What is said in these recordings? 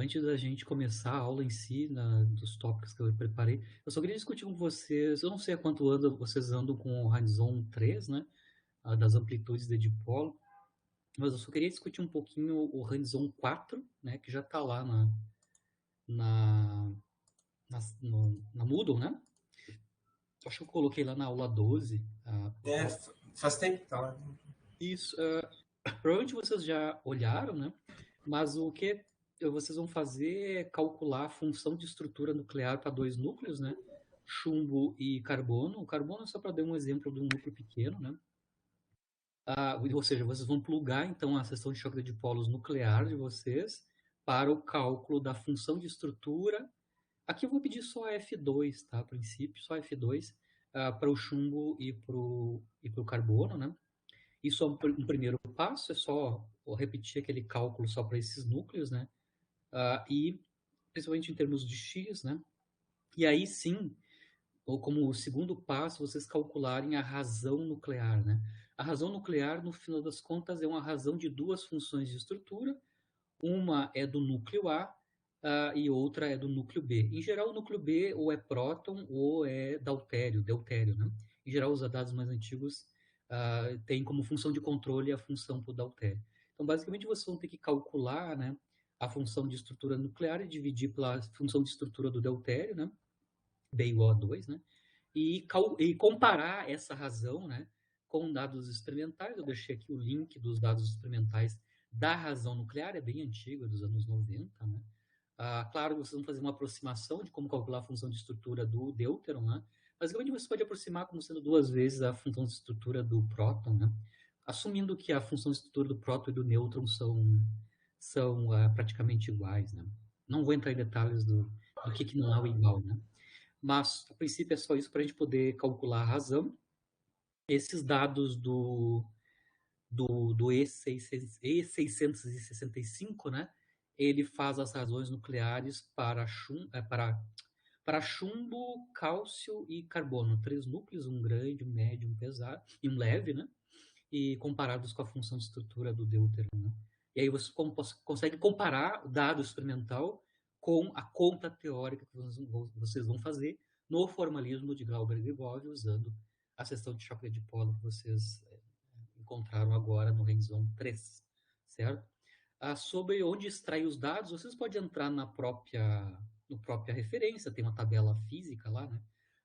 Antes da gente começar a aula em si, dos tópicos que eu preparei, eu só queria discutir com vocês. Eu não sei há quanto vocês andam com o Horizon 3, né? Das amplitudes de dipolo, mas eu só queria discutir um pouquinho o Horizon 4, né? Que já está lá na, na Moodle, né? Acho que eu coloquei lá na aula 12. Faz tempo que tá lá. Isso. Provavelmente vocês já olharam, né? Mas o que vocês vão fazer é calcular a função de estrutura nuclear para dois núcleos, né? Chumbo e carbono. O carbono é só para dar um exemplo de um núcleo pequeno, né? Ou seja, vocês vão plugar então a seção de choque de dipolos nuclear de vocês para o cálculo da função de estrutura. Aqui eu vou pedir só F2, tá? A princípio, só F2 para o chumbo e para o carbono, né? Isso é um primeiro passo, é só repetir aquele cálculo só para esses núcleos, né? E principalmente em termos de X, né? E aí sim, ou como o segundo passo, vocês calcularem a razão nuclear, né? A razão nuclear, no final das contas, é uma razão de duas funções de estrutura. Uma é do núcleo A, e outra é do núcleo B. Em geral, o núcleo B ou é próton ou é deutério, né? Em geral, os dados mais antigos têm como função de controle a função por deutério. Então, basicamente, vocês vão ter que calcular, né, a função de estrutura nuclear e dividir pela função de estrutura do deutério, né? B igual a 2, né? E comparar essa razão, né, com dados experimentais. Eu deixei aqui o link dos dados experimentais da razão nuclear, é bem antiga, dos anos 90, né? Claro, vocês vão fazer uma aproximação de como calcular a função de estrutura do deuteron, né? Basicamente, você pode aproximar como sendo duas vezes a função de estrutura do próton, né? Assumindo que a função de estrutura do próton e do nêutron são praticamente iguais, né? Não vou entrar em detalhes do que não é o igual, né? Mas, a princípio, é só isso para a gente poder calcular a razão. Esses dados do E665, né? Ele faz as razões nucleares para chumbo, cálcio e carbono. Três núcleos, um grande, um médio, um pesado e um leve, né? E comparados com a função de estrutura do deutério, né? E aí você consegue comparar o dado experimental com a conta teórica que vocês vão fazer no formalismo de Glauber e Lvov, usando a seção de choque de dipolo que vocês encontraram agora no Horizon 3, certo? Sobre onde extrair os dados, vocês podem entrar na própria referência, tem uma tabela física lá, né?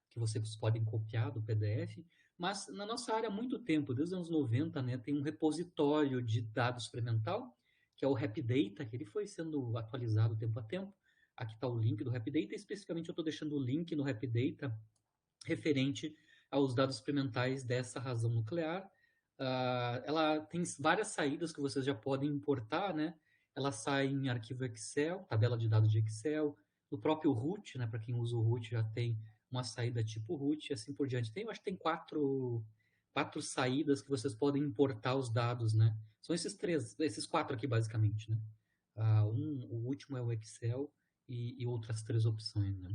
Que vocês podem copiar do PDF, mas na nossa área há muito tempo, desde os anos 90, né, tem um repositório de dados experimental, que é o RapidData, que ele foi sendo atualizado tempo a tempo. Aqui está o link do RapidData, especificamente eu estou deixando o link no RapidData referente aos dados experimentais dessa razão nuclear. Ela tem várias saídas que vocês já podem importar, né? Ela sai em arquivo Excel, tabela de dados de Excel, no próprio root, né? Para quem usa o root já tem uma saída tipo root e assim por diante. Acho que tem quatro saídas que vocês podem importar os dados, né? São esses quatro aqui basicamente, né? O último é o Excel e outras três opções, né?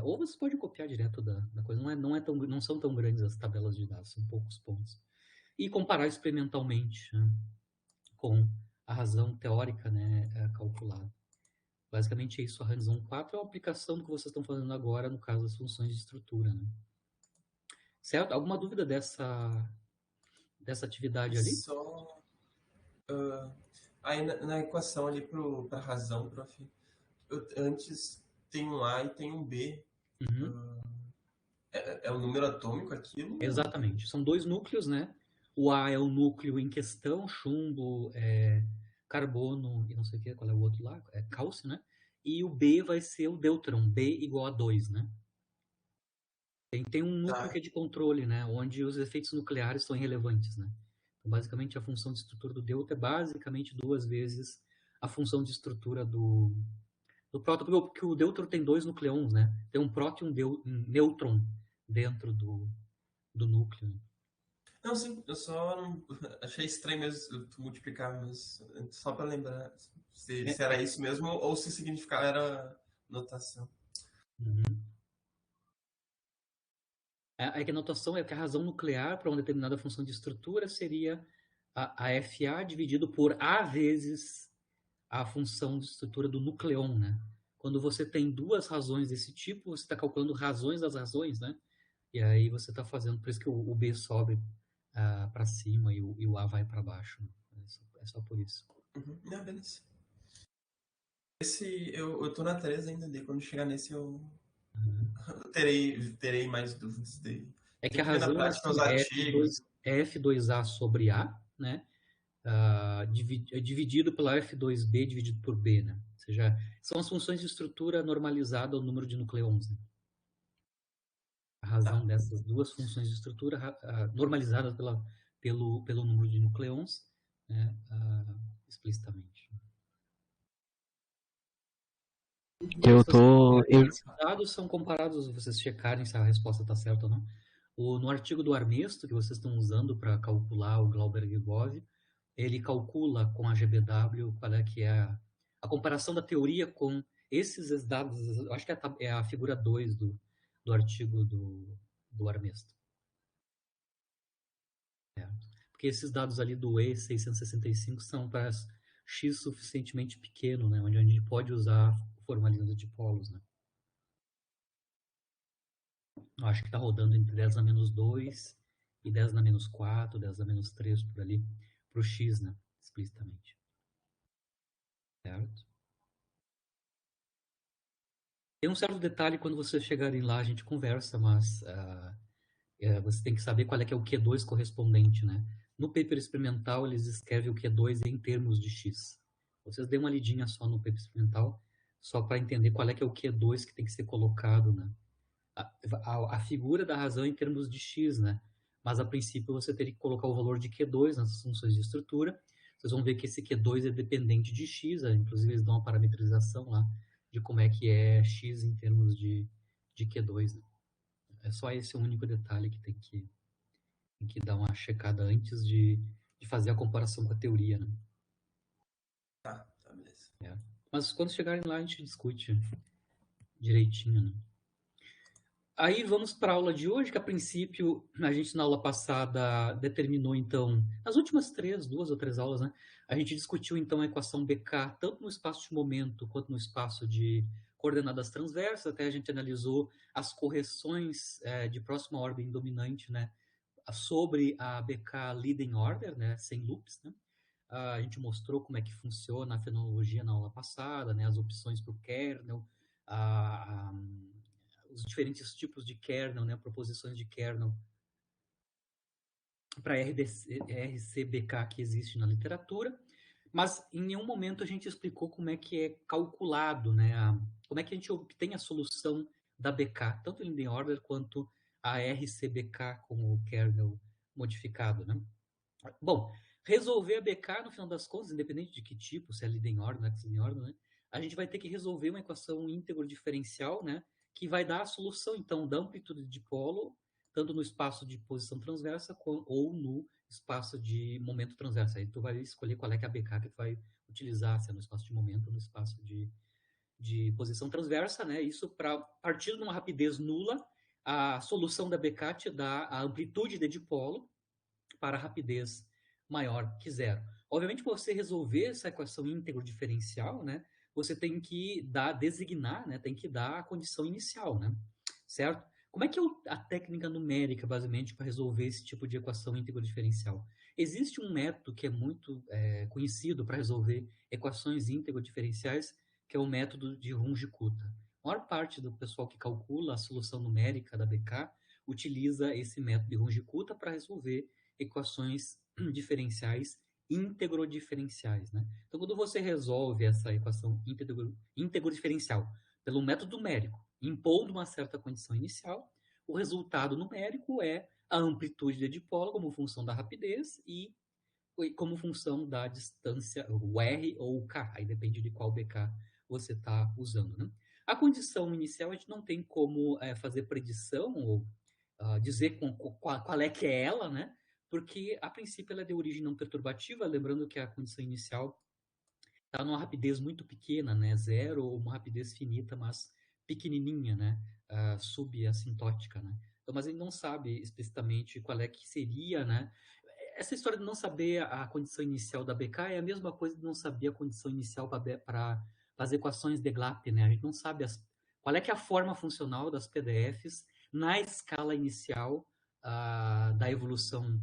Ou você pode copiar direto da coisa. Não são tão grandes as tabelas de dados, são poucos pontos. E comparar experimentalmente, né, com a razão teórica, né, calculada. Basicamente é isso. A razão 4 é uma aplicação do que vocês estão fazendo agora, no caso das funções de estrutura. Né? Certo? Alguma dúvida dessa atividade ali? Só. Aí na equação ali para razão, prof. Antes tem um A e tem um B. Uhum. É o número atômico aquilo? Exatamente. São dois núcleos, né? O A é o núcleo em questão, chumbo, carbono e não sei o que, qual é o outro lá? É cálcio, né? E o B vai ser o deuteron, B igual a 2, né? Tem um núcleo que Tá. é de controle, né? Onde os efeitos nucleares são irrelevantes, né? Então, basicamente, a função de estrutura do deutero é basicamente duas vezes a função de estrutura do próton, porque o deutero tem dois nucleons, né? Tem um próton e um nêutron dentro do núcleo. Não, sim, eu só achei estranho mesmo tu multiplicar, mas só para lembrar se É, era isso mesmo ou se significava era notação. uhum. Que a notação é que a razão nuclear para uma determinada função de estrutura seria a FA dividido por A vezes a função de estrutura do nucleon, né? Quando você tem duas razões desse tipo, você está calculando razões das razões, né? E aí você está fazendo, por isso que o B sobe para cima e o A vai para baixo. Né? É só por isso. Uhum. Não, beleza. Esse, eu tô na 3 ainda, de quando chegar nesse eu terei mais dúvidas dele. É que Tem a que ver na razão é prática os assim, artigos. é F2A sobre A, né? Dividido pela F2B dividido por B, né? Ou seja, são as funções de estrutura normalizada ao número de nucleons. Né? A razão Tá. dessas duas funções de estrutura normalizadas pelo número de nucleons, né? Explicitamente. Eu tô. Esses dados são comparados, vocês checarem se a resposta está certa ou não. No artigo do Armesto, que vocês estão usando para calcular o Glauberg-Gov, ele calcula com a GBW qual é que é a comparação da teoria com esses dados, eu acho que é a figura 2 do artigo do Armesto. Porque esses dados ali do E665 são para X suficientemente pequeno, né, onde a gente pode usar o formalismo de polos. Né. Eu acho que está rodando entre 10 a menos 2 e 10 a menos 4, 10 a menos 3 por ali, para o X, né, explicitamente. Certo? Tem um certo detalhe, quando vocês chegarem lá, a gente conversa, mas você tem que saber qual é que é o Q2 correspondente, né? No paper experimental, eles escrevem o Q2 em termos de X. Vocês dêem uma lidinha só no paper experimental, só para entender qual é que é o Q2 que tem que ser colocado, né? A figura da razão em termos de X, né? Mas, a princípio, você teria que colocar o valor de Q2 nas funções de estrutura. Vocês vão ver que esse Q2 é dependente de X, inclusive eles dão uma parametrização lá de como é que é X em termos de Q2. Né? É só esse o único detalhe que tem que dar uma checada antes de fazer a comparação com a teoria. Né? Tá, beleza. Mas quando chegarem lá, a gente discute direitinho. Né? Aí vamos para a aula de hoje, que a princípio a gente na aula passada determinou então, nas últimas 2 ou 3 aulas, né, a gente discutiu então a equação BK tanto no espaço de momento quanto no espaço de coordenadas transversas, até a gente analisou as correções de próxima ordem dominante, né, sobre a BK leading order, né, sem loops, né. A gente mostrou como é que funciona a fenomenologia na aula passada, né, as opções para o kernel, os diferentes tipos de kernel, né, proposições de kernel para RCBK que existe na literatura, mas em nenhum momento a gente explicou como é que é calculado, né, como é que a gente obtém a solução da BK, tanto em leading order quanto a RCBK com o kernel modificado, né? Bom, resolver a BK, no final das contas, independente de que tipo, se é leading order, não é leading order, né? A gente vai ter que resolver uma equação íntegro diferencial, né? Que vai dar a solução, então, da amplitude de dipolo, tanto no espaço de posição transversa ou no espaço de momento transversa. Aí tu vai escolher qual é que é a BK que tu vai utilizar, se é no espaço de momento ou no espaço de posição transversa, né? Isso para partir de uma rapidez nula, a solução da BK te dá a amplitude de dipolo para a rapidez maior que zero. Obviamente, para você resolver essa equação íntegro diferencial, né, você tem que designar, né, tem que dar a condição inicial, né, certo? Como é que é a técnica numérica, basicamente, para resolver esse tipo de equação íntegro diferencial? Existe um método que é muito conhecido para resolver equações íntegro diferenciais, que é o método de Runge-Kutta. A maior parte do pessoal que calcula a solução numérica da BK utiliza esse método de Runge-Kutta para resolver equações diferenciais íntegro-diferenciais. Né? Então, quando você resolve essa equação íntegro-diferencial pelo método numérico, impondo uma certa condição inicial, o resultado numérico é a amplitude de dipolo como função da rapidez e como função da distância, o R ou o K, aí depende de qual BK você está usando. Né? A condição inicial a gente não tem como fazer predição ou dizer qual é que é ela, né? Porque a princípio ela é de origem não perturbativa, lembrando que a condição inicial está numa rapidez muito pequena, né? Zero ou uma rapidez finita, mas pequenininha, né? Subassintótica, né? Então, mas ele não sabe explicitamente qual é que seria, né? essa história de não saber a condição inicial da BK é a mesma coisa de não saber a condição inicial para as equações de Glap, né? A gente não sabe qual é que é a forma funcional das PDFs na escala inicial da evolução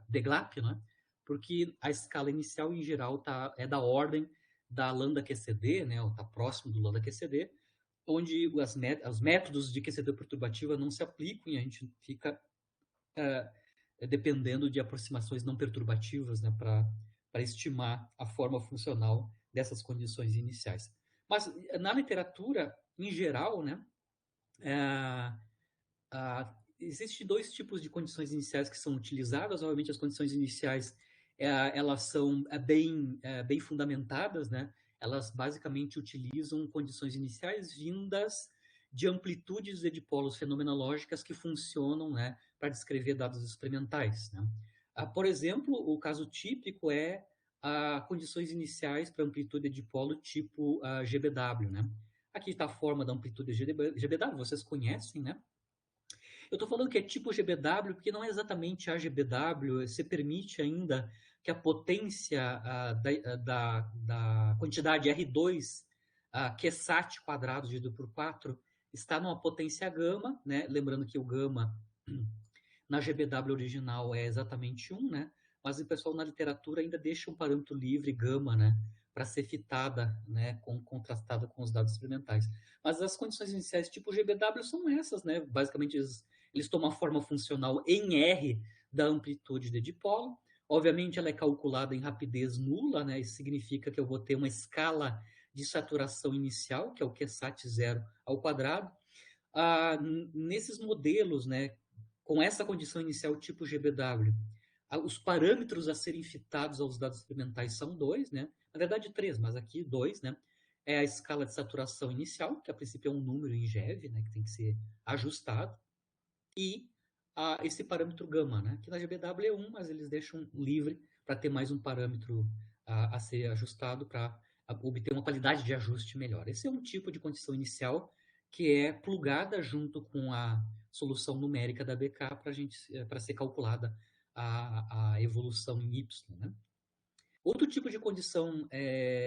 de Glap, né? Porque a escala inicial, em geral, é da ordem da lambda QCD, né? Ou está próximo do lambda QCD, onde os métodos de QCD perturbativa não se aplicam e a gente fica dependendo de aproximações não perturbativas, né, para estimar a forma funcional dessas condições iniciais. Mas na literatura, em geral, né, existem dois tipos de condições iniciais que são utilizadas. Obviamente, as condições iniciais elas são bem fundamentadas, né? Elas basicamente utilizam condições iniciais vindas de amplitudes de dipolos fenomenológicas que funcionam, né, para descrever dados experimentais, né? Por exemplo, o caso típico é condições iniciais para amplitude de dipolo tipo GBW, né? Aqui está a forma da amplitude GBW, vocês conhecem, né? Eu estou falando que é tipo GBW porque não é exatamente a GBW, se permite ainda que a potência da quantidade R2, QSAT quadrado dividido por 4, está numa potência gama, né? Lembrando que o gama na GBW original é exatamente 1, né? Mas o pessoal na literatura ainda deixa um parâmetro livre gama, né, para ser fitada, né, contrastada com os dados experimentais. Mas as condições iniciais tipo GBW são essas, né? Basicamente eles tomam a forma funcional em R da amplitude de dipolo. Obviamente ela é calculada em rapidez nula, né? Isso significa que eu vou ter uma escala de saturação inicial, que é o QSAT 0 ao quadrado. Nesses modelos, né, com essa condição inicial tipo GBW, os parâmetros a serem fitados aos dados experimentais são 2, né? Na verdade 3, mas aqui 2, né? É a escala de saturação inicial, que a princípio é um número em GeV, né, que tem que ser ajustado, e esse parâmetro gama, né, que na GBW é 1, mas eles deixam livre para ter mais um parâmetro a ser ajustado para obter uma qualidade de ajuste melhor. Esse é um tipo de condição inicial que é plugada junto com a solução numérica da BK para ser calculada a evolução em Y, né? Outro tipo de condição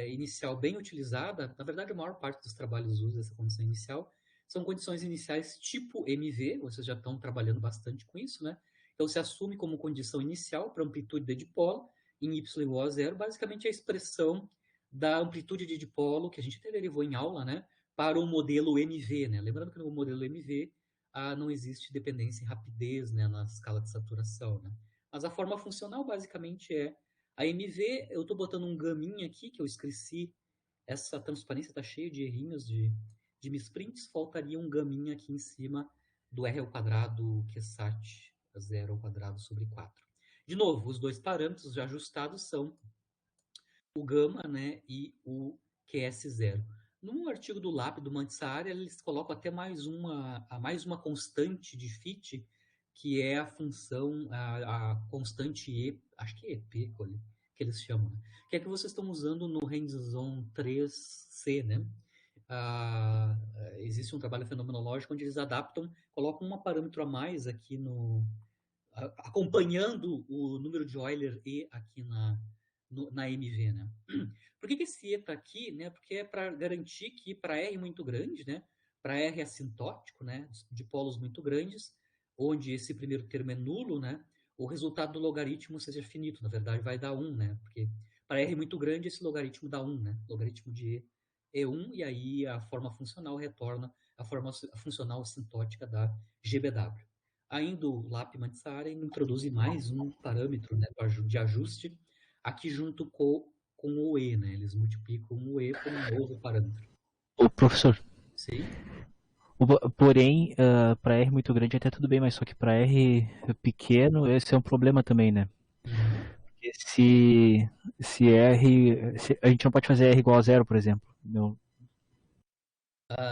inicial bem utilizada, na verdade a maior parte dos trabalhos usa essa condição inicial, são condições iniciais tipo MV, vocês já estão trabalhando bastante com isso, né? Então se assume como condição inicial para amplitude de dipolo em y igual a zero, basicamente a expressão da amplitude de dipolo, que a gente até derivou em aula, né? Para o modelo MV, né? Lembrando que no modelo MV não existe dependência em rapidez, né, na escala de saturação, né? Mas a forma funcional basicamente é a MV, eu estou botando um gaminha aqui, que eu esqueci, essa transparência está cheia de errinhos de misprints, faltaria um gaminha aqui em cima do R ao quadrado QSAT 0 ao quadrado sobre 4. De novo, os dois parâmetros já ajustados são o gama, né, e o QS0. No artigo do LAP do Mantisari, eles colocam até mais uma constante de fit, que é a função, a constante E, acho que é EP que eles chamam, né? Que é que vocês estão usando no Hands-on 3C, né? Existe um trabalho fenomenológico onde eles adaptam, colocam um parâmetro a mais aqui acompanhando o número de Euler E aqui na MV, né? Por que esse E está aqui, né? Porque é para garantir que para R muito grande, né? Para R assintótico, né? De polos muito grandes, onde esse primeiro termo é nulo, né? O resultado do logaritmo seja finito. Na verdade, vai dar 1, né? Porque para R muito grande, esse logaritmo dá 1, né? O logaritmo de E é 1, e aí a forma funcional retorna a forma funcional assintótica da GBW. Ainda o LAP Mantisari introduz mais um parâmetro, né, de ajuste, aqui junto com o E, né? Eles multiplicam o E por um novo parâmetro. Ô, professor, Sim? porém, para R muito grande até tudo bem, mas só que para R pequeno, esse é um problema também, né? Porque se a gente não pode fazer R igual a zero, por exemplo. Não.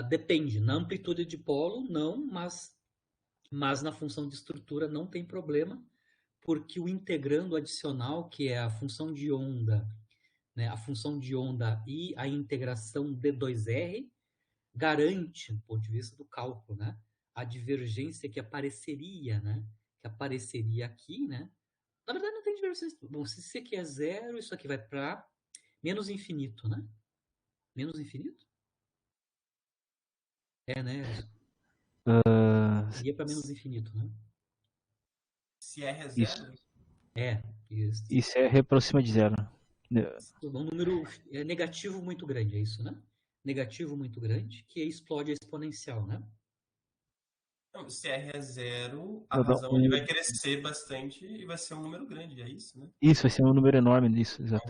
Depende. Na amplitude de polo, não, mas na função de estrutura não tem problema, porque o integrando adicional, que é a função de onda, né, a função de onda e a integração D2R, garante, do ponto de vista do cálculo, né, a divergência que apareceria aqui, né, Na verdade, não tem divergência. Bom, se isso aqui é zero, isso aqui vai para menos infinito, né? Menos infinito? É, né? Isso iria para menos infinito, né? Se R é Isso. zero, É, isso. Isso é aproxima de zero. Um número negativo muito grande, é isso, né? Negativo muito grande, que explode a exponencial, né? não, se R é zero, a Não, não, razão ele vai crescer bastante e vai ser um número grande, é isso, né? Isso, vai ser um número enorme disso, exato.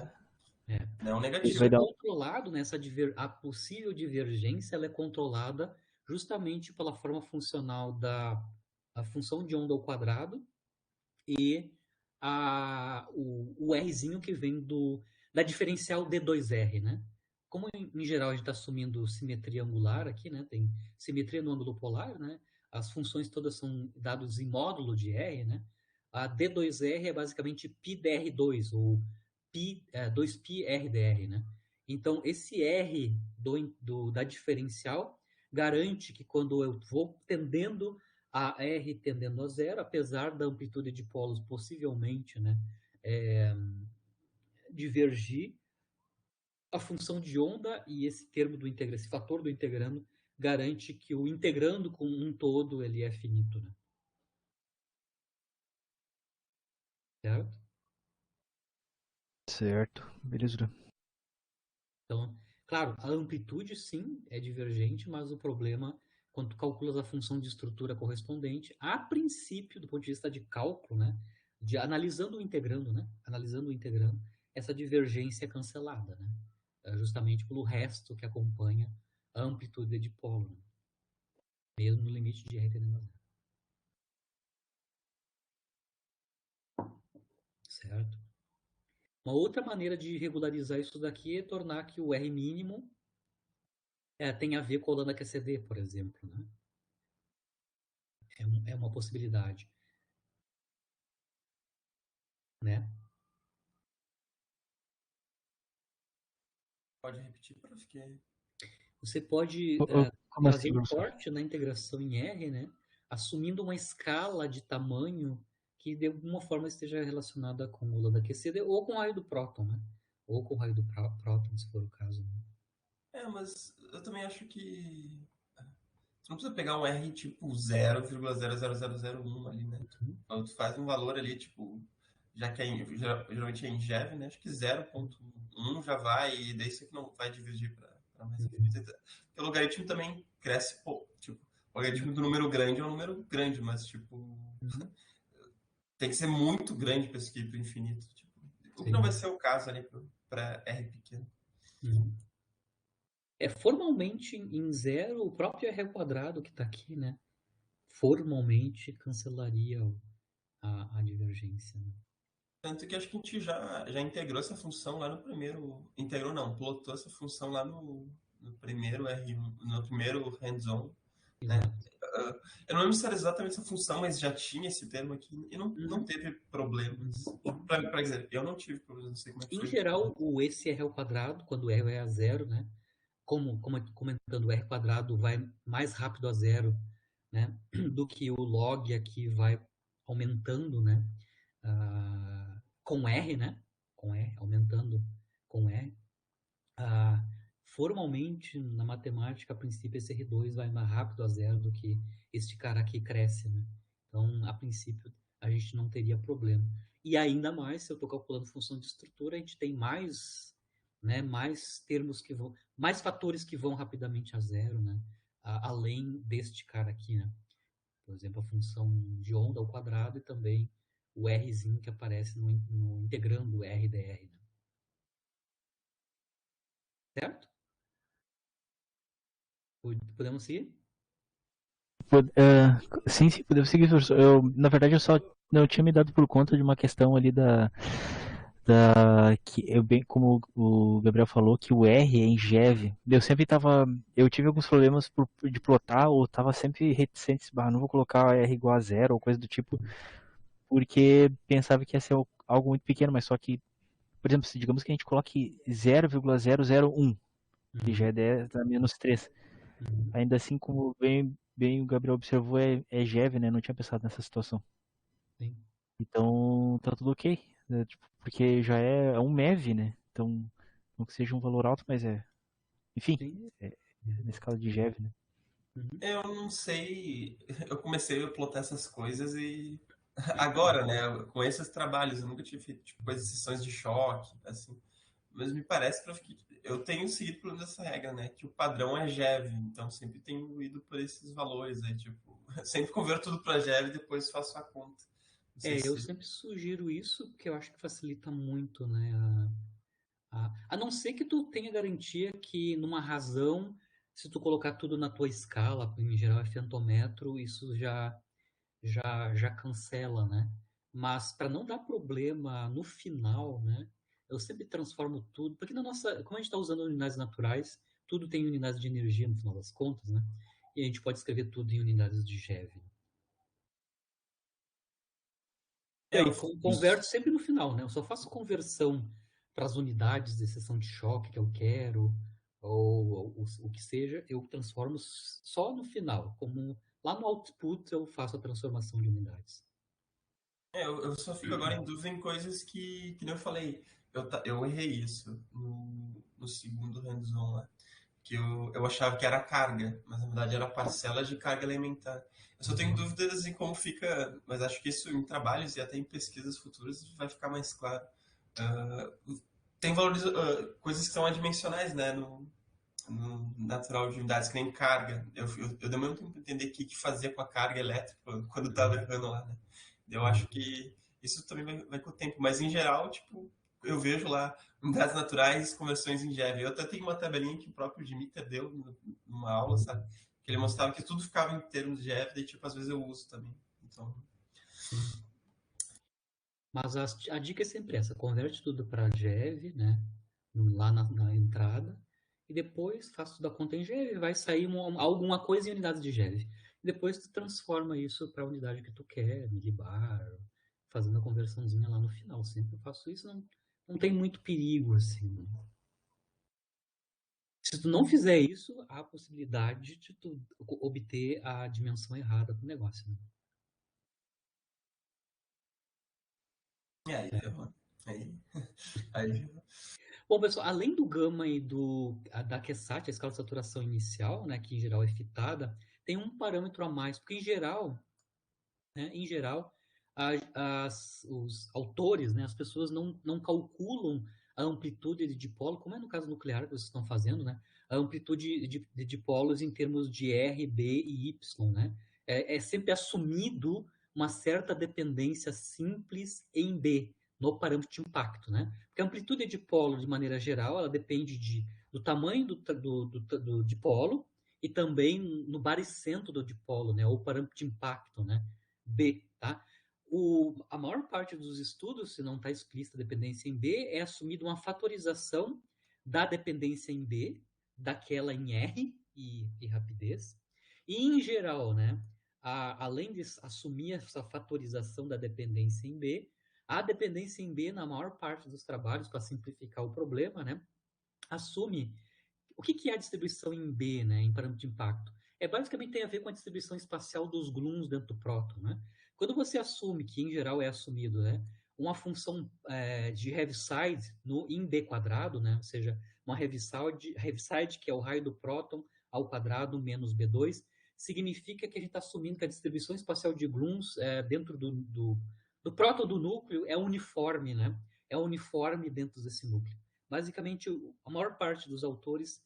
É. Não Isso Vai negativo. é dar controlado, né? A possível divergência ela é controlada justamente pela forma funcional da a função de onda ao quadrado e o Rzinho que vem da diferencial D2R, né? Como em geral a gente está assumindo simetria angular aqui, né? Tem simetria no ângulo polar, né? As funções todas são dadas em módulo de R, né? A D2R é basicamente π dr2, ou 2π rdr, né? Então, esse R da diferencial garante que quando eu vou tendendo a R tendendo a zero, apesar da amplitude de polos possivelmente, né, divergir, a função de onda e esse termo do integrando, esse fator do integrando, garante que o integrando com um todo ele é finito, né? Certo? certo. Beleza. Então, claro, a amplitude sim é divergente, mas o problema, quando tu calculas a função de estrutura correspondente, a princípio, do ponto de vista de cálculo, né, de analisando o integrando, né, analisando o integrando, essa divergência é cancelada, né, justamente pelo resto que acompanha a amplitude de polo, né, mesmo no limite de R tendendo a zero. Certo? Uma outra maneira de regularizar isso daqui é tornar que o R mínimo tenha a ver com a lambda QCD, por exemplo, né? É uma possibilidade, né? Pode repetir, prof, que Você pode Como fazer assim, um professor? corte na integração em R, né? Assumindo uma escala de tamanho que de alguma forma esteja relacionada com o lambda QCD ou com o raio do próton, né? Ou com o raio do próton, se for o caso. Né? mas eu também acho que você não precisa pegar um R tipo 0,00001 ali, né? Uhum. Então, tu faz um valor ali, tipo, já que geralmente é em GeV, né? Acho que 0,1 já vai, e daí isso aqui não vai dividir para mais infinito. Porque o logaritmo também cresce pouco. Tipo, o logaritmo do número grande é um número grande, mas, tipo, Uhum. tem que ser muito grande para isso aqui ir para o infinito. Tipo, o que não Sim. vai ser o caso ali para R pequeno. Uhum. Formalmente em zero, o próprio R ao quadrado que está aqui, né? Formalmente cancelaria a divergência. Né? Tanto que acho que a gente já integrou essa função lá no primeiro. Integrou não, plotou essa função lá no primeiro R1, no primeiro hands-on. Né? Exato. Eu não lembro se era exatamente essa função, mas já tinha esse termo aqui e não Uhum. teve problemas. Para dizer, eu não tive problemas, não sei como é que Em foi. geral, o esse R ao quadrado, quando R é a zero, né? Como comentando, o R quadrado vai mais rápido a zero, né? Do que o log aqui vai aumentando, né? Com R, né? Com R, aumentando com R. Formalmente, na matemática, a princípio, esse R2 vai mais rápido a zero do que este cara aqui cresce, né? Então, a princípio, a gente não teria problema. E ainda mais, se eu estou calculando função de estrutura, a gente tem mais, né, mais termos que vão, mais fatores que vão rapidamente a zero, né? Além deste cara aqui, né? Por exemplo, a função de onda ao quadrado e também o Rzinho que aparece no integrando R dr, né? Certo? Podemos seguir? Sim, sim, podemos seguir, professor. Na verdade, eu só não tinha me dado por conta de uma questão ali que eu bem como o Gabriel falou que o R é em GeV. Eu tive alguns problemas de plotar ou tava sempre reticente, não vou colocar R igual a zero ou coisa do tipo, porque pensava que ia ser algo muito pequeno, mas só que, por exemplo, se digamos que a gente coloque 0,001, que já é 10 a menos 3. Uhum. Ainda assim, como bem o Gabriel observou, é GeV, né? Não tinha pensado nessa situação. Sim. Então tá tudo ok, né? Tipo, porque já é um MEV, né? Então, não que seja um valor alto, mas enfim, Sim. na escala de GeV, né? Uhum. Eu não sei. Eu comecei a plotar essas coisas e. Agora, né? Com esses trabalhos, eu nunca tive feito tipo, coisas, sessões de choque, assim. Mas me parece que eu tenho seguido pelo menos essa regra, né? Que o padrão é GeV, então sempre tenho ido por esses valores aí, tipo, sempre converto tudo para GeV e depois faço a conta. Não sei Eu se. sempre sugiro isso, porque eu acho que facilita muito, né? A não ser que tu tenha garantia que numa razão, se tu colocar tudo na tua escala, em geral é fentometro, isso já cancela, né? Mas para não dar problema no final, né? Eu sempre transformo tudo, porque na nossa, como a gente está usando unidades naturais, tudo tem unidades de energia no final das contas, né? E a gente pode escrever tudo em unidades de GeV. E Eu aí, fico. converto sempre no final, né? Eu só faço conversão para as unidades de seção de choque que eu quero, ou o que seja, eu transformo só no final. Como lá no output eu faço a transformação de unidades. Eu só fico agora em dúvida em coisas que nem eu falei. Eu errei isso no segundo hands-on lá. Que eu achava que era carga, mas na verdade era parcela de carga alimentar. Eu só tenho dúvidas em como fica, mas acho que isso em trabalhos e até em pesquisas futuras vai ficar mais claro. Ah, tem valores, coisas que são adimensionais, né, no natural de unidades, que nem carga. Eu demorei muito tempo para entender o que fazer com a carga elétrica quando estava errando lá, né? Eu acho que isso também vai com o tempo, mas em geral, tipo, eu vejo lá unidades naturais, conversões em GeV. Eu até tenho uma tabelinha que o próprio Dimitar deu numa aula, sabe? Que ele mostrava que tudo ficava em termos de GeV, e tipo, às vezes eu uso também. Então, Sim. Mas a dica é sempre essa: converte tudo para GeV, né? Lá na entrada, e depois faz tudo a conta em GeV, vai sair alguma coisa em unidades de GeV. E depois tu transforma isso para a unidade que tu quer, milibar, fazendo a conversãozinha lá no final. Sempre eu faço isso, não tem muito perigo, assim, né? Se tu não fizer isso, há a possibilidade de tu obter a dimensão errada do negócio, né? e aí ferrou. Aí, aí ferrou. Bom, pessoal, além do gama e da QSAT, a escala de saturação inicial, né, que em geral é fitada, tem um parâmetro a mais, porque em geral, os autores, né, as pessoas não calculam a amplitude de dipolo, como é no caso nuclear que vocês estão fazendo, né, a amplitude de dipolos em termos de R, B e Y, né? É sempre assumido uma certa dependência simples em B, no parâmetro de impacto, né? Porque a amplitude de dipolo, de maneira geral, ela depende do tamanho do dipolo e também no baricentro do dipolo, né? Ou parâmetro de impacto, né? B, tá? A maior parte dos estudos, se não está explícita a dependência em B, é assumida uma fatorização da dependência em B, daquela em R e rapidez. E, em geral, né, além de assumir essa fatorização da dependência em B, a dependência em B, na maior parte dos trabalhos, para simplificar o problema, né, assume o que é a distribuição em B, né, em parâmetro de impacto? Basicamente tem a ver com a distribuição espacial dos gluons dentro do próton, né? Quando você assume, que em geral é assumido, né, uma função de Heaviside em B quadrado, né, ou seja, uma Heaviside, que é o raio do próton ao quadrado menos B2, significa que a gente está assumindo que a distribuição espacial de gluons dentro do próton do núcleo é uniforme, né? É uniforme dentro desse núcleo. Basicamente, a maior parte dos autores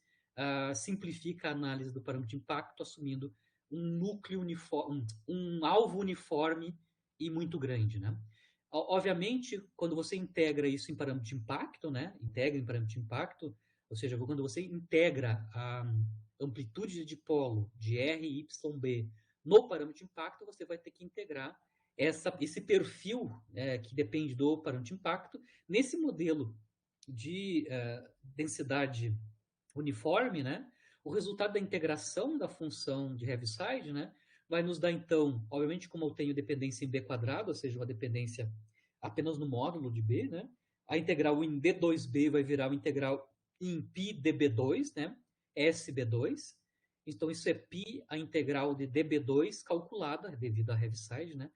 simplifica a análise do parâmetro de impacto, assumindo um núcleo uniforme, um alvo uniforme e muito grande, né? Obviamente, quando você integra isso em parâmetro de impacto, né? Integra em parâmetro de impacto, ou seja, quando você integra a amplitude de dipolo de R e YB no parâmetro de impacto, você vai ter que integrar esse perfil que depende do parâmetro de impacto nesse modelo de densidade uniforme, né? O resultado da integração da função de Heaviside, né, vai nos dar então, obviamente, como eu tenho dependência em B quadrado, ou seja, uma dependência apenas no módulo de B, né? A integral em D2B vai virar uma integral em π dB2, né? SB2. Então isso é π a integral de dB2 calculada devido à Heaviside, né?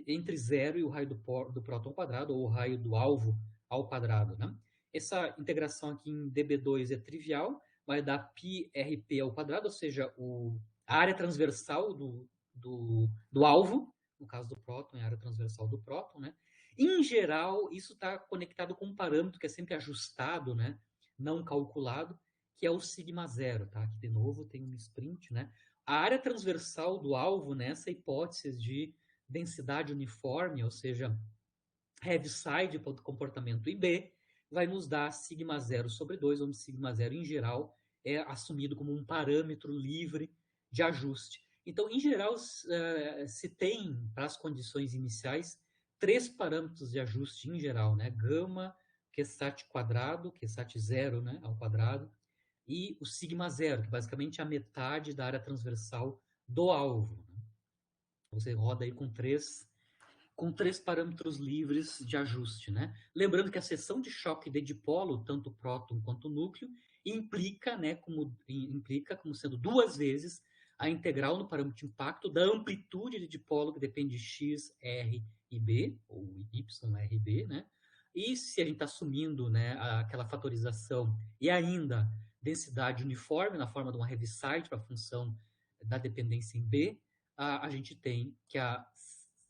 entre 0 e o raio do próton ao quadrado, ou o raio do alvo ao quadrado, né? Essa integração aqui em dB2 é trivial, vai dar πRP ao quadrado, ou seja, a área transversal do alvo, no caso do próton, é a área transversal do próton, né? Em geral, isso está conectado com um parâmetro que é sempre ajustado, né? Não calculado, que é o sigma zero, tá? Aqui de novo tem um sprint, né? A área transversal do alvo, nessa hipótese de densidade uniforme, ou seja, Heaviside para o comportamento IB, vai nos dar sigma zero sobre 2, onde sigma zero, em geral, é assumido como um parâmetro livre de ajuste. Então, em geral, se tem, para as condições iniciais, 3 parâmetros de ajuste em geral, né? Gama, QSAT quadrado, QSAT zero, né, ao quadrado, e o sigma zero, que basicamente é a metade da área transversal do alvo. Você roda aí com três parâmetros livres de ajuste, né? Lembrando que a seção de choque de dipolo, tanto próton quanto núcleo, implica como sendo 2 vezes a integral no parâmetro de impacto da amplitude de dipolo, que depende de x, r e b, ou y, r e b, né? E se a gente está assumindo, né, aquela fatorização e ainda densidade uniforme na forma de uma Heaviside para a função da dependência em B, a gente tem que a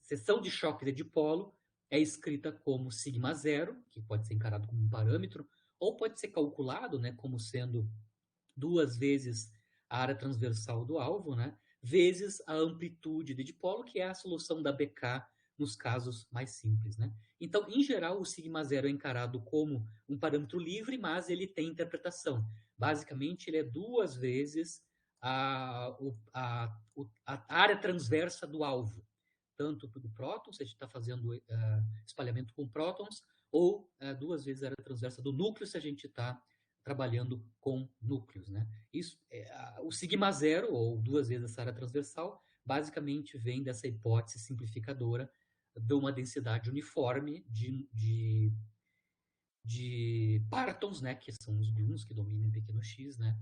seção de choque de dipolo é escrita como sigma zero, que pode ser encarado como um parâmetro, ou pode ser calculado, né, como sendo 2 vezes a área transversal do alvo, né, vezes a amplitude de dipolo, que é a solução da BK nos casos mais simples, né? Então, em geral, o sigma zero é encarado como um parâmetro livre, mas ele tem interpretação. Basicamente, ele é 2 vezes a área transversa do alvo, tanto do próton, se a gente está fazendo espalhamento com prótons, ou 2 vezes a área transversa do núcleo, se a gente está trabalhando com núcleos, né? Isso, o sigma zero, ou 2 vezes essa área transversal, basicamente vem dessa hipótese simplificadora de uma densidade uniforme de partons, né, que são os gluons que dominam em pequeno x, né,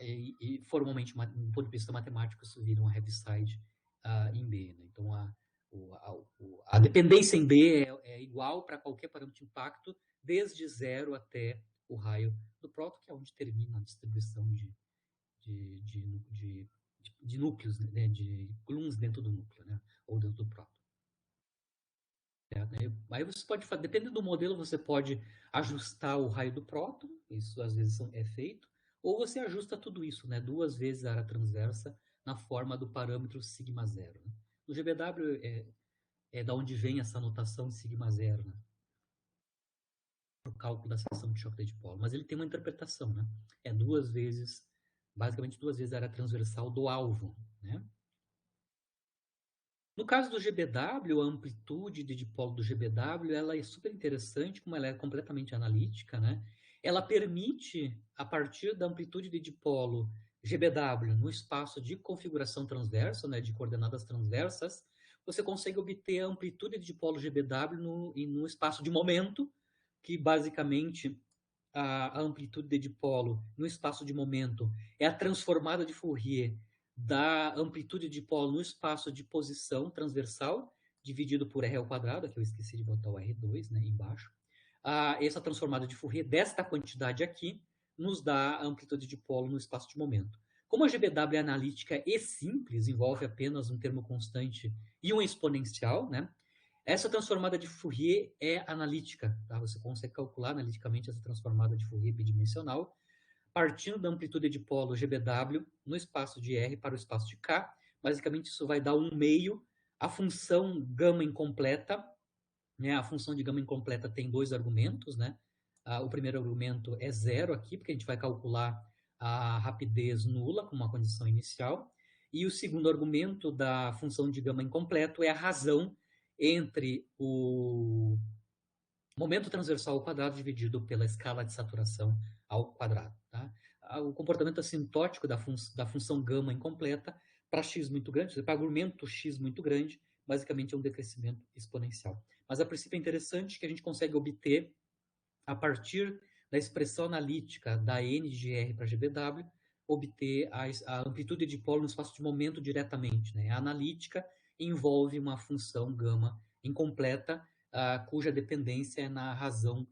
e formalmente, do ponto de vista matemático, isso vira uma Heaviside em B. Né? Então, a dependência em B é igual para qualquer parâmetro de impacto, desde 0 até o raio do próton, que é onde termina a distribuição de núcleos, né, de gluons dentro do núcleo, né, ou dentro do próton. Aí você pode fazer, dependendo do modelo, você pode ajustar o raio do próton, isso às vezes é feito, ou você ajusta tudo isso, né, 2 vezes a área transversa na forma do parâmetro sigma zero. Né? No GBW é da onde vem essa notação de sigma zero, né? O cálculo da seção de choque de dipolo, mas ele tem uma interpretação, né? É 2 vezes, basicamente 2 vezes a área transversal do alvo, né? No caso do GBW, a amplitude de dipolo do GBW ela é super interessante, como ela é completamente analítica, né? Ela permite, a partir da amplitude de dipolo GBW no espaço de configuração transversa, né, de coordenadas transversas, você consegue obter a amplitude de dipolo GBW no espaço de momento, que basicamente a amplitude de dipolo no espaço de momento é a transformada de Fourier da amplitude de dipolo no espaço de posição transversal, dividido por R ao quadrado, que eu esqueci de botar o R2, né, embaixo. Essa transformada de Fourier desta quantidade aqui nos dá a amplitude de dipolo no espaço de momento. Como a GBW é analítica e simples, envolve apenas um termo constante e um exponencial, né? Essa transformada de Fourier é analítica, tá? Você consegue calcular analiticamente essa transformada de Fourier bidimensional, partindo da amplitude de polo GBW no espaço de R para o espaço de K. Basicamente, isso vai dar um meio. A função gama incompleta, né? A função de gama incompleta tem 2 argumentos, né? O primeiro argumento é 0 aqui, porque a gente vai calcular a rapidez nula como uma condição inicial. E o segundo argumento da função de gama incompleto é a razão entre o momento transversal ao quadrado dividido pela escala de saturação ao quadrado. Tá? O comportamento assintótico da função gama incompleta para x muito grande, para argumento x muito grande, basicamente é um decrescimento exponencial. Mas a princípio é interessante que a gente consegue obter, a partir da expressão analítica da n de R para GBW, obter a amplitude de dipolo no espaço de momento diretamente. Né? A analítica envolve uma função gama incompleta, cuja dependência é na razão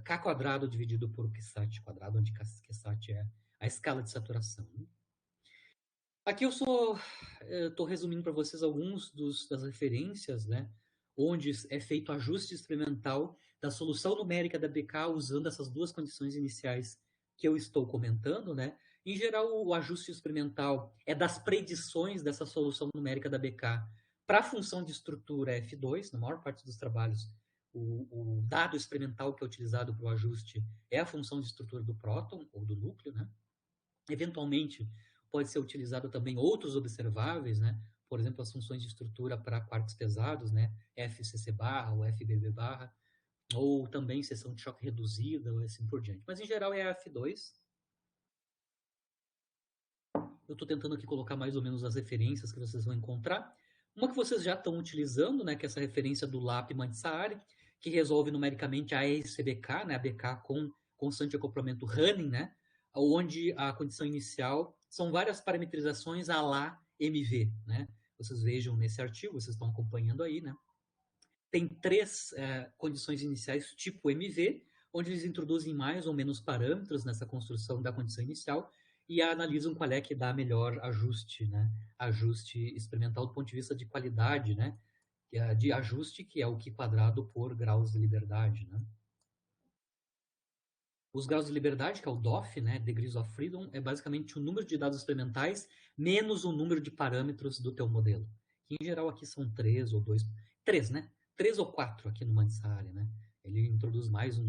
K quadrado dividido por Ksat quadrado, onde Ksat é a escala de saturação. Aqui eu estou resumindo para vocês alguns das referências, né, onde é feito ajuste experimental da solução numérica da BK usando essas duas condições iniciais que eu estou comentando, né? Em geral, o ajuste experimental é das predições dessa solução numérica da BK para a função de estrutura F2, na maior parte dos trabalhos, o dado experimental que é utilizado para o ajuste é a função de estrutura do próton ou do núcleo, né? Eventualmente, pode ser utilizado também outros observáveis, né? Por exemplo, as funções de estrutura para quarks pesados, né? FCC barra ou FBB barra, ou também seção de choque reduzida, ou assim por diante. Mas, em geral, é a F2. Eu estou tentando aqui colocar mais ou menos as referências que vocês vão encontrar. Uma que vocês já estão utilizando, né? Que é essa referência do Lap-Mansaari, que resolve numericamente a RCBK, né? A BK com constante de acoplamento Running, né? Onde a condição inicial são várias parametrizações a lá MV, né? Vocês vejam nesse artigo, vocês estão acompanhando aí, né? Tem 3 condições iniciais tipo MV, onde eles introduzem mais ou menos parâmetros nessa construção da condição inicial e analisam qual é que dá melhor ajuste, né? Ajuste experimental do ponto de vista de qualidade, né? De ajuste, que é o Q quadrado por graus de liberdade, né? Os graus de liberdade, que é o DOF, né, Degrees of Freedom, é basicamente o número de dados experimentais menos o número de parâmetros do teu modelo. Que, em geral, aqui são 3 ou 2... 3, né? 3 ou 4 aqui no Mansaari, né? Ele introduz mais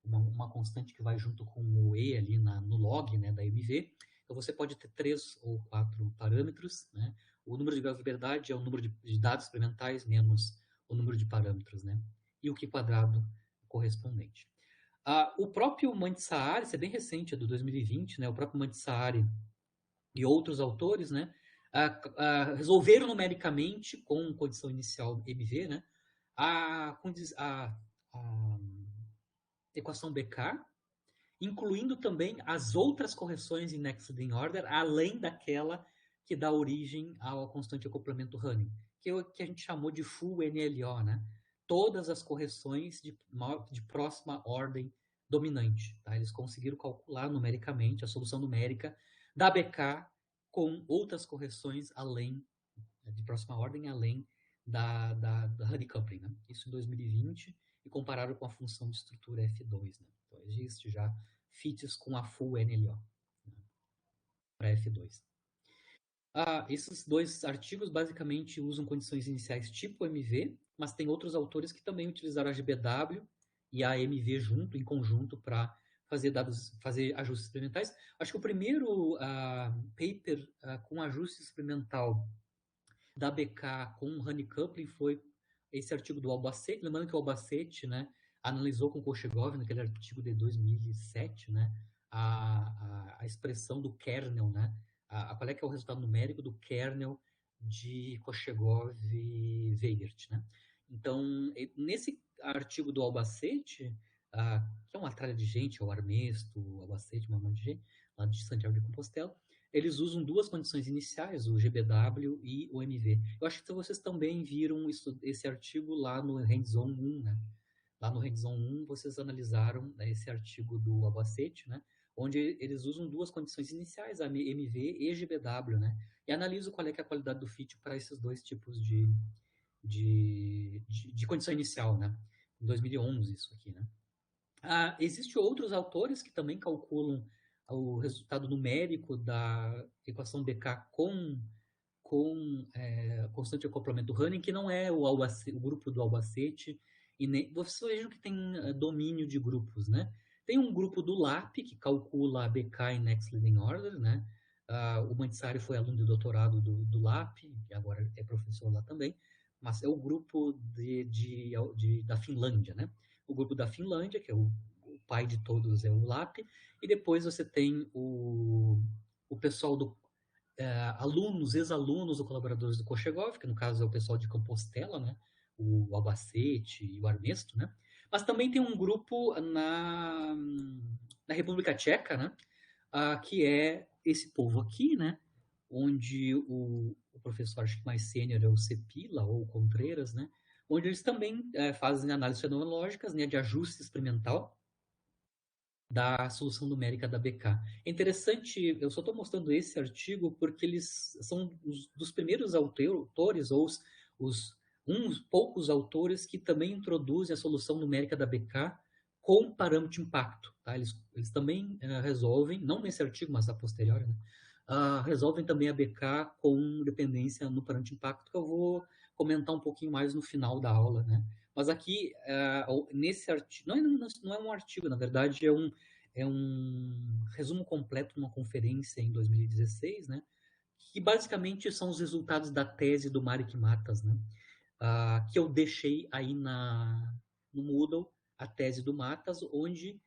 uma constante que vai junto com o E ali no log, né, da MV. Então, você pode ter 3 ou 4 parâmetros, né? O número de graus de liberdade é o número de dados experimentais menos o número de parâmetros, né? E o Q quadrado correspondente. O próprio Mansaari, isso é bem recente, é do 2020, né? O próprio Mansaari e outros autores, né? Resolveram numericamente com condição inicial MV, né? A equação BK, incluindo também as outras correções em Next in Order, além daquela que dá origem ao constante acoplamento Running, que a gente chamou de Full NLO, né? Todas as correções de próxima ordem dominante. Tá? Eles conseguiram calcular numericamente a solução numérica da BK com outras correções além de próxima ordem, além da honeycoupling. Né? Isso em 2020, e compararam com a função de estrutura F2. Né? Então, existe já fits com a full NLO, né? Para F2. Esses 2 artigos basicamente usam condições iniciais tipo MV, mas tem outros autores que também utilizaram a GBW e a MV em conjunto, para fazer ajustes experimentais. Acho que o primeiro paper com ajuste experimental da BK com honeycoupling foi esse artigo do Albacete. Lembrando que o Albacete, né, analisou com Kochegov, naquele artigo de 2007, né, a expressão do kernel, né, qual é que é o resultado numérico do kernel de Kochegov-Weigert, né? Então, nesse artigo do Albacete, que é uma tralha de gente, é o Armesto, o Albacete, uma monte de gente, lá de Santiago de Compostela, eles usam 2 condições iniciais, o GBW e o MV. Eu acho que vocês também viram esse artigo lá no Hands-on 1, né? Lá no Hands-on 1, vocês analisaram, né, esse artigo do Albacete, né? Onde eles usam 2 condições iniciais, a MV e GBW, né? E analisam qual é, que é a qualidade do fit para esses 2 tipos de condição inicial, né? Em 2011, isso aqui, né? Existem outros autores que também calculam o resultado numérico da equação BK com constante de acoplamento Running, que não é o grupo do Albacete, e nem, vocês vejam que tem domínio de grupos, né? Tem um grupo do LAP, que calcula a BK em Next Leading Order, né? O Mansaari foi aluno de doutorado do LAP, que agora é professor lá também, mas é o grupo da Finlândia, né? O grupo da Finlândia, que é o pai de todos, é o LAP, e depois você tem o pessoal do alunos, ex-alunos ou colaboradores do Kochegov, que no caso é o pessoal de Compostela, né? O Albacete e o Armesto, né? Mas também tem um grupo na República Tcheca, né? Que é esse povo aqui, né? onde o professor, acho que mais sênior é o Cepila ou o Contreras, né? Onde eles também fazem análises fenomenológicas, né, de ajuste experimental da solução numérica da BK. É interessante, eu só estou mostrando esse artigo porque eles são dos primeiros autores, ou uns poucos autores que também introduzem a solução numérica da BK com parâmetro de impacto. Tá? Eles também resolvem, não nesse artigo, mas a posteriori, né? Resolvem também a BK com dependência no parâmetro de impacto, que eu vou comentar um pouquinho mais no final da aula, né? Mas aqui, nesse artigo, não é um artigo, na verdade, é um resumo completo de uma conferência em 2016, né? Que basicamente são os resultados da tese do Marek Matas, né? Que eu deixei aí no Moodle, a tese do Matas, onde,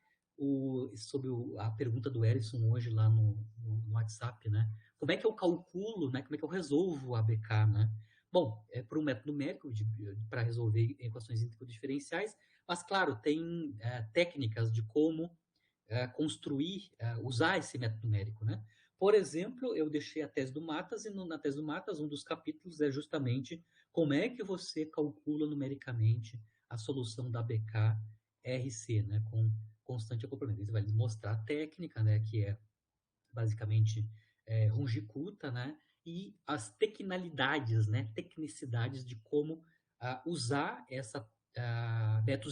sobre a pergunta do Erison hoje lá no WhatsApp, né? Como é que eu calculo, né? Como é que eu resolvo a BK, né? Bom, é por um método numérico para resolver equações íntegro-diferenciais, mas, claro, tem técnicas de como construir, usar esse método numérico, né? Por exemplo, eu deixei a tese do Matas, e na tese do Matas, um dos capítulos é justamente como é que você calcula numericamente a solução da BK RC, né, com constante acoplamento. Ele vai mostrar a técnica, né, que é basicamente Runge-Kutta, né, e as tecnicalidades, né, tecnicidades de como usar essa método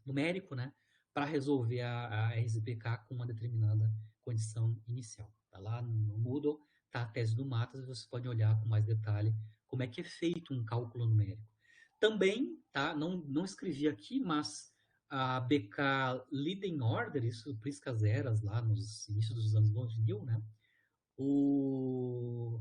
numérico, né, para resolver a RSBK com uma determinada condição inicial. Tá lá no Moodle, tá a tese do Matas, e você pode olhar com mais detalhe como é que é feito um cálculo numérico. Também, tá, não escrevi aqui, mas a BK Leading Order, isso Priscas Eras, lá nos inícios dos anos 2000, né? O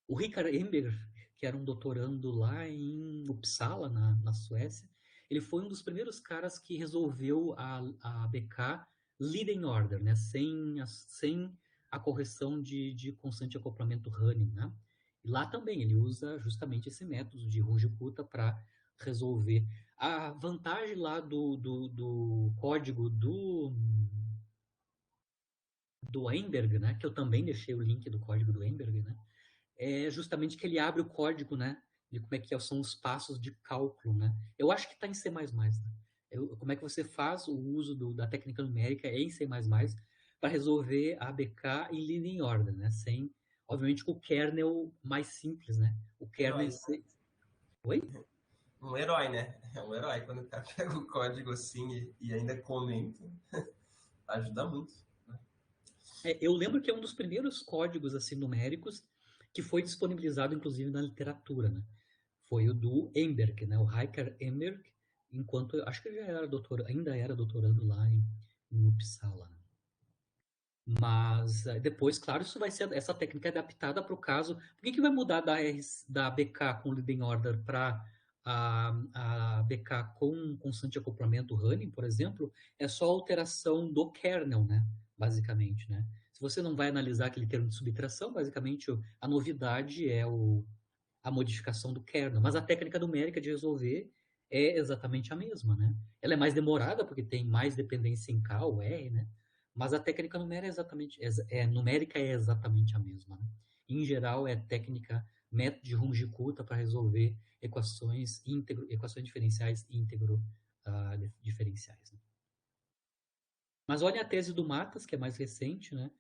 Richard Ember, que era um doutorando lá em Uppsala, na Suécia, ele foi um dos primeiros caras que resolveu a BK Leading Order, né? Sem a correção de constante acoplamento Running, né? E lá também ele usa justamente esse método de Runge-Kutta para resolver. A vantagem lá do código do Emberg, né? Que eu também deixei o link do código do Emberg, né? É justamente que ele abre o código, né? De como é que são os passos de cálculo, né? Eu acho que está em C++, né? Como é que você faz o uso da técnica numérica em C++ para resolver a ABK em linear order, né? Sem, obviamente, com o kernel mais simples, né? O kernel... Oi? Um herói, né? É um herói quando o cara pega o código assim e ainda comenta. Ajuda muito. Eu lembro que é um dos primeiros códigos assim numéricos que foi disponibilizado, inclusive, na literatura, né? Foi o do Emberg, né? O Richard Emberg, enquanto acho que ele já era ainda era doutorando lá em Uppsala. Né? Mas depois, claro, isso vai ser essa técnica adaptada para o caso. Por que vai mudar da BK com leading order para a BK com constante acoplamento running, por exemplo? É só alteração do kernel, né? Basicamente, né? Se você não vai analisar aquele termo de subtração, basicamente a novidade é a modificação do kernel. Mas a técnica numérica de resolver é exatamente a mesma, né? Ela é mais demorada porque tem mais dependência em K ou R, né? Mas a técnica numérica é exatamente a mesma. Né? Em geral, é técnica método de Runge-Kutta para resolver equações diferenciais íntegro diferenciais. Né? Mas olha a tese do Matas, que é mais recente, né?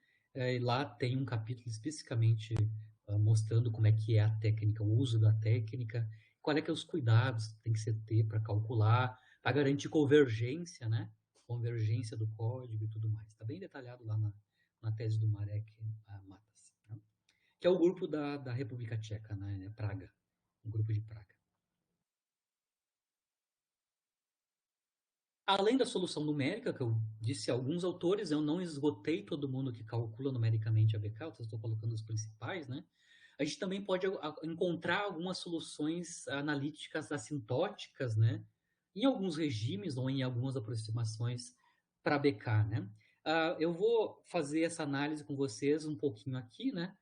Lá tem um capítulo especificamente mostrando como é que é a técnica, o uso da técnica, qual é que é os cuidados que tem que ser ter para calcular, para garantir convergência, né? Convergência do código e tudo mais. Está bem detalhado lá na tese do Marek Matas, né? Que é o grupo da República Tcheca, né? Praga, um grupo de Praga. Além da solução numérica, que eu disse a alguns autores, eu não esgotei todo mundo que calcula numericamente a BK, eu estou colocando os principais, né? A gente também pode encontrar algumas soluções analíticas assintóticas, né? Em alguns regimes ou em algumas aproximações para BK, né? Eu vou fazer essa análise com vocês um pouquinho aqui, né?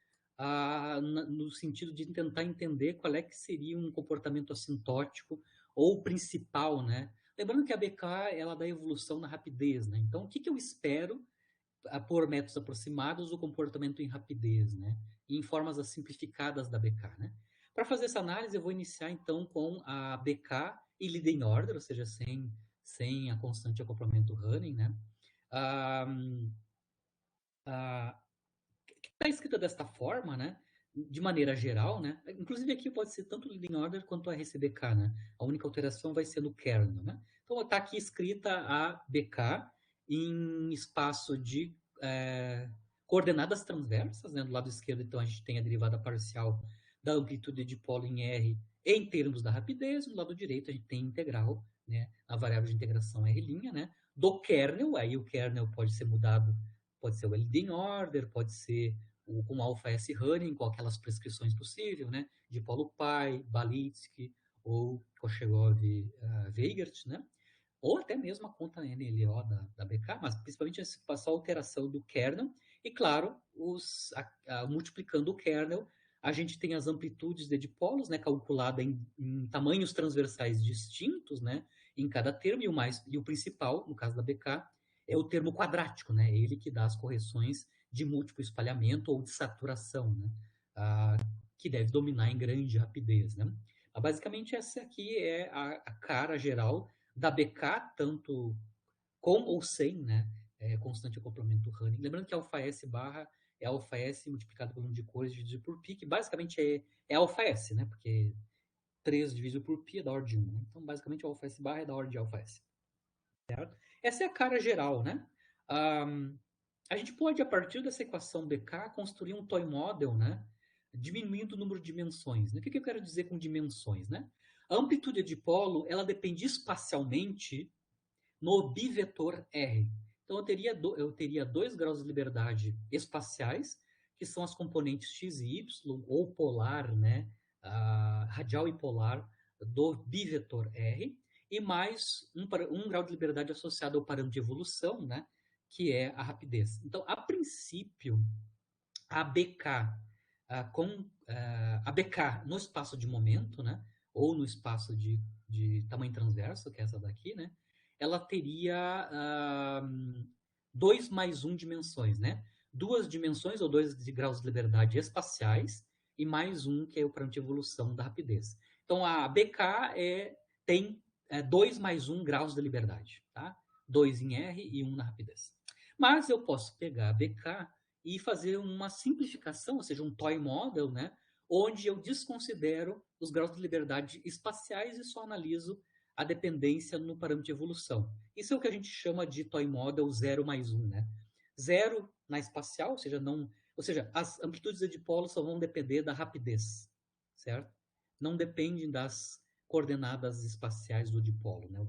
No sentido de tentar entender qual é que seria um comportamento assintótico ou principal, né? Lembrando que a BK ela dá evolução na rapidez, né? Então, o que eu espero por métodos aproximados o comportamento em rapidez, né? E em formas simplificadas da BK, né? Para fazer essa análise, eu vou iniciar então com a BK e leading order, ou seja, sem a constante de acoplamento running, né? Que está escrita desta forma, né? De maneira geral, né? Inclusive aqui pode ser tanto o leading order quanto a RCBK, né? A única alteração vai ser no kernel, né? Então está aqui escrita a BK em espaço de coordenadas transversas, né? Do lado esquerdo, então a gente tem a derivada parcial da amplitude de polo em R em termos da rapidez, no lado direito a gente tem integral, né? A variável de integração R', né? Do kernel, aí o kernel pode ser mudado, pode ser o leading order, pode ser com alpha S running, com aquelas prescrições possíveis, né? De Paulo Pai, Balitsky ou Kochegov-Weigert, né? Ou até mesmo a conta NLO da BK, mas principalmente só a alteração do kernel. E, claro, multiplicando o kernel, a gente tem as amplitudes de dipolos, né, calculada em tamanhos transversais distintos, né, em cada termo, e o principal, no caso da BK, é o termo quadrático, né, ele que dá as correções de múltiplo espalhamento ou de saturação, né, que deve dominar em grande rapidez, né. Mas, basicamente, essa aqui é a cara geral da BK, tanto com ou sem, né, constante acoplamento running. Lembrando que alfa S barra é alfa S multiplicado pelo número de cores dividido por π, que basicamente é alfa S, né, porque 3 dividido por π é da ordem de 1. Né? Então, basicamente, o alfa S barra é da ordem de alfa S. Certo? Essa é a cara geral, né? A gente pode, a partir dessa equação BK, construir um toy model, né? Diminuindo o número de dimensões. Né? O que eu quero dizer com dimensões? Né? A amplitude de polo ela depende espacialmente no bivetor R. Então, eu teria 2 graus de liberdade espaciais, que são as componentes x e y, ou polar, né? Radial e polar do bivetor R, e mais um grau de liberdade associado ao parâmetro de evolução, né? Que é a rapidez. Então, a princípio, a BK a BK no espaço de momento, né? Ou no espaço de tamanho transverso, que é essa daqui, né? Ela teria 2 mais 1 dimensões, né? 2 dimensões ou 2 graus de liberdade espaciais e mais um que é o parâmetro de evolução da rapidez. Então, a BK tem 2 mais 1 graus de liberdade, tá? 2 em R e 1 na rapidez. Mas eu posso pegar a BK e fazer uma simplificação, ou seja, um toy model, né? Onde eu desconsidero os graus de liberdade espaciais e só analiso a dependência no parâmetro de evolução. Isso é o que a gente chama de toy model 0 mais 1, né? 0 na espacial, ou seja, as amplitudes de dipolo só vão depender da rapidez, certo? Não dependem das coordenadas espaciais do dipolo, né?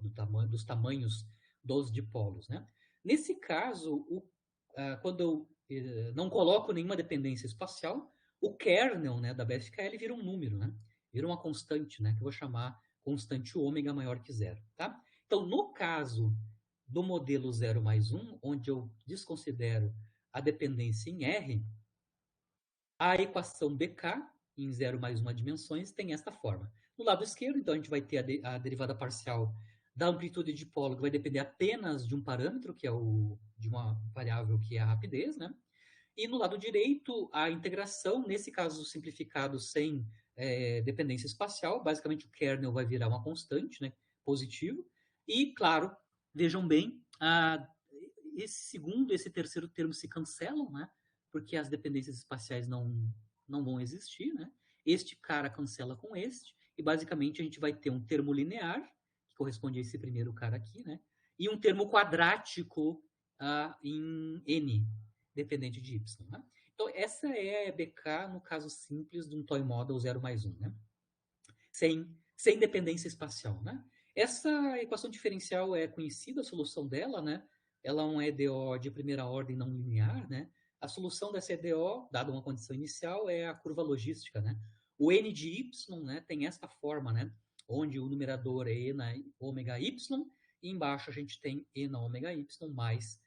Dos tamanhos dos dipolos, né? Nesse caso, quando eu não coloco nenhuma dependência espacial, o kernel, né, da BFKL vira um número, né? Vira uma constante, né, que eu vou chamar constante ômega maior que zero, tá? Então, no caso do modelo 0 mais 1, onde eu desconsidero a dependência em R, a equação BK, em 0 mais 1 dimensões, tem esta forma. No lado esquerdo, então, a gente vai ter a derivada parcial da amplitude de polo, que vai depender apenas de um parâmetro, que é de uma variável que é a rapidez, né? E no lado direito, a integração, nesse caso simplificado sem dependência espacial, basicamente o kernel vai virar uma constante, né, positivo. E, claro, vejam bem, esse terceiro termo se cancelam, né, porque as dependências espaciais não vão existir. Né? Este cara cancela com este, e basicamente a gente vai ter um termo linear, que corresponde a esse primeiro cara aqui, né, e um termo quadrático em n, dependente de y. Né? Então, essa é a BK no caso simples de um toy model 0 mais 1, né? Sem dependência espacial. Né? Essa equação diferencial é conhecida, a solução dela, né? Ela é um EDO de primeira ordem não linear. Né? A solução dessa EDO, dada uma condição inicial, é a curva logística. Né? O n de y, né, tem esta forma, né? Onde o numerador é e na ômega y, e embaixo a gente tem e na ômega y mais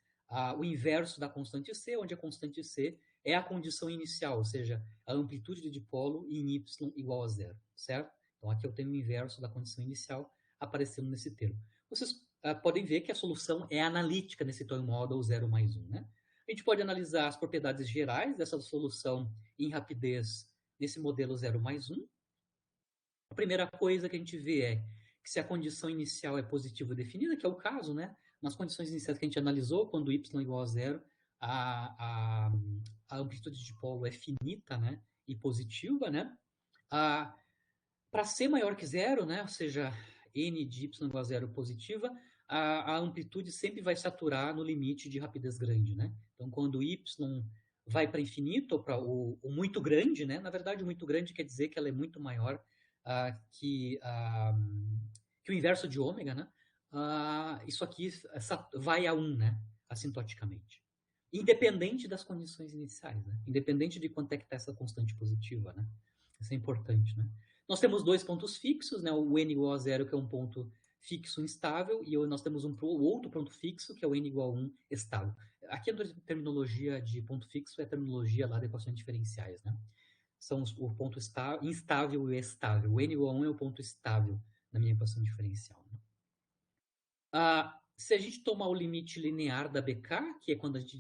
o inverso da constante C, onde a constante C é a condição inicial, ou seja, a amplitude de dipolo em y igual a zero, certo? Então, aqui eu tenho o inverso da condição inicial aparecendo nesse termo. Vocês podem ver que a solução é analítica nesse toy model 0 mais 1, né? A gente pode analisar as propriedades gerais dessa solução em rapidez nesse modelo 0 mais 1. A primeira coisa que a gente vê é que se a condição inicial é positiva definida, que é o caso, né? Nas condições iniciais que a gente analisou, quando y é igual a zero, a amplitude de dipolo é finita, né? E positiva, né? Para C maior que zero, né? Ou seja, n de y igual a zero positiva, a amplitude sempre vai saturar no limite de rapidez grande, né? Então, quando y vai para infinito, ou para o muito grande, né? Na verdade, o muito grande quer dizer que ela é muito maior que o inverso de ômega, né? Isso aqui vai a 1, né? Assintoticamente. Independente das condições iniciais, né? Independente de quanto é que está essa constante positiva, né? Isso é importante, né? Nós temos dois pontos fixos, né? O n igual a zero, que é um ponto fixo instável, e nós temos outro ponto fixo, que é o n igual a 1 estável. Aqui a terminologia de ponto fixo é a terminologia lá de equações diferenciais, né? São o ponto instável e o estável. O n igual a 1 é o ponto estável na minha equação diferencial. Né? Se a gente tomar o limite linear da BK, que é quando a gente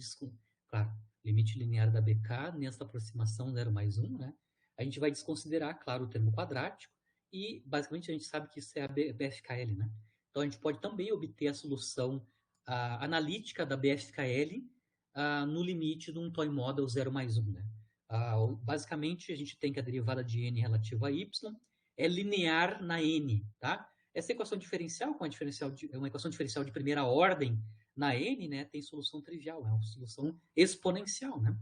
claro, limite linear da BK nessa aproximação 0 mais 1, né? A gente vai desconsiderar, claro, o termo quadrático, e basicamente a gente sabe que isso é a BFKL, né? Então a gente pode também obter a solução analítica da BFKL no limite de um toy model 0 mais 1, né? Basicamente a gente tem que a derivada de n relativa a y é linear na n, tá? Essa equação diferencial, é uma equação diferencial de primeira ordem na n, né, tem solução trivial, é uma solução exponencial, né?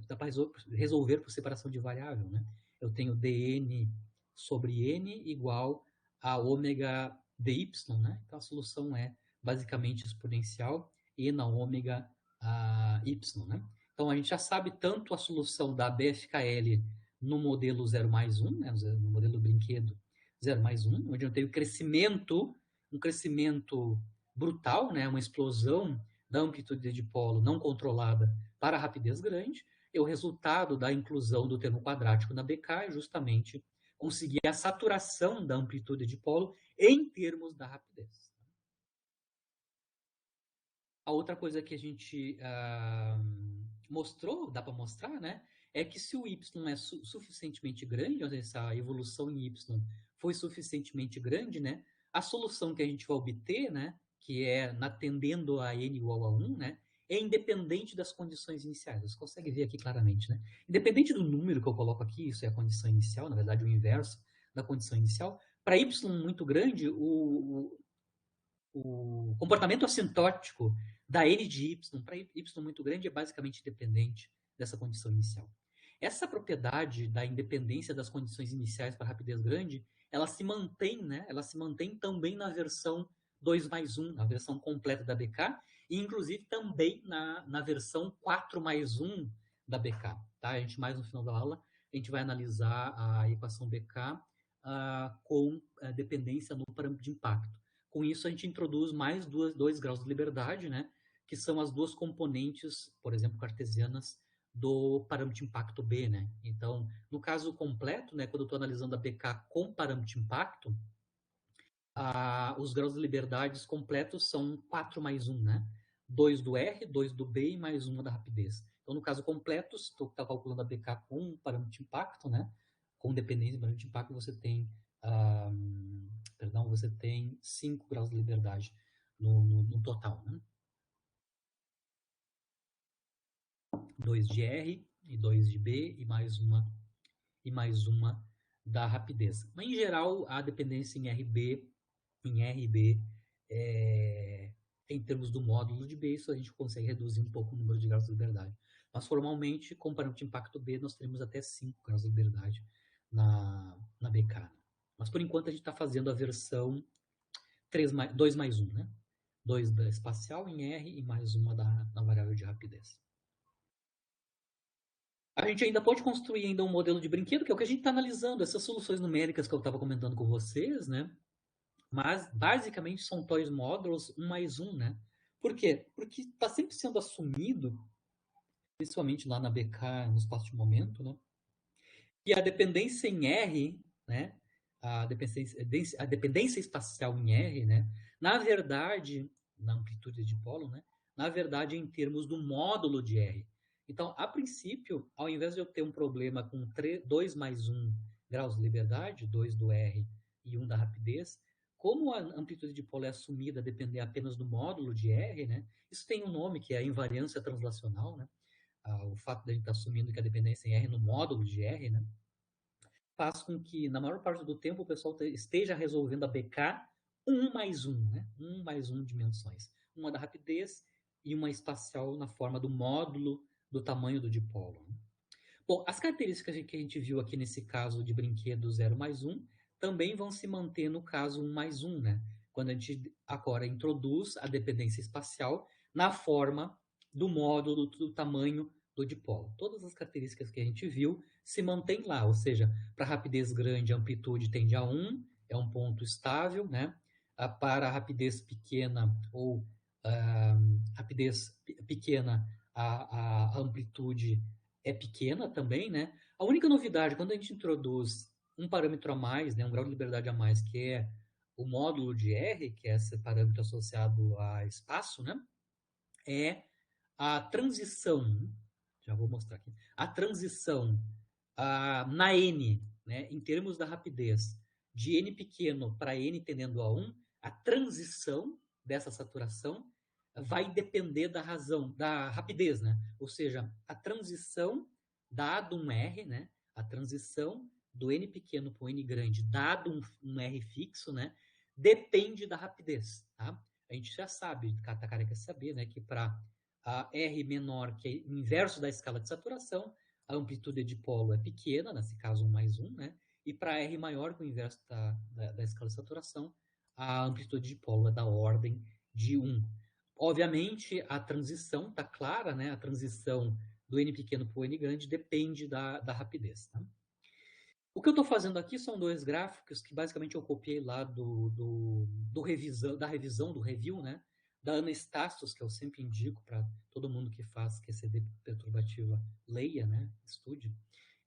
Dá para resolver por separação de variável, né? Eu tenho dn sobre n igual a ômega dy, né? Então a solução é basicamente exponencial e na ômega y, né? Então a gente já sabe tanto a solução da BFKL no modelo 0 mais 1, né, no modelo brinquedo 0 mais 1, onde eu tenho um crescimento brutal, né, uma explosão da amplitude de dipolo não controlada para a rapidez grande, e o resultado da inclusão do termo quadrático na BK é justamente conseguir a saturação da amplitude de dipolo em termos da rapidez. A outra coisa que a gente mostrou, dá para mostrar, né, é que se o y é suficientemente grande, ou seja, essa evolução em y foi suficientemente grande, né, a solução que a gente vai obter, né, que é tendendo a n igual a 1, né, é independente das condições iniciais. Você consegue ver aqui claramente, né? Independente do número que eu coloco aqui, isso é a condição inicial, na verdade o inverso da condição inicial. Para y muito grande, o comportamento assintótico da n de y para y muito grande é basicamente independente dessa condição inicial. Essa propriedade da independência das condições iniciais para rapidez grande, ela se mantém, né? Ela se mantém também na versão 2 mais 1, na versão completa da BK, e inclusive também na versão 4 mais 1 da BK. Tá? A gente, mais no final da aula, a gente vai analisar a equação BK com dependência no parâmetro de impacto. Com isso, a gente introduz mais dois graus de liberdade, né? Que são as duas componentes, por exemplo, cartesianas, do parâmetro de impacto B, né? Então, no caso completo, né, quando eu estou analisando a BK com parâmetro de impacto, os graus de liberdade completos são 4 mais 1, né? 2 do R, 2 do B e mais 1 da rapidez. Então, no caso completo, se tu está calculando a BK com parâmetro de impacto, né? Com dependência do parâmetro de impacto, você tem, você tem 5 graus de liberdade no total, né? 2 de R e 2 de B e mais uma da rapidez. Mas, em geral, a dependência em RB, em termos do módulo de B, isso a gente consegue reduzir um pouco o número de graus de liberdade. Mas, formalmente, com parâmetro de impacto B, nós teremos até 5 graus de liberdade na BK. Mas, por enquanto, a gente está fazendo a versão 2 mais 1, né? 2 da espacial em R e mais uma na variável de rapidez. A gente ainda pode construir ainda um modelo de brinquedo, que é o que a gente está analisando, essas soluções numéricas que eu estava comentando com vocês, né? Mas, basicamente, são toys models 1 mais 1, né? Por quê? Porque está sempre sendo assumido, principalmente lá na BK, no espaço de momento, né? Que a dependência em R, né? A dependência espacial em R, né? Na verdade, na amplitude de dipolo, né? na verdade, em termos do módulo de R. Então, a princípio, ao invés de eu ter um problema com 2 mais 1 graus de liberdade, 2 do R e 1 da rapidez, como a amplitude de polo é assumida a depender apenas do módulo de R, né? Isso tem um nome que é a invariância translacional, né? O fato de a gente estar assumindo que a dependência em R no módulo de R, né? Faz com que, na maior parte do tempo, o pessoal esteja resolvendo a BK 1 mais 1, né? 1 mais 1 dimensões. Uma da rapidez e uma espacial na forma do módulo do tamanho do dipolo. Bom, as características que a gente viu aqui nesse caso de brinquedo 0 mais 1 também vão se manter no caso 1 mais 1, né? Quando a gente agora introduz a dependência espacial na forma do módulo do tamanho do dipolo. Todas as características que a gente viu se mantêm lá, ou seja, para rapidez grande a amplitude tende a 1, é um ponto estável, né? Para a rapidez pequena ou rapidez pequena, a amplitude é pequena também, né? A única novidade, quando a gente introduz um parâmetro a mais, né, um grau de liberdade a mais, que é o módulo de R, que é esse parâmetro associado a espaço, né? É a transição, já vou mostrar aqui, a transição na N, né, em termos da rapidez, de N pequeno para N tendendo a 1, a transição dessa saturação vai depender da razão, da rapidez, né? Ou seja, a transição dado um R, né? A transição do N pequeno para o N grande, dado um R fixo, né? Depende da rapidez, tá? A gente já sabe, cada cara quer saber, né? Que para a R menor, que é o inverso da escala de saturação, a amplitude de polo é pequena, nesse caso 1 mais 1, né? E para R maior, que é o inverso da escala de saturação, a amplitude de polo é da ordem de 1. Obviamente, a transição está clara, né? A transição do N pequeno para o N grande depende da rapidez. Tá? O que eu estou fazendo aqui são dois gráficos que basicamente eu copiei lá da revisão, do review, né? Da Ana Stastos, que eu sempre indico para todo mundo que faz QCD perturbativa, leia, né? Estude.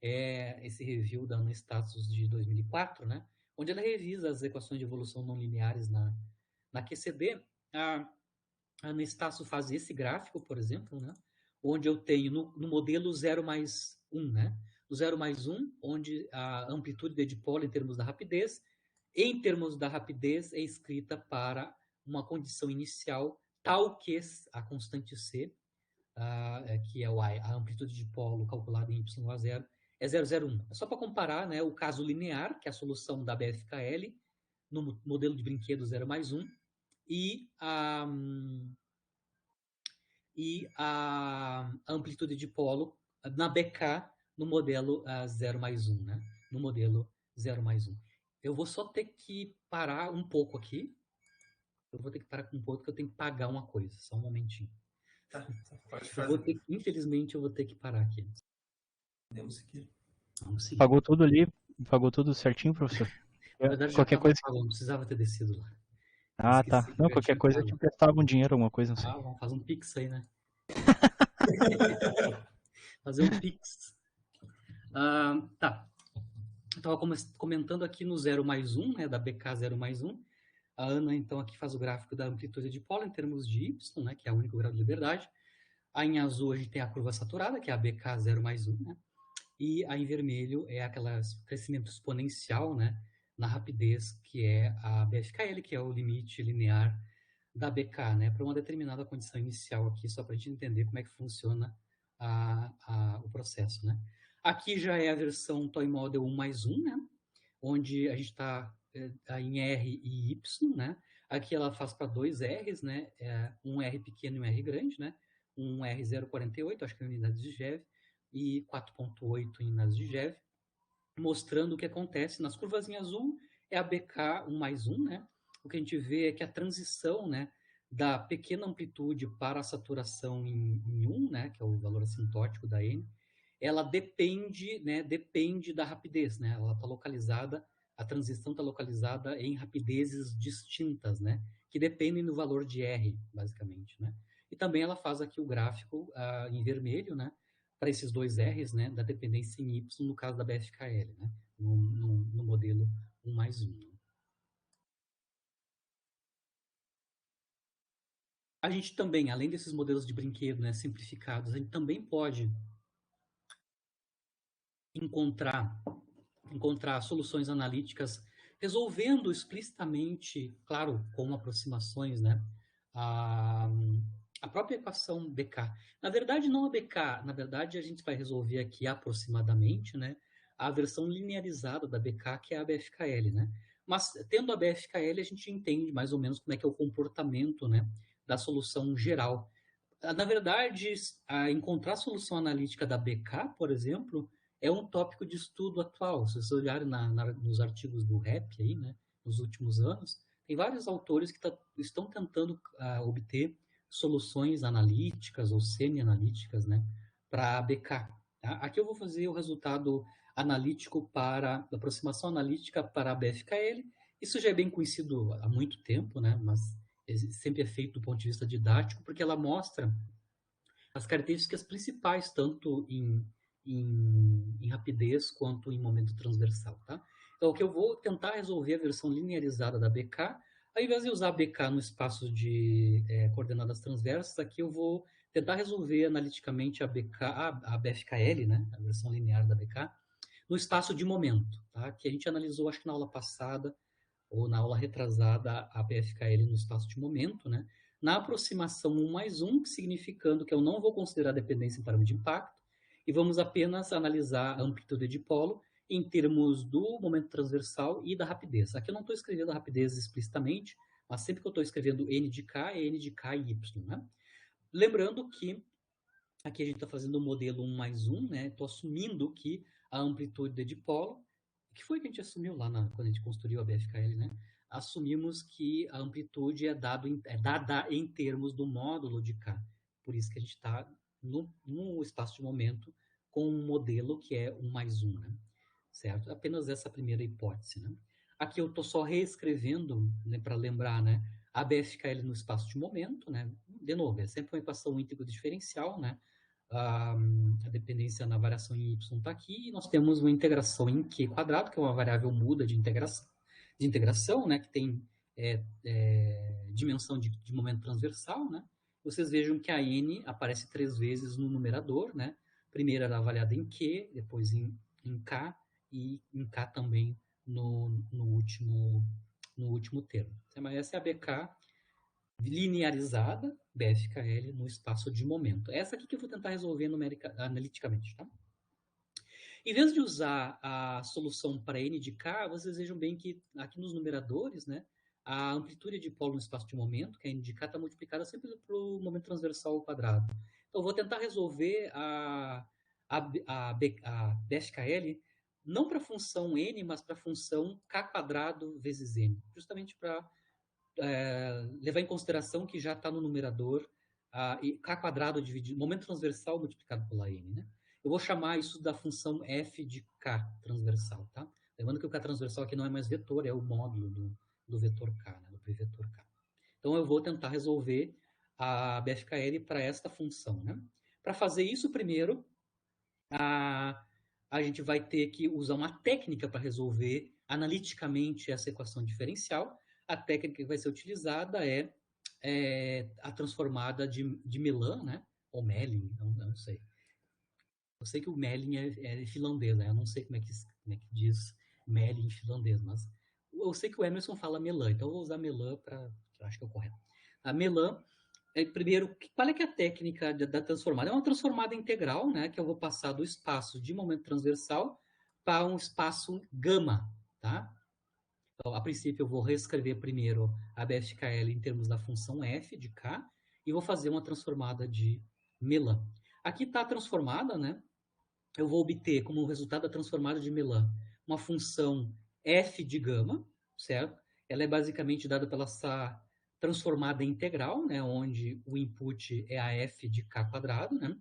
É esse review da Ana Stastos de 2004, né? Onde ela revisa as equações de evolução não lineares na QCD. A Ana Stastos faz esse gráfico, por exemplo, né? Onde eu tenho no modelo 0 mais 1, né? O 0 mais 1, onde a amplitude de dipolo em termos da rapidez, em termos da rapidez, é escrita para uma condição inicial tal que a constante C, que é a amplitude de dipolo calculada em y a 0, é 0,01. É só para comparar, né, o caso linear, que é a solução da BFKL, no modelo de brinquedo 0 mais 1, e a amplitude de polo na BK no modelo 0 mais 1, né? No modelo 0 mais 1. Eu vou só ter que parar um pouco aqui. Eu vou ter que parar um pouco porque eu tenho que pagar uma coisa. Só um momentinho. Tá, pode fazer. Infelizmente, eu vou ter que parar aqui. Podemos seguir. Vamos seguir. Pagou tudo ali? Pagou tudo certinho, professor? Na verdade, Qualquer já estava coisa. pago, não precisava ter descido lá. Ah, tá. Não, Já qualquer tinha coisa eu pago. te emprestava um dinheiro, alguma coisa, não sei. Vamos fazer um pix aí, né? Fazer um pix. Tá. Eu estava comentando aqui no 0 mais 1, né, da BK 0 mais 1. A Ana, então, aqui faz o gráfico da amplitude de polo em termos de Y, né, que é o único grau de liberdade. Aí em azul a gente tem a curva saturada, que é a BK 0 mais 1, né? E aí em vermelho é aquele crescimento exponencial, né, na rapidez, que é a BFKL, que é o limite linear da BK, né, para uma determinada condição inicial aqui, só para a gente entender como é que funciona o processo, né. Aqui já é a versão Toy Model 1 mais 1, né, onde a gente está em R e Y, né, aqui ela faz para dois R's, né, um R pequeno e um R grande, né, um R 0,48, acho que é unidades de GeV, e 4,8 em unidades de GeV, mostrando o que acontece nas curvas em azul, é a BK 1 mais 1, né? O que a gente vê é que a transição, né, da pequena amplitude para a saturação em 1, né, que é o valor assintótico da N, ela depende, né, depende da rapidez, né? Ela está localizada, a transição está localizada em rapidezes distintas, né? Que dependem do valor de R, basicamente, né? E também ela faz aqui o gráfico em vermelho, né? Para esses dois R's, né? Da dependência em Y, no caso da BFKL, né? No modelo 1 mais 1. A gente também, além desses modelos de brinquedo, né, simplificados, a gente também pode encontrar soluções analíticas resolvendo explicitamente, claro, com aproximações, né, a, a própria equação BK. Na verdade, não a BK, na verdade, a gente vai resolver aqui aproximadamente, né, a versão linearizada da BK, que é a BFKL, né? Mas, tendo a BFKL, a gente entende mais ou menos como é que é o comportamento, né, da solução geral. Na verdade, encontrar a solução analítica da BK, por exemplo, é um tópico de estudo atual. Se vocês olharem nos artigos do REP aí, né, nos últimos anos, tem vários autores que estão tentando obter soluções analíticas ou semi-analíticas, né, para a BK. Tá? Aqui eu vou fazer o resultado analítico para aproximação analítica para a BFKL. Isso já é bem conhecido há muito tempo, né, mas sempre é feito do ponto de vista didático, porque ela mostra as características principais, tanto em rapidez quanto em momento transversal. Tá? Então, o que eu vou tentar resolver a versão linearizada da BK, ao invés de usar a BK no espaço de coordenadas transversas, aqui eu vou tentar resolver analiticamente a BK, a BFKL, né, a versão linear da BK, no espaço de momento, tá? Que a gente analisou, acho que na aula passada, ou na aula retrasada, a PFKL no espaço de momento, né? Na aproximação 1+1, significando que eu não vou considerar dependência em parâmetro de impacto, e vamos apenas analisar a amplitude de dipolo em termos do momento transversal e da rapidez. Aqui eu não estou escrevendo a rapidez explicitamente, mas sempre que eu estou escrevendo N de K, é N de K e Y, né? Lembrando que aqui a gente está fazendo o modelo 1+1, né? Estou assumindo que a amplitude de dipolo, que foi que a gente assumiu lá quando a gente construiu a BFKL, né? Assumimos que a amplitude é dada em termos do módulo de K. Por isso que a gente está no espaço de momento com um modelo que é 1+1, né? Certo? Apenas essa primeira hipótese, né? Aqui eu estou só reescrevendo, né, para lembrar, né? A BFKL no espaço de momento, né? De novo, é sempre uma equação íntegro diferencial, né? A dependência na variação em y está aqui, e nós temos uma integração em q quadrado, que é uma variável muda de integração, né, que tem dimensão de momento transversal, né? Vocês vejam que a n aparece 3 vezes no numerador, né? Primeiro era avaliada em q, depois em k, e em k também no último termo. Mas essa é a BK linearizada, BFKL, no espaço de momento. Essa aqui que eu vou tentar resolver analiticamente, tá? Em vez de usar a solução para N de K, vocês vejam bem que aqui nos numeradores, né, a amplitude de polo no espaço de momento, que é N de K, está multiplicada sempre pelo momento transversal ao quadrado. Então, eu vou tentar resolver a BFKL não para a função N, mas para a função K quadrado vezes N, justamente para levar em consideração que já está no numerador k quadrado dividido, momento transversal multiplicado pela n, né? Eu vou chamar isso da função f de k transversal, tá? Lembrando que o k transversal aqui não é mais vetor, é o módulo do vetor k, né? Do prevetor k. Então, eu vou tentar resolver a BFKL para esta função, né? Para fazer isso, primeiro, a gente vai ter que usar uma técnica para resolver analiticamente essa equação diferencial. A técnica que vai ser utilizada é a transformada de Melan, né? Ou Mellin, não sei. Eu sei que o Mellin é finlandês, né? Eu não sei como é que diz Mellin em finlandês, mas eu sei que o Emerson fala Melan, então eu vou usar Melan para, eu acho que é o correto. A Melan, primeiro, qual é que é a técnica da transformada? É uma transformada integral, né? Que eu vou passar do espaço de momento transversal para um espaço gama, tá? Então, a princípio, eu vou reescrever primeiro a BFKL em termos da função f de k e vou fazer uma transformada de Melan. Aqui está a transformada, né? Eu vou obter como resultado da transformada de Melan uma função f de gama, certo? Ela é basicamente dada pela essa transformada integral, né? Onde o input é a f de k quadrado, né?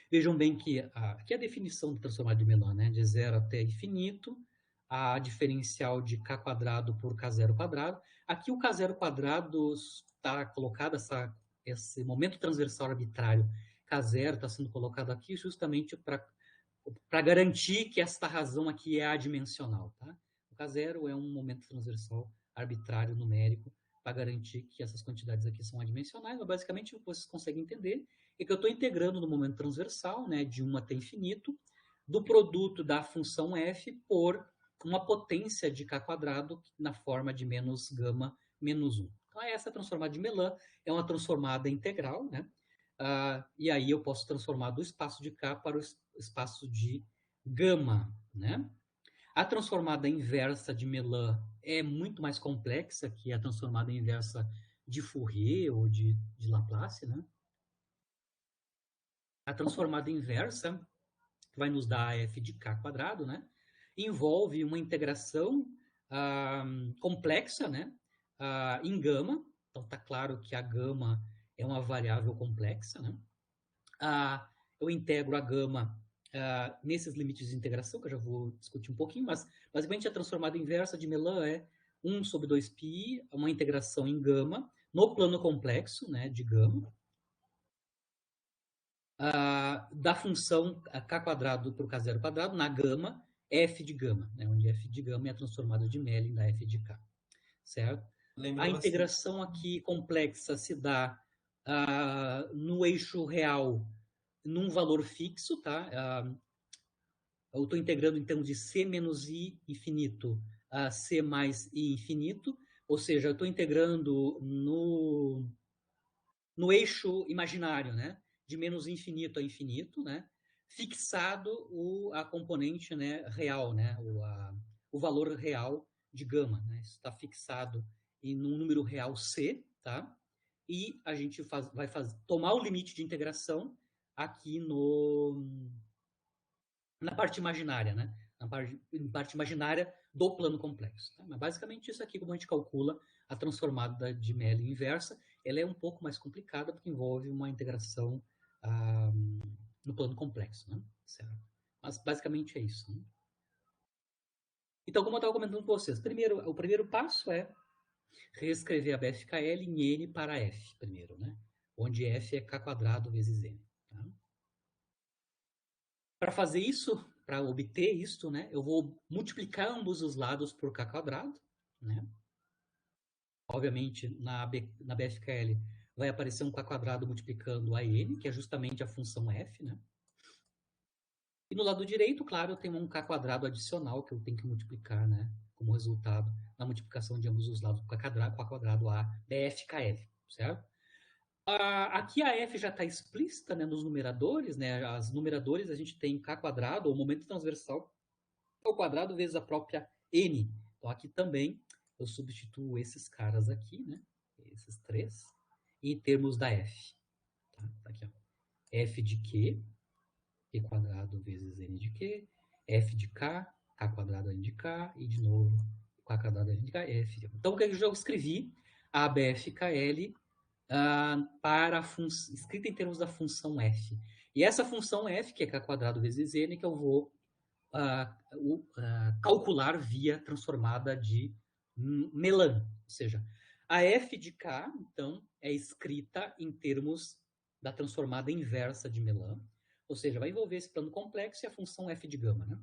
Vejam bem que aqui é a definição da transformada de Melan, né? De 0 até infinito, a diferencial de k quadrado por k0 quadrado. Aqui o k0 quadrado está colocado, esse momento transversal arbitrário k0 está sendo colocado aqui justamente para garantir que esta razão aqui é adimensional. Tá? O k0 é um momento transversal arbitrário numérico para garantir que essas quantidades aqui são adimensionais, mas basicamente o que vocês conseguem entender é que eu estou integrando no momento transversal, né, de 1 até infinito, do produto da função f por uma potência de k quadrado na forma de menos gama menos 1. Então, essa transformada de Melan é uma transformada integral, né? E aí eu posso transformar do espaço de K para o espaço de gama, né? A transformada inversa de Melan é muito mais complexa que a transformada inversa de Fourier ou de Laplace, né? A transformada inversa, que vai nos dar f de k quadrado, né? Envolve uma integração complexa, né? Em gama. Então, está claro que a gama é uma variável complexa, né? Eu integro a gama nesses limites de integração, que eu já vou discutir um pouquinho, mas basicamente a transformada inversa de Melan é 1 sobre 2π, uma integração em gama, no plano complexo, né, de gama, da função k quadrado por k0 quadrado na gama, f de gama, né, onde f de gama é a transformada de Mellin da f de k, certo? A integração aqui complexa se dá no eixo real num valor fixo, tá? Eu estou integrando em termos de c menos i infinito a c mais i infinito, ou seja, eu estou integrando no eixo imaginário, né? De menos infinito a infinito, né? Fixado a componente, né, real, né? O valor real de gama, né? Isso está fixado em um número real c, tá? E a gente vai tomar o limite de integração aqui na parte imaginária, né? Na parte imaginária do plano complexo. Tá? Mas basicamente isso aqui, como a gente calcula a transformada de Mellin inversa, ela é um pouco mais complicada porque envolve uma integração no plano complexo, né? Certo? Mas basicamente é isso. Né? Então, como eu estava comentando com vocês, o primeiro passo é reescrever a BFKL em N para F, primeiro, né? Onde F é K quadrado vezes N. Tá? Para fazer isso, para obter isto, né, eu vou multiplicar ambos os lados por k quadrado, né? Obviamente, na BFKL vai aparecer um k quadrado multiplicando a n, que é justamente a função f, né? E no lado direito, claro, eu tenho um k quadrado adicional que eu tenho que multiplicar, né? Como resultado na multiplicação de ambos os lados por k quadrado a BFKL, certo? Aqui a f já está explícita, né, nos numeradores, né? As numeradores a gente tem k quadrado, ou momento transversal, ao quadrado vezes a própria n. Então aqui também eu substituo esses caras aqui, né? Esses três, em termos da f. Tá? Aqui, ó. F de q quadrado vezes n de q, f de k quadrado n de k, e de novo k quadrado n de k, f. Então o que eu já escrevi? A BFKL para escrita em termos da função f. E essa função f, que é k quadrado vezes n, que eu vou calcular via transformada de Melan. Ou seja, a f de k, então, é escrita em termos da transformada inversa de Melan. Ou seja, vai envolver esse plano complexo e a função f de gama. Né?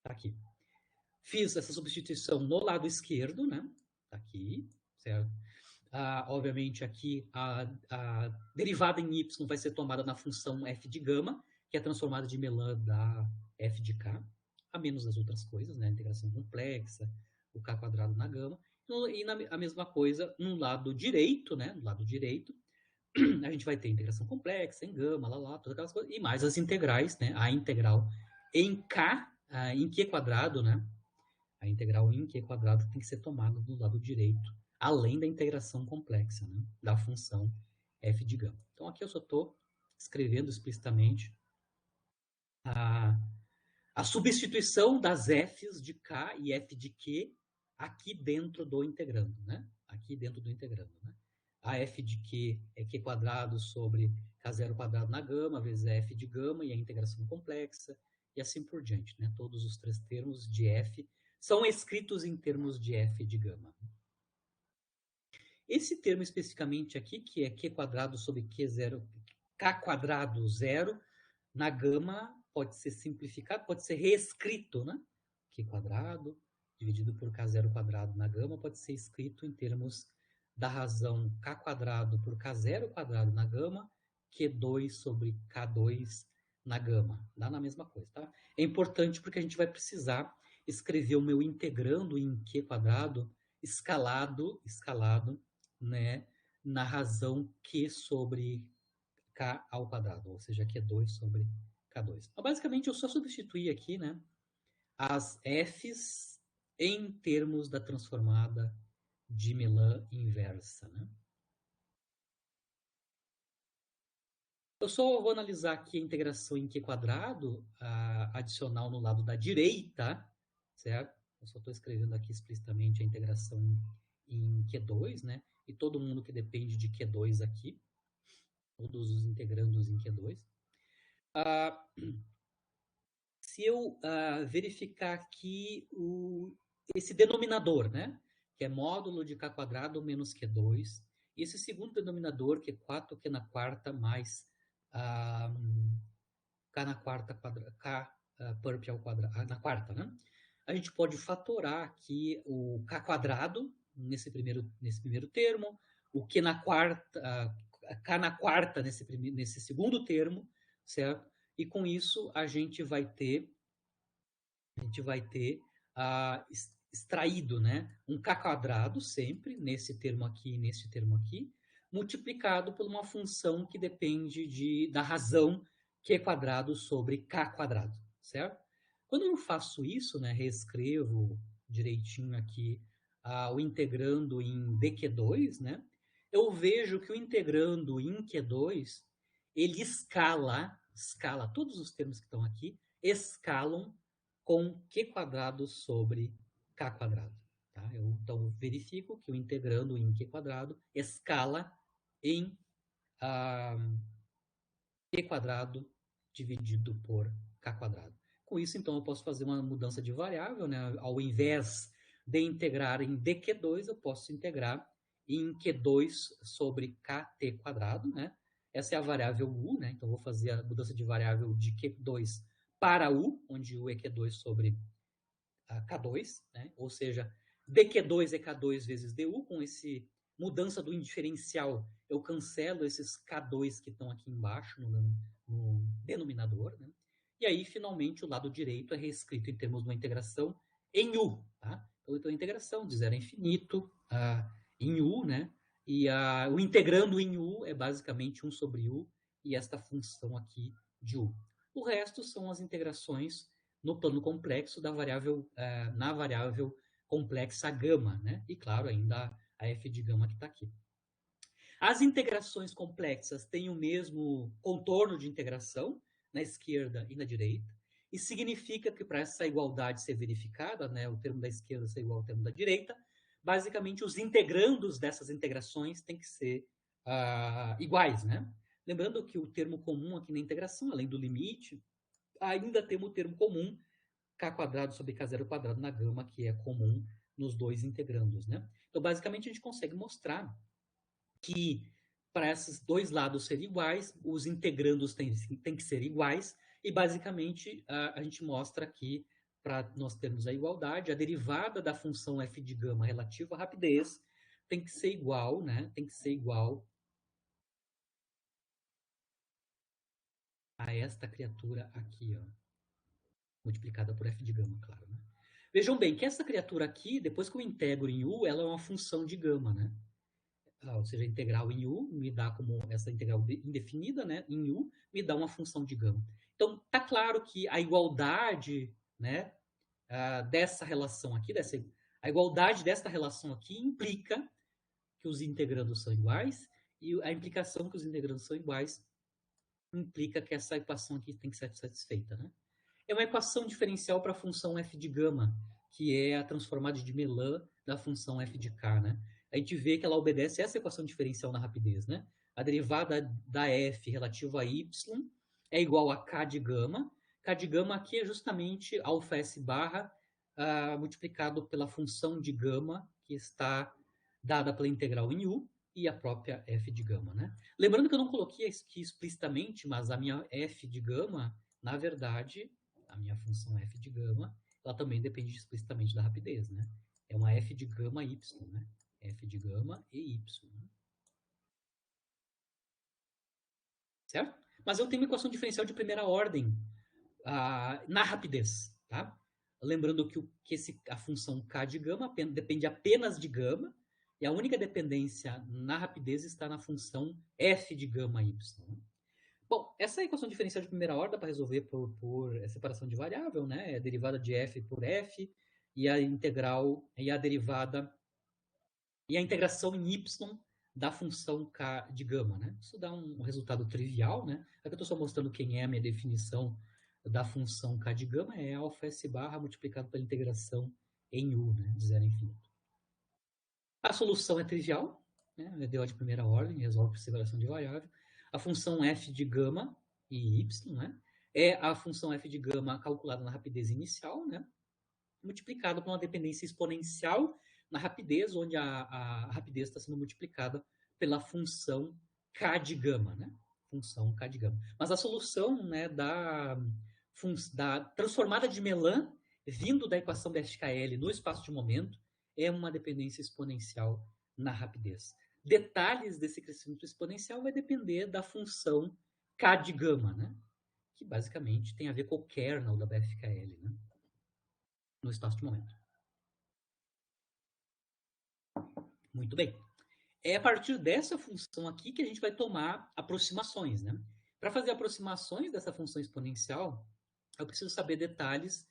Tá aqui. Fiz essa substituição no lado esquerdo, né? Tá aqui, certo? Obviamente, aqui a derivada em y vai ser tomada na função f de gama, que é a transformada de Melan da f de k, a menos as outras coisas, né? A integração complexa, o k quadrado na gama. E a mesma coisa no lado direito, né? No lado direito, a gente vai ter integração complexa, em gama, todas aquelas coisas, e mais as integrais, né? A integral em k, em q quadrado, né? A integral em q quadrado tem que ser tomada do lado direito, além da integração complexa, né, da função f de gama. Então, aqui eu só estou escrevendo explicitamente a substituição das f's de k e f de q aqui dentro do integrando, né? Aqui dentro do integrando, né? A f de q é q quadrado sobre k0 quadrado na gama, vezes a f de gama e a integração complexa, e assim por diante, né? Todos os três termos de f são escritos em termos de f de gama. Esse termo especificamente aqui, que é q quadrado sobre q0, k quadrado zero, na gama pode ser simplificado, pode ser reescrito, né? Q quadrado dividido por k0 quadrado na gama pode ser escrito em termos da razão k² por k0² na gama, Q2 sobre K2 na gama. Dá na mesma coisa, tá? É importante porque a gente vai precisar escrever o meu integrando em Q² escalado, né, na razão Q sobre K², ou seja, Q2 sobre K2. Então, basicamente, eu só substituí aqui, né, as Fs em termos da transformada de Melan inversa, né? Eu só vou analisar aqui a integração em Q² adicional no lado da direita, certo? Eu só estou escrevendo aqui explicitamente a integração em Q2, né? E todo mundo que depende de Q2 aqui, todos os integrandos em Q2. Se eu verificar aqui esse denominador, né? Que é módulo de K² menos Q2, e esse segundo denominador, que é 4Q na quarta mais K na quarta, K perp ao quadrado, na quarta, né? A gente pode fatorar aqui o K² nesse primeiro termo, o Q na quarta, K na quarta nesse segundo termo, certo? E com isso a gente vai ter extraído, né, um K² sempre, nesse termo aqui e nesse termo aqui, multiplicado por uma função que depende da razão Q² sobre K², certo? Quando eu faço isso, né, reescrevo direitinho aqui o integrando em dQ2, né, eu vejo que o integrando em Q2, ele escala todos os termos que estão aqui, escalam com Q² sobre K². Tá? Eu, então, verifico que o integrando em Q² escala em Q² dividido por K². Com isso, então, eu posso fazer uma mudança de variável, né? Ao invés de integrar em dQ2, eu posso integrar em Q2 sobre KT², né? Essa é a variável U, né? Então, eu vou fazer a mudança de variável de Q2 para U, onde U é Q2 sobre K2, né? Ou seja, dQ2 é K2 vezes DU, com esse mudança do indiferencial, eu cancelo esses K2 que estão aqui embaixo no denominador, né? E aí, finalmente, o lado direito é reescrito em termos de uma integração em U, tá? Então, a integração de 0 a infinito em U, né? E o integrando em U é basicamente 1 sobre U e esta função aqui de U. O resto são as integrações no plano complexo da variável, na variável complexa gama, né? E, claro, ainda a f de gama que está aqui. As integrações complexas têm o mesmo contorno de integração na esquerda e na direita, e significa que para essa igualdade ser verificada, né, o termo da esquerda ser igual ao termo da direita, basicamente os integrandos dessas integrações têm que ser iguais, né? Lembrando que o termo comum aqui na integração, além do limite, ainda temos o termo comum K² sobre K0² na gama, que é comum nos dois integrandos, né? Então, basicamente, a gente consegue mostrar que para esses dois lados serem iguais, os integrandos têm que ser iguais, e basicamente a gente mostra aqui, para nós termos a igualdade, a derivada da função f de gama relativa à rapidez tem que ser igual, né? Tem que ser igual a esta criatura aqui, ó, multiplicada por f de gama, claro, né? Vejam bem que essa criatura aqui, depois que eu integro em U, ela é uma função de gama, né? Ou seja, a integral em U me dá como essa integral indefinida, né? Em U me dá uma função de gama. Então, tá claro que a igualdade, né, dessa relação aqui, a igualdade desta relação aqui implica que os integrandos são iguais, e a implicação que os integrandos são iguais implica que essa equação aqui tem que ser satisfeita, né? É uma equação diferencial para a função f de gama, que é a transformada de Melan da função f de k, né? A gente vê que ela obedece a essa equação diferencial na rapidez, né? A derivada da f relativa a y é igual a k de gama. K de gama aqui é justamente alfa s barra multiplicado pela função de gama que está dada pela integral em U e a própria f de gama, né? Lembrando que eu não coloquei aqui explicitamente, mas a minha f de gama, na verdade, a minha função f de gama, ela também depende explicitamente da rapidez, né? É uma f de gama y, né? f de gama e y. Certo? Mas eu tenho uma equação diferencial de primeira ordem na rapidez. Tá? Lembrando que a função k de gama depende apenas de gama, e a única dependência na rapidez está na função f de gama y. Bom, essa equação diferencial de primeira ordem dá para resolver por separação de variável, né? É a derivada de f por f e a integral e a derivada e a integração em y da função k de gama, né? Isso dá um resultado trivial, né? Aqui eu estou só mostrando quem é a minha definição da função k de gama, é alfa s barra multiplicado pela integração em u, né? De zero a infinito. A solução é trivial, né? EDO de primeira ordem, resolve por separação de variável. A função f de gama e y, né? É a função f de gama calculada na rapidez inicial, né? Multiplicado por uma dependência exponencial na rapidez, onde a rapidez está sendo multiplicada pela função k de gama, né? Função k de gama. Mas a solução, né, da transformada de Melan vindo da equação da FKL no espaço de momento é uma dependência exponencial na rapidez. Detalhes desse crescimento exponencial vai depender da função k de gama, né? Que basicamente tem a ver com o kernel da BFKL, né? No espaço de momento. Muito bem. É a partir dessa função aqui que a gente vai tomar aproximações, né? Para fazer aproximações dessa função exponencial, eu preciso saber detalhes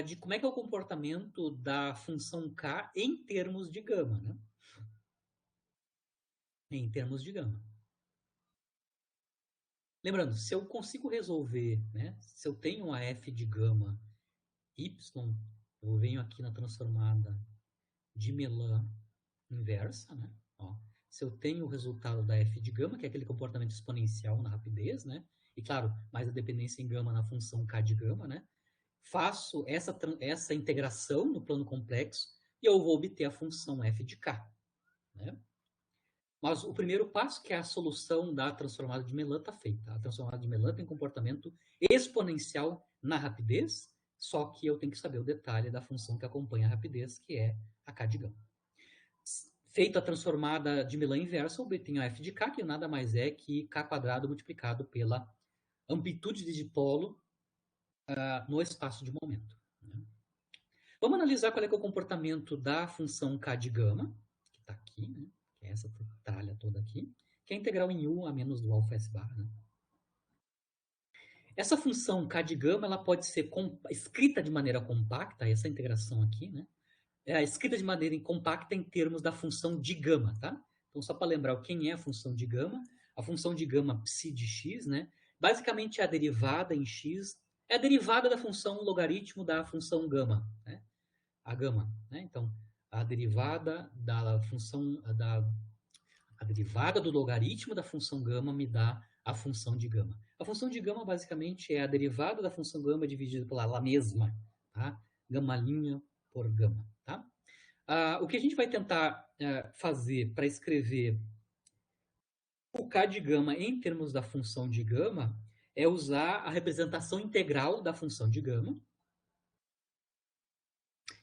de como é que é o comportamento da função k em termos de gama, né? Em termos de gama. Lembrando, se eu consigo resolver, né? Se eu tenho a f de gama y, eu venho aqui na transformada de Melan inversa, né? Ó, se eu tenho o resultado da f de gama, que é aquele comportamento exponencial na rapidez, né? E claro, mais a dependência em gama na função k de gama, né? Faço essa integração no plano complexo e eu vou obter a função f de k, né? Mas o primeiro passo, que é a solução da transformada de Melan, está feita. A transformada de Melan tem comportamento exponencial na rapidez, só que eu tenho que saber o detalhe da função que acompanha a rapidez, que é a k de gama. Feita a transformada de Melan inversa, eu obtenho a f de k, que nada mais é que k quadrado multiplicado pela amplitude de dipolo no espaço de momento. Né? Vamos analisar qual é, que é o comportamento da função k de gama, que está aqui, né? Que é essa tralha toda aqui, que é a integral em u a menos do alfa s barra. Né? Essa função k de gama ela pode ser escrita de maneira compacta, essa integração aqui, né? É escrita de maneira compacta em termos da função de gama, tá? Então, só para lembrar quem é a função de gama, a função de gama psi de x, né? Basicamente, é a derivada em x, é a derivada da função logaritmo da função gama, né? A gama, né? Então, a derivada da função, a derivada do logaritmo da função gama me dá a função de gama. A função de gama, basicamente, é a derivada da função gama dividida pela ela mesma, tá? Gama' por gama, tá? O que a gente vai tentar fazer para escrever o k de gama em termos da função de gama é usar a representação integral da função de gama,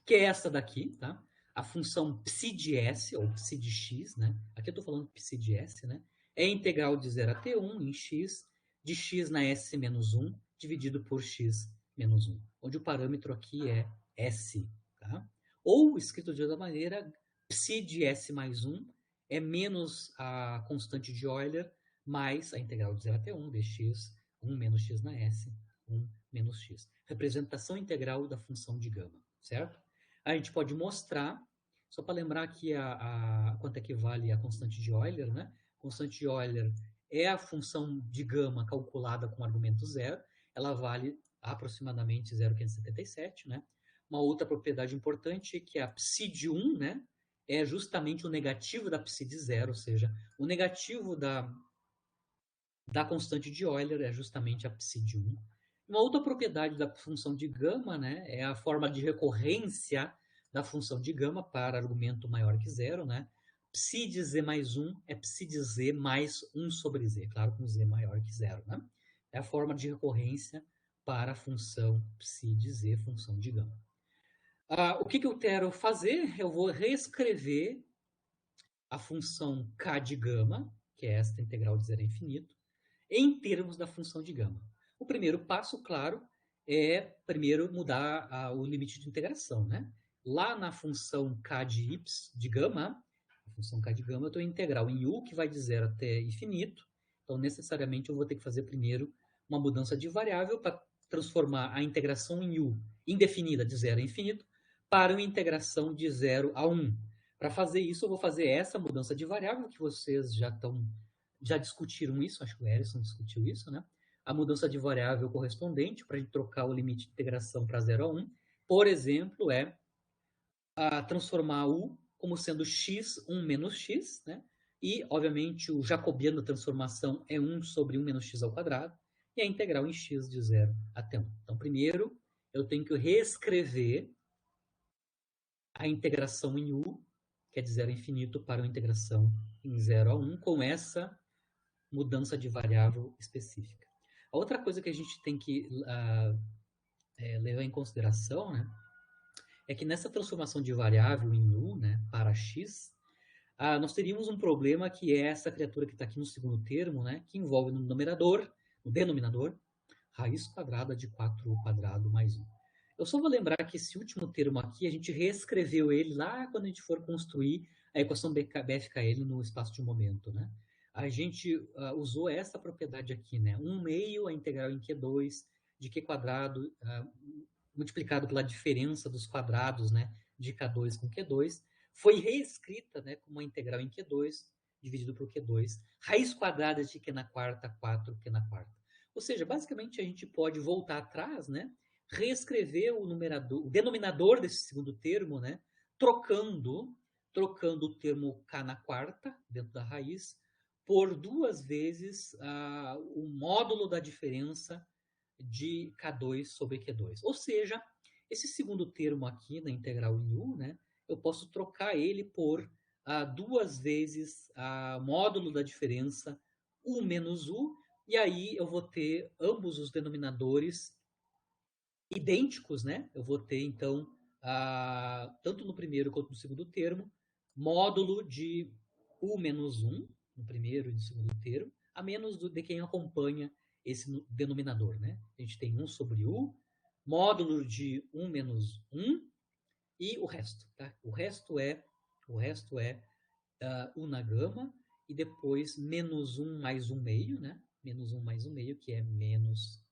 que é essa daqui, tá? A função psi de s, ou psi de x, né? Aqui eu estou falando psi de s, né? É integral de 0 a t1 em x, de x na s menos 1, dividido por x menos 1, onde o parâmetro aqui é s, tá? Ou, escrito de outra maneira, psi de s mais 1 é menos a constante de Euler mais a integral de 0 a t1 dx, 1 menos x na s, 1 menos x. Representação integral da função de gama, certo? A gente pode mostrar, só para lembrar aqui quanto é que vale a constante de Euler, né? A constante de Euler é a função de gama calculada com argumento zero, ela vale aproximadamente 0,577, né? Uma outra propriedade importante é que a psi de 1, né, é justamente o negativo da psi de 0, ou seja, o negativo da constante de Euler é justamente a psi de 1. Uma outra propriedade da função de gama, né, é a forma de recorrência da função de gama para argumento maior que zero, né? Psi de z mais 1 é psi de z mais 1 sobre z, claro, com z maior que zero, né? É a forma de recorrência para a função psi de z, função de gama. O que eu quero fazer? Eu vou reescrever a função k de gama, que é esta integral de 0 a infinito, em termos da função de gama. O primeiro passo, claro, é primeiro mudar o limite de integração, né? Lá na função k de y de gama, a função k de gama, eu tenho integral em u, que vai de 0 até infinito. Então, necessariamente, eu vou ter que fazer primeiro uma mudança de variável para transformar a integração em u indefinida de 0 a infinito para uma integração de 0 a 1. Para fazer isso, eu vou fazer essa mudança de variável, que vocês já discutiram isso, acho que o Erison discutiu isso, né? A mudança de variável correspondente para a gente trocar o limite de integração para 0 a 1, por exemplo, é transformar u como sendo x, 1 menos x, né? E, obviamente, o jacobiano da transformação é 1 sobre 1 menos x ao quadrado, e a integral em x de 0 até 1. Então, primeiro, eu tenho que reescrever a integração em u, que é de 0 a infinito, para uma integração em 0 a 1, com essa mudança de variável específica. A outra coisa que a gente tem que levar em consideração, né, é que nessa transformação de variável em u, né, para x, nós teríamos um problema que é essa criatura que está aqui no segundo termo, né, que envolve no denominador, raiz quadrada de 4u quadrado mais 1. Eu só vou lembrar que esse último termo aqui, a gente reescreveu ele lá quando a gente for construir a equação BFKL no espaço de momento, né? A gente usou essa propriedade aqui, né? 1 meio a integral em Q2 de Q quadrado multiplicado pela diferença dos quadrados, né? De K2 com Q2, foi reescrita, né? Como uma integral em Q2 dividido por Q2, raiz quadrada de Q na quarta, 4Q na quarta. Ou seja, basicamente a gente pode voltar atrás, né? Reescrever o denominador desse segundo termo, né? Trocando o termo K na quarta, dentro da raiz, por 2 vezes o módulo da diferença de K2 sobre Q2. Ou seja, esse segundo termo aqui na integral em U, né, eu posso trocar ele por 2 vezes módulo da diferença U menos U, e aí eu vou ter ambos os denominadores idênticos, né? Eu vou ter, então, tanto no primeiro quanto no segundo termo, módulo de U menos 1, no primeiro e no segundo termo, a menos de quem acompanha esse denominador, né? A gente tem 1 sobre U, módulo de 1 menos 1 e o resto, tá? O resto é U na gama e depois menos 1 mais 1 meio, né? Menos 1 mais 1 meio, que é menos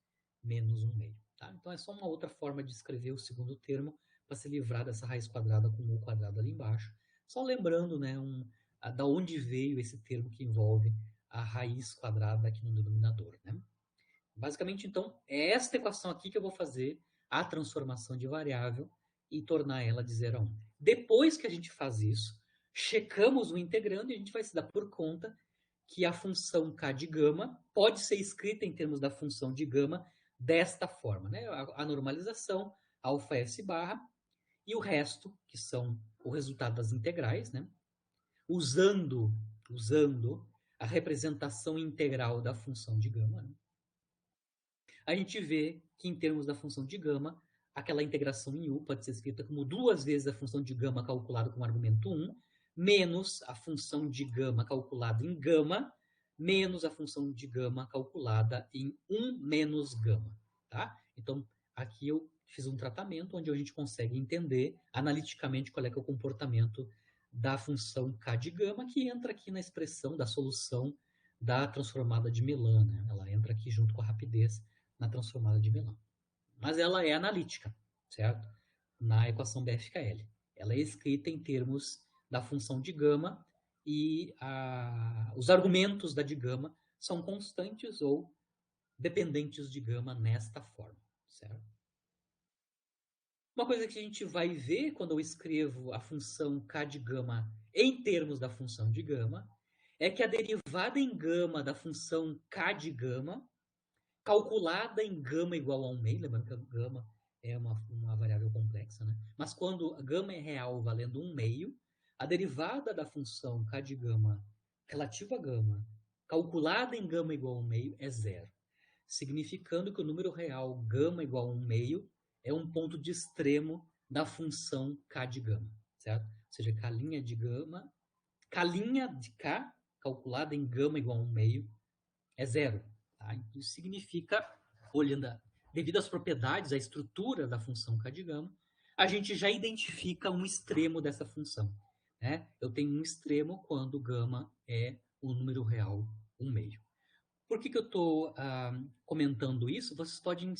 1 meio. Tá? Então é só uma outra forma de escrever o segundo termo para se livrar dessa raiz quadrada com u quadrado ali embaixo. Só lembrando, né, da onde veio esse termo que envolve a raiz quadrada aqui no denominador. Né? Basicamente, então, é esta equação aqui que eu vou fazer a transformação de variável e tornar ela de 0 a 1. Depois que a gente faz isso, checamos o integrando e a gente vai se dar por conta que a função k de gama pode ser escrita em termos da função de gama desta forma, né? A normalização, alfa S barra, e o resto, que são o resultado das integrais, né? Usando a representação integral da função de gama, né? A gente vê que, em termos da função de gama, aquela integração em U pode ser escrita como 2 vezes a função de gama calculada com o argumento 1, menos a função de gama calculada em gama, menos a função de gama calculada em 1 menos gama. Tá? Então, aqui eu fiz um tratamento onde a gente consegue entender analiticamente qual é que é o comportamento da função k de gama, que entra aqui na expressão da solução da transformada de Milan. Né? Ela entra aqui junto com a rapidez na transformada de Milan. Mas ela é analítica, certo? Na equação BFKL. Ela é escrita em termos da função de gama e os argumentos da de gama são constantes ou dependentes de gama nesta forma, certo? Uma coisa que a gente vai ver quando eu escrevo a função k de gama em termos da função de gama é que a derivada em gama da função k de gama calculada em gama igual a 1 meio, lembrando que a gama é uma variável complexa, né? Mas quando a gama é real valendo 1 meio, a derivada da função k de gama relativa a gama calculada em gama igual a 1 meio é 0, significando que o número real gama igual a 1 meio é um ponto de extremo da função k de gama, certo? Ou seja, que a linha de gama K'linha de K, calculada em gama igual a 1/2, é 0. Tá? Isso significa, olhando, devido às propriedades, à estrutura da função K de gama, a gente já identifica um extremo dessa função. Né? Eu tenho um extremo quando gama é um número real 1/2. Por que eu estou comentando isso? Vocês podem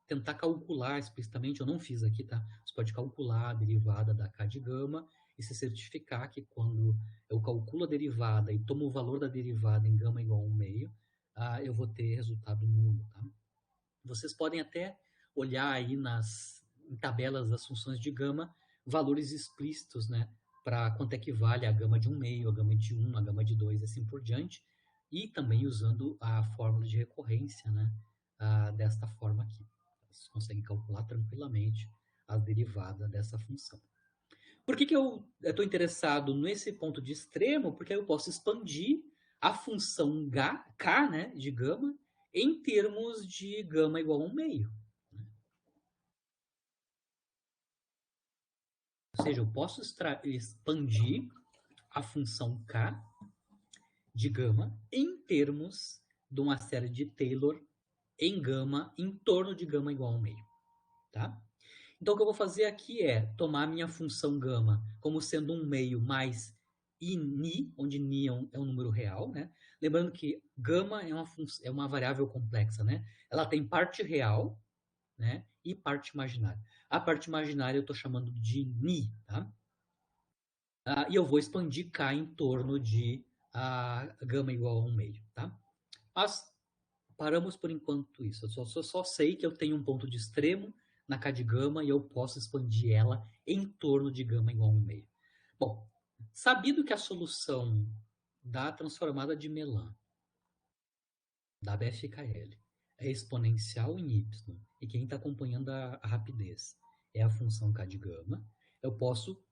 tentar calcular explicitamente, eu não fiz aqui, tá? Você pode calcular a derivada da K de gama e se certificar que quando eu calculo a derivada e tomo o valor da derivada em gama igual a 1/2, eu vou ter resultado nulo, tá? Vocês podem até olhar aí em tabelas das funções de gama valores explícitos, né? Para quanto é que vale a gama de 1/2, a gama de 1, a gama de 2 e assim por diante. E também usando a fórmula de recorrência, né? Desta forma aqui. Vocês conseguem calcular tranquilamente a derivada dessa função. Por que eu estou interessado nesse ponto de extremo? Porque eu posso expandir a função K, né, de gama, em termos de gama igual a 1/2. Ou seja, eu posso expandir a função K de gama em termos de uma série de Taylor em gama, em torno de gama igual a 1/2. Tá? Então, o que eu vou fazer aqui é tomar a minha função gama como sendo 1/2 mais ni, onde ni é um número real, né? Lembrando que gama é uma variável complexa, né? Ela tem parte real, né? E parte imaginária. A parte imaginária eu estou chamando de ni, tá? E eu vou expandir k em torno de gama igual a 1/2, tá? Mas paramos por enquanto isso. Eu só sei que eu tenho um ponto de extremo na K de gama e eu posso expandir ela em torno de gama igual a 1/2. Bom, sabido que a solução da transformada de Melan, da BFKL, é exponencial em y, e quem está acompanhando a rapidez é a função K de gama, eu posso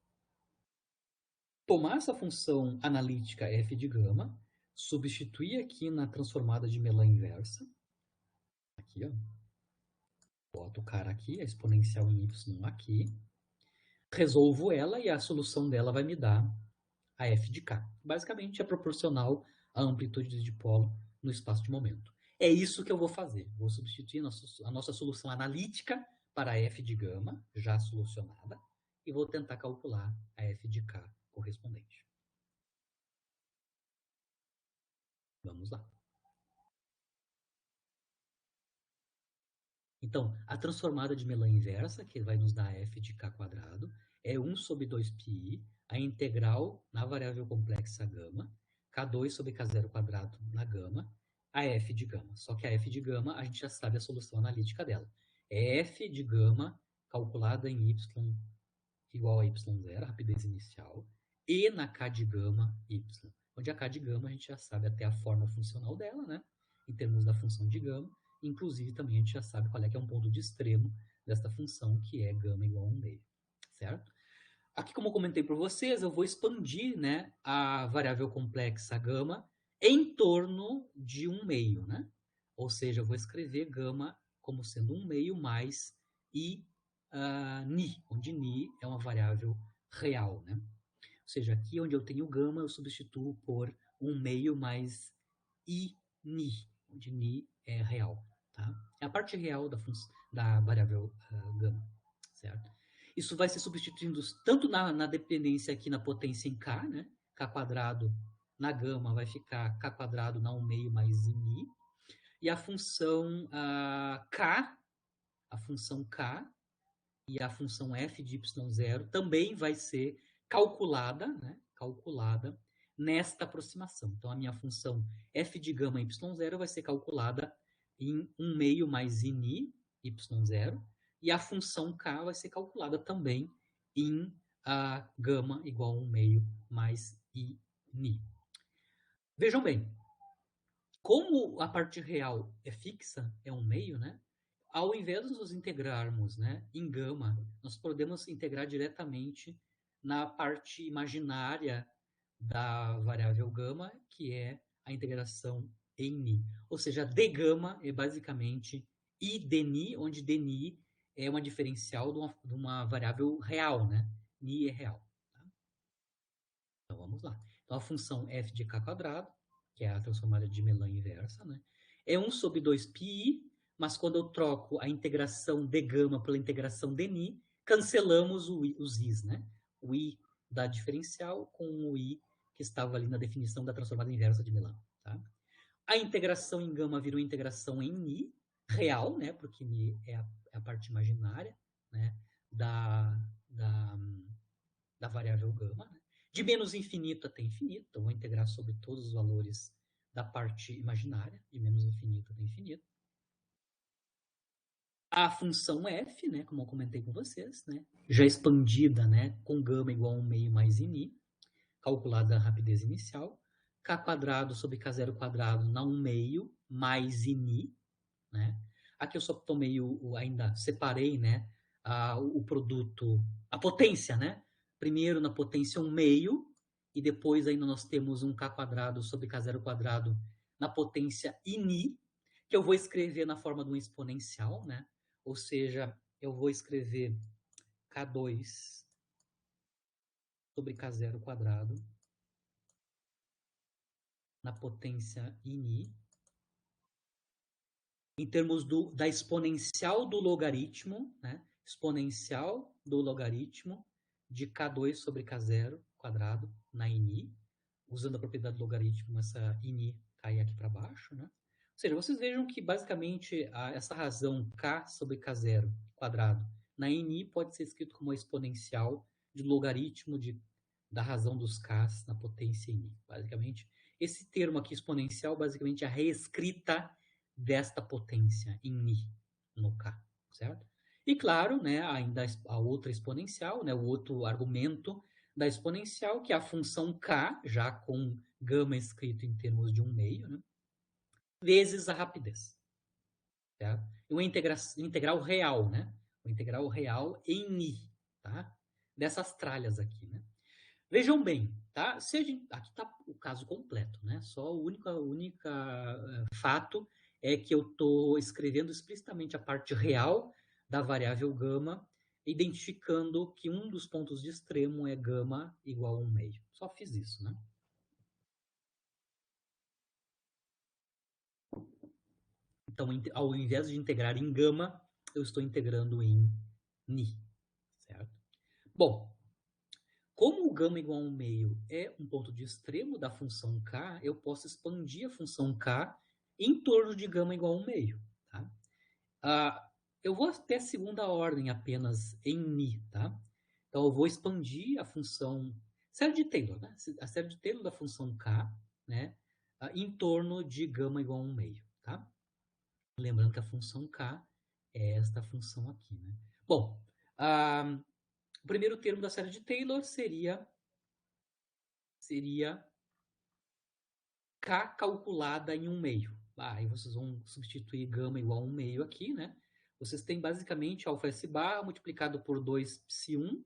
tomar essa função analítica f de gama, substituir aqui na transformada de Melan inversa, aqui, ó, boto o cara aqui, a exponencial em y aqui, resolvo ela e a solução dela vai me dar a f de k. Basicamente é proporcional à amplitude de dipolo no espaço de momento. É isso que eu vou fazer. Vou substituir a nossa solução analítica para a f de gama, já solucionada, e vou tentar calcular a f de k correspondente. Vamos lá. Então, a transformada de Melan inversa, que vai nos dar f de k quadrado, é 1 sobre 2πi, a integral na variável complexa gama, k2 sobre k0 quadrado na gama, a f de gama. Só que a f de gama, a gente já sabe a solução analítica dela. É f de gama calculada em y igual a y0, rapidez inicial, e na k de gama y. Onde a k de gama a gente já sabe até a forma funcional dela, né? Em termos da função de gama. Inclusive, também a gente já sabe qual é que é um ponto de extremo desta função, que é gama igual a 1/2, certo? Aqui, como eu comentei para vocês, eu vou expandir, né, a variável complexa gama em torno de 1/2, né? Ou seja, eu vou escrever gama como sendo 1/2 mais i ni, onde ni é uma variável real, né? Ou seja, aqui onde eu tenho gama, eu substituo por 1/2 mais i ni, onde ni é real. Tá? É a parte real da variável gama, certo? Isso vai ser substituindo tanto na dependência aqui na potência em k, né? K quadrado na gama vai ficar k quadrado na 1/2 mais i. E a função k, e a função f de y0 também vai ser calculada, né? Calculada nesta aproximação. Então, a minha função f de gama y0 vai ser calculada em 1/2 mais i ni, y0, e a função k vai ser calculada também em gama igual a 1/2 mais i ni. Vejam bem, como a parte real é fixa, é 1/2, né? Ao invés de nos integrarmos, né, em gama, nós podemos integrar diretamente na parte imaginária da variável gama, que é a integração em ni. Ou seja, d gama é basicamente i dni, onde dni é uma diferencial de uma variável real, né? Ni é real. Tá? Então, vamos lá. Então, a função f de k quadrado, que é a transformada de Melan inversa, né? É 1 sobre 2πi, mas quando eu troco a integração de gama pela integração de ni, cancelamos os i's, né? O i da diferencial com o i que estava ali na definição da transformada inversa de Melan, tá? A integração em gama vira uma integração em ni, real, né? Porque ni é a parte imaginária, né? Da variável gama, né? De menos infinito até infinito, então vou integrar sobre todos os valores da parte imaginária, de menos infinito até infinito. A função f, né, como eu comentei com vocês, né, já expandida, né, com gama igual a 1 meio mais ini, calculada a rapidez inicial, k quadrado sobre k0 quadrado na 1 meio mais ini, né? Aqui eu só tomei ainda separei, né, o produto, a potência, né? Primeiro na potência 1 meio, e depois ainda nós temos um k quadrado sobre k0 quadrado na potência ini, que eu vou escrever na forma de um exponencial, né? Ou seja, eu vou escrever k2 sobre k0 quadrado na potência ini, em termos da exponencial do logaritmo, né? Exponencial do logaritmo de k2 sobre k0 quadrado na ini, usando a propriedade do logaritmo, essa ini cai aqui para baixo, né? Ou seja, vocês vejam que basicamente essa razão k sobre k0 quadrado na ini pode ser escrito como a exponencial de logaritmo da razão dos k's na potência ini. Basicamente, esse termo aqui exponencial, basicamente é a reescrita desta potência em ni no k, certo? E claro, né, ainda a outra exponencial, né, o outro argumento da exponencial, que é a função k, já com gama escrito em termos de 1 meio, né, vezes a rapidez. Certo? E uma integral real, né? Uma integral real em ni, tá? Dessas tralhas aqui, né? Vejam bem, tá? Aqui está o caso completo, né? Só o único fato é que eu estou escrevendo explicitamente a parte real da variável gama, identificando que um dos pontos de extremo é gama igual a 1 meio. Só fiz isso, né? Então, ao invés de integrar em gama, eu estou integrando em ni, certo? Bom, como o gama igual a 1 meio é um ponto de extremo da função k, eu posso expandir a função k em torno de gama igual a 1 meio, tá? Eu vou até a segunda ordem apenas em ni, tá? Então, eu vou expandir a função série de Taylor, né? A série de Taylor da função k, né? Em torno de gama igual a 1 meio, tá? Lembrando que a função k é esta função aqui, né? Bom, o primeiro termo da série de Taylor seria k calculada em 1 meio. Aí vocês vão substituir gama igual a 1 meio aqui, né? Vocês têm basicamente alfa S bar multiplicado por 2 psi1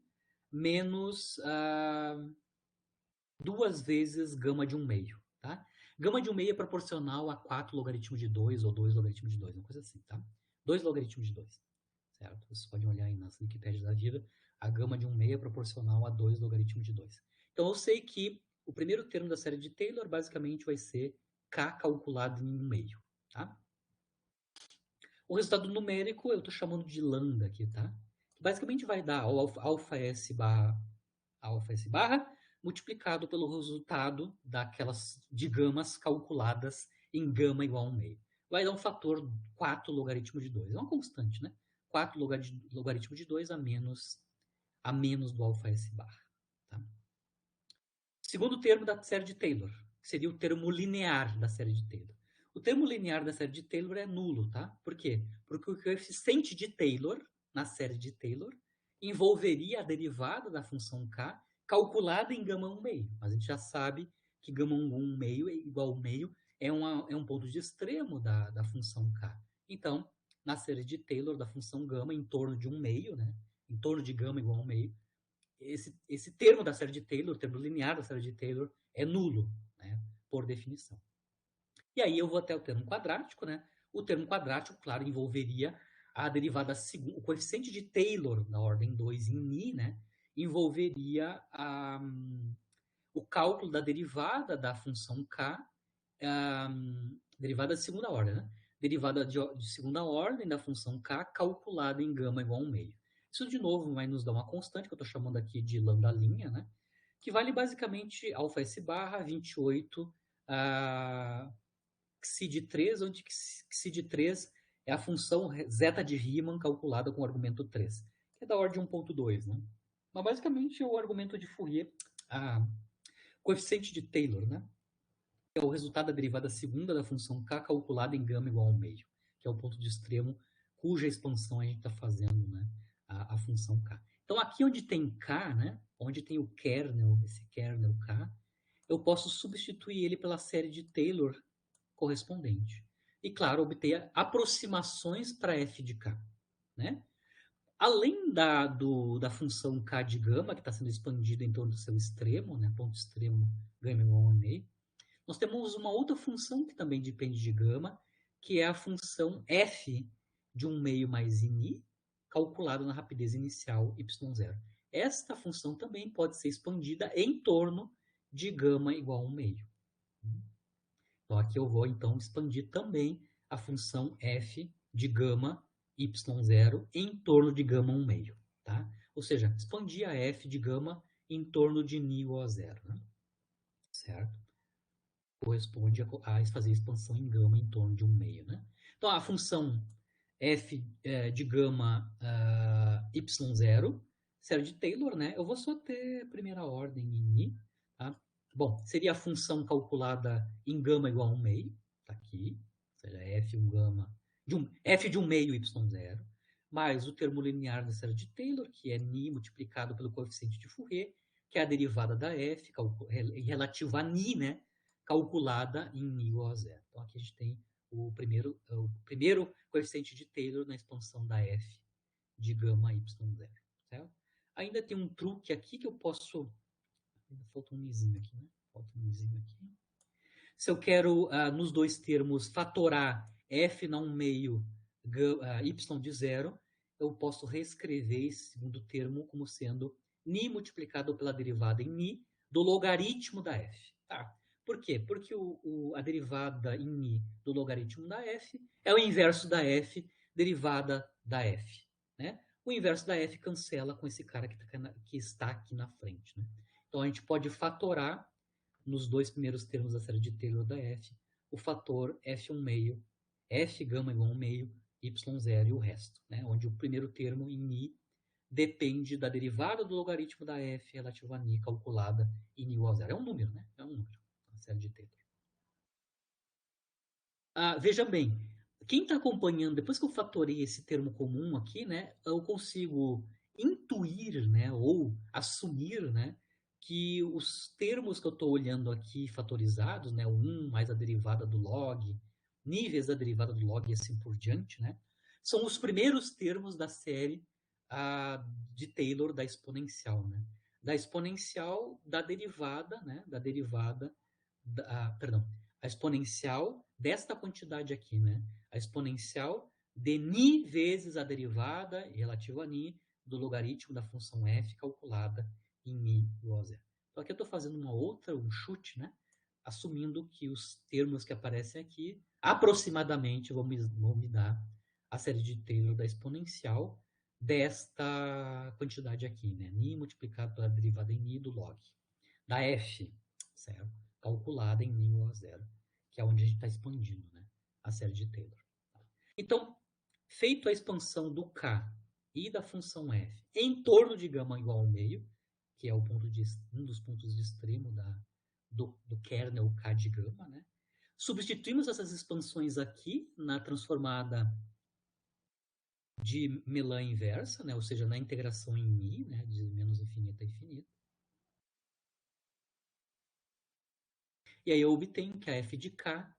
menos 2 vezes gama de 1 meio, tá? Gama de 1 meio é proporcional a 4 logaritmos de 2 ou 2 logaritmos de 2, uma coisa assim, tá? 2 logaritmos de 2, certo? Vocês podem olhar aí nas Wikipédias da vida, a gama de 1 meio é proporcional a 2 logaritmos de 2. Então, eu sei que o primeiro termo da série de Taylor basicamente vai ser k calculado em 1 meio, tá? O resultado numérico eu estou chamando de lambda aqui, tá? Que basicamente vai dar alfa S barra multiplicado pelo resultado de gamas calculadas em gama igual a 1 meio. Vai dar um fator 4 logaritmo de 2. É uma constante, né? 4 logaritmo de 2 a menos do alfa S barra. Tá? Segundo termo da série de Taylor, que seria o termo linear da série de Taylor. O termo linear da série de Taylor é nulo, tá? Por quê? Porque o coeficiente de Taylor, na série de Taylor, envolveria a derivada da função k calculada em gama 1 meio. Mas a gente já sabe que gama 1 meio é igual a 1 meio, é um ponto de extremo da função k. Então, na série de Taylor da função gama, em torno de 1 meio, né? Em torno de gama igual a 1 meio, esse termo da série de Taylor, o termo linear da série de Taylor, é nulo, né? Por definição. E aí eu vou até o termo quadrático, né? O termo quadrático, claro, envolveria a derivada segunda, o coeficiente de Taylor na ordem 2 em ni, né? Envolveria o cálculo da derivada da função k, derivada de segunda ordem, né? Derivada de segunda ordem da função k calculada em gama igual a 1 meio. Isso, de novo, vai nos dar uma constante, que eu estou chamando aqui de lambda linha, né? Que vale basicamente alfa s barra 28 xi de 3, onde xi de 3 é a função zeta de Riemann calculada com o argumento 3, que é da ordem 1.2, né? Mas basicamente é o argumento de Fourier, coeficiente de Taylor, né? Que é o resultado da derivada segunda da função k calculada em gama igual a 1 meio, que é o ponto de extremo cuja expansão a gente está fazendo, né? A função k. Então, aqui onde tem k, né? Onde tem o kernel, esse kernel k, eu posso substituir ele pela série de Taylor correspondente. E, claro, obter aproximações para f de k, né? Além da função k de gama, que está sendo expandida em torno do seu extremo, né? Ponto extremo gama igual a 1 meio, nós temos uma outra função que também depende de gama, que é a função f de 1 meio mais ini, calculada na rapidez inicial y0. Esta função também pode ser expandida em torno de gama igual a 1 meio. Então, aqui eu vou, então, expandir também a função f de gama y0 em torno de gama 1 meio. Tá? Ou seja, expandir a f de gama em torno de ni igual a 0. Né? Certo? Corresponde a fazer expansão em gama em torno de 1 meio. Né? Então, a função f de gama y0, série de Taylor, né? Eu vou só ter primeira ordem em ni. Tá? Bom, seria a função calculada em gama igual a 1 meio. Está aqui. Ou seja, f1 gama f de 1 meio y0, mais o termo linear da série de Taylor, que é ni multiplicado pelo coeficiente de Fourier, que é a derivada da f, relativa a ni, né? Calculada em ni igual a 0. Então, aqui a gente tem o primeiro coeficiente de Taylor na expansão da f de gama y0. Certo? Ainda tem um truque aqui que eu posso... Ainda falta um nizinho aqui, né? Falta um nizinho aqui. Se eu quero, nos dois termos, fatorar f na 1 meio y de 0, eu posso reescrever esse segundo termo como sendo ni multiplicado pela derivada em ni do logaritmo da f. Tá? Por quê? Porque a derivada em ni do logaritmo da f é o inverso da f derivada da f. Né? O inverso da f cancela com esse cara que está aqui na frente. Né? Então, a gente pode fatorar nos dois primeiros termos da série de Taylor da f, o fator f1 meio, f gama igual a 1 meio, y0 e o resto. Né? Onde o primeiro termo em ni depende da derivada do logaritmo da f relativa a ni calculada em ni igual a 0. É um número, né? É um número, a série de Taylor. Veja bem, quem está acompanhando, depois que eu fatorei esse termo comum aqui, né, eu consigo intuir, né, ou assumir, né, que os termos que eu estou olhando aqui fatorizados, né, o 1 mais a derivada do log, níveis da derivada do log e assim por diante, né, são os primeiros termos da série de Taylor da exponencial, né, da exponencial da derivada, né, perdão, a exponencial desta quantidade aqui, né, a exponencial de ni vezes a derivada relativa a ni do logaritmo da função f calculada em ni igual a 0. Então, aqui eu estou fazendo um chute, né? Assumindo que os termos que aparecem aqui, aproximadamente, vão me dar a série de Taylor da exponencial desta quantidade aqui, né? Ni multiplicado pela derivada em ni do log da f, certo? Calculada em ni igual a 0, que é onde a gente está expandindo, né? A série de Taylor. Então, feito a expansão do k e da função f em torno de gama igual a 1 meio, que é um dos pontos de extremo do kernel k de gama, né? Substituímos essas expansões aqui na transformada de Melan inversa, né? Ou seja, na integração em ni, né? De menos infinito a infinito. E aí eu obtenho que a f de k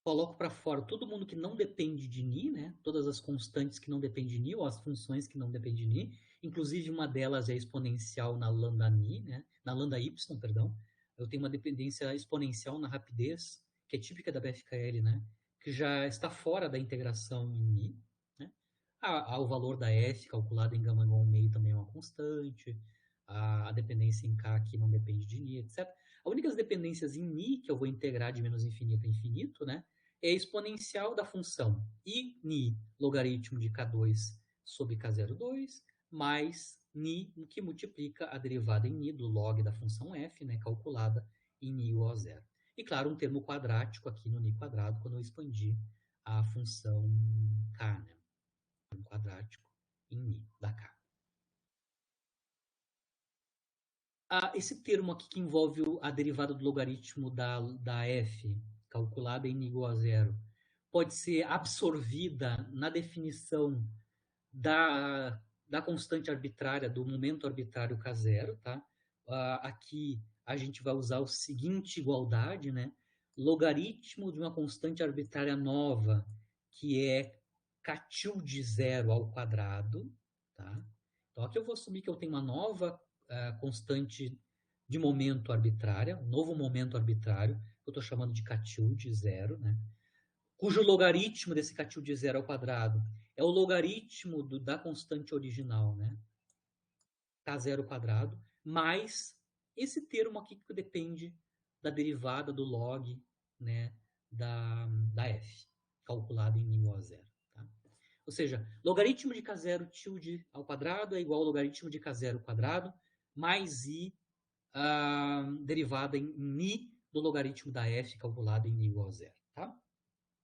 coloco para fora todo mundo que não depende de ni, né? Todas as constantes que não dependem de ni, ou as funções que não dependem de ni. Inclusive, uma delas é exponencial na lambda ni, né? Na lambda y, perdão. Eu tenho uma dependência exponencial na rapidez, que é típica da BFKL, né? Que já está fora da integração em ni. Né? O valor da f calculado em gama igual a 1 meio também é uma constante. a dependência em K aqui não depende de Ni, etc. As únicas dependências em Ni que eu vou integrar de menos infinito a infinito, né, é a exponencial da função I Ni logaritmo de K2 sobre K02 mais Ni, que multiplica a derivada em Ni do log da função f, né, calculada em Ni igual a zero. E, claro, um termo quadrático aqui no Ni quadrado, quando eu expandir a função K, né, um quadrático em Ni da K. Esse termo aqui que envolve a derivada do logaritmo da f, calculada em Ni igual a zero, pode ser absorvida na definição da constante arbitrária, do momento arbitrário K0, tá? Aqui a gente vai usar o seguinte igualdade, né? Logaritmo de uma constante arbitrária nova, que é K de zero ao quadrado, tá? Então aqui eu vou assumir que eu tenho uma nova constante de momento arbitrária, um novo momento arbitrário, que eu estou chamando de K de zero, né? Cujo logaritmo desse K de zero ao quadrado é o logaritmo da constante original, né? K0 ao quadrado, mais esse termo aqui que depende da derivada do log, né, da f, calculado em igual a zero. Tá? Ou seja, logaritmo de K0 tilde ao quadrado é igual ao logaritmo de K0 ao quadrado mais i derivada em ni do logaritmo da f calculado em igual a zero. Tá?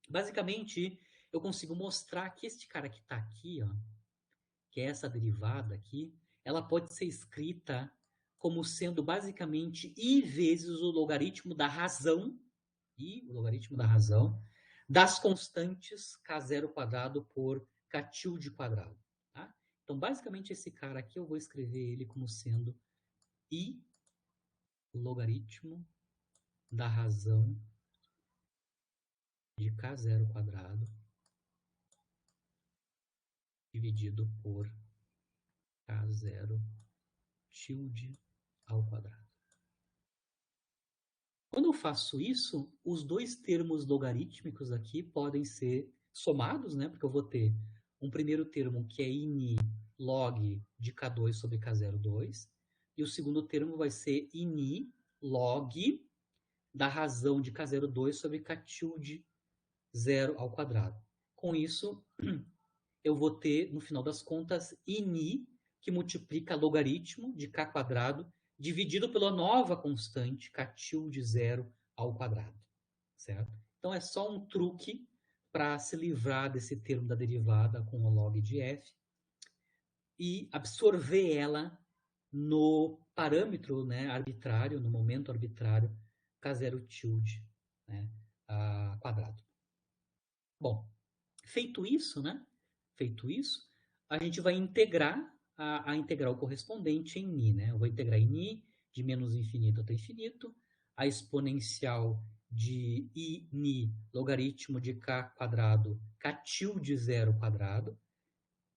Basicamente, eu consigo mostrar que este cara que está aqui, ó, que é essa derivada aqui, ela pode ser escrita como sendo basicamente i vezes o logaritmo da razão, i, o logaritmo da razão, das constantes k0 quadrado por k tilde quadrado. Tá? Então, basicamente, esse cara aqui eu vou escrever ele como sendo i logaritmo da razão de k0 quadrado dividido por k0 tilde ao quadrado. Quando eu faço isso, os dois termos logarítmicos aqui podem ser somados, né? Porque eu vou ter um primeiro termo que é ini log de K2 sobre K02, e o segundo termo vai ser ini log da razão de K02 sobre K tilde zero ao quadrado. Com isso, eu vou ter, no final das contas, ini, que multiplica logaritmo de K quadrado dividido pela nova constante K tilde zero ao quadrado, certo? Então, é só um truque para se livrar desse termo da derivada com o log de f e absorver ela no parâmetro, né, arbitrário, no momento arbitrário, K0 tilde, né, quadrado. Bom, feito isso, né? Feito isso, a gente vai integrar a integral correspondente em Ni, né? Eu vou integrar em Ni de menos infinito até infinito, a exponencial de I Ni logaritmo de K quadrado, K tilde zero quadrado,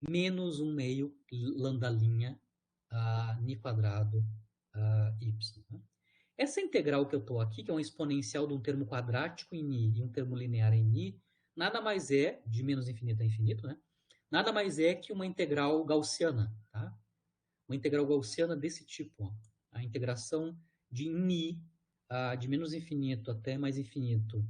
menos 1/2 lambda' Ni quadrado y. Né? Essa integral que eu estou aqui, que é uma exponencial de um termo quadrático em Ni e um termo linear em Ni, nada mais é, de menos infinito a infinito, né? Nada mais é que uma integral gaussiana, tá? Uma integral gaussiana desse tipo, ó. A integração de Ni de menos infinito até mais infinito,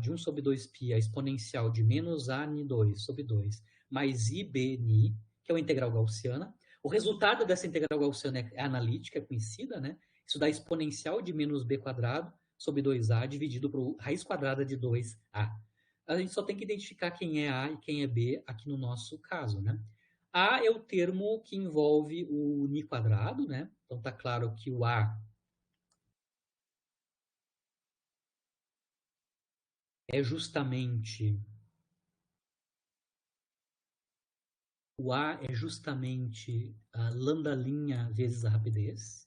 de 1 sobre 2π, a exponencial de menos a Ni2 sobre 2, mais IB Ni, que é uma integral gaussiana. O resultado dessa integral gaussiana é analítica, é conhecida, né? Isso dá exponencial de menos b quadrado sobre 2a dividido por raiz quadrada de 2a. A gente só tem que identificar quem é A e quem é B aqui no nosso caso, né? A é o termo que envolve o Ni quadrado, né? Então tá claro que o A é justamente a lambda' vezes a rapidez.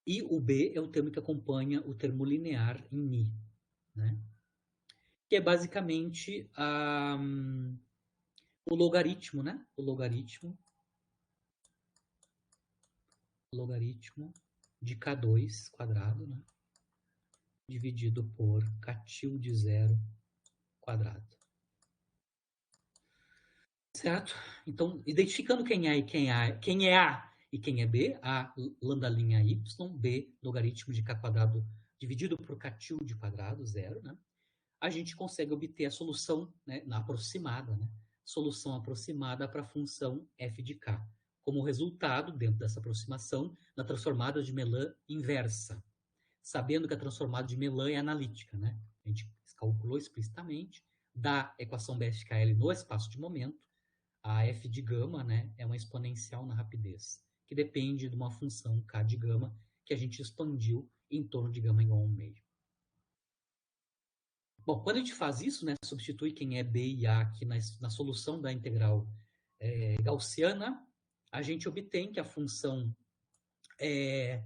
E o B é o termo que acompanha o termo linear em Ni, né? Que é basicamente o logaritmo, né? O logaritmo de K2 quadrado, né? Dividido por K tilde zero quadrado. Certo? Então, identificando quem é A e quem é B, A lambda linha Y, B logaritmo de K quadrado dividido por K tilde quadrado, zero, né? A gente consegue obter a solução, né, na aproximada, né? Solução aproximada para a função f de k. Como resultado, dentro dessa aproximação, na transformada de Melan inversa. Sabendo que a transformada de Melan é analítica, né? A gente calculou explicitamente, da equação BFKL no espaço de momento, a f de gama, né, é uma exponencial na rapidez, que depende de uma função k de gama que a gente expandiu em torno de gama igual a 1,5. Bom, quando a gente faz isso, né, substitui quem é B e A aqui na solução da integral gaussiana, a gente obtém que a função é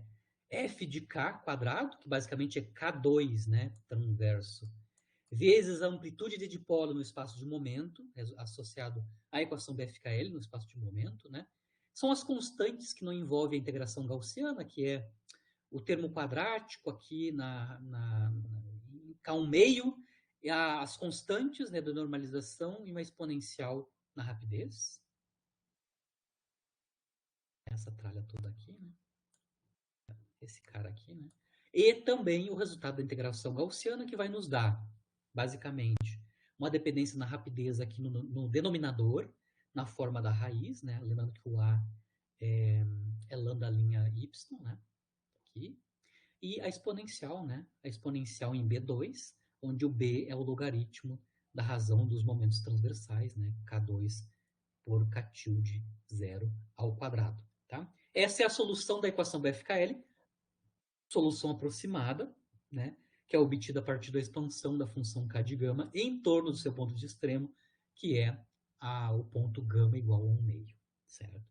f de k quadrado, que basicamente é k2, né, transverso, vezes a amplitude de dipolo no espaço de momento, associado à equação BFKL no espaço de momento, né, são as constantes que não envolvem a integração gaussiana, que é o termo quadrático aqui em K1 meio, e as constantes, né, da normalização e uma exponencial na rapidez. Essa tralha toda aqui, né? Esse cara aqui, né? E também o resultado da integração gaussiana, que vai nos dar, basicamente, uma dependência na rapidez aqui no denominador, na forma da raiz, né? Lembrando que o A é lambda linha Y, né? Aqui. E a exponencial, né? A exponencial em B2, onde o B é o logaritmo da razão dos momentos transversais, né? K2 por K tilde 0 ao quadrado, tá? Essa é a solução da equação BFKL, solução aproximada, né? Que é obtida a partir da expansão da função K de gama em torno do seu ponto de extremo, que é o ponto gama igual a 1,5, certo?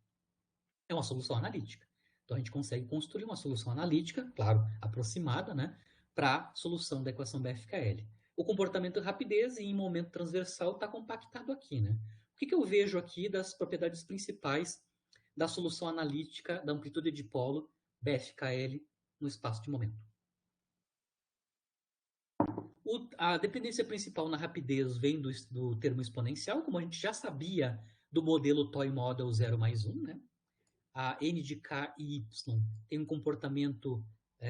É uma solução analítica. Então, a gente consegue construir uma solução analítica, claro, aproximada, né, para a solução da equação BFKL. O comportamento de rapidez e em momento transversal está compactado aqui, né? O que eu vejo aqui das propriedades principais da solução analítica da amplitude de dipolo BFKL no espaço de momento? A dependência principal na rapidez vem do termo exponencial, como a gente já sabia do modelo Toy Model 0 mais 1, né? A n de k e y tem um comportamento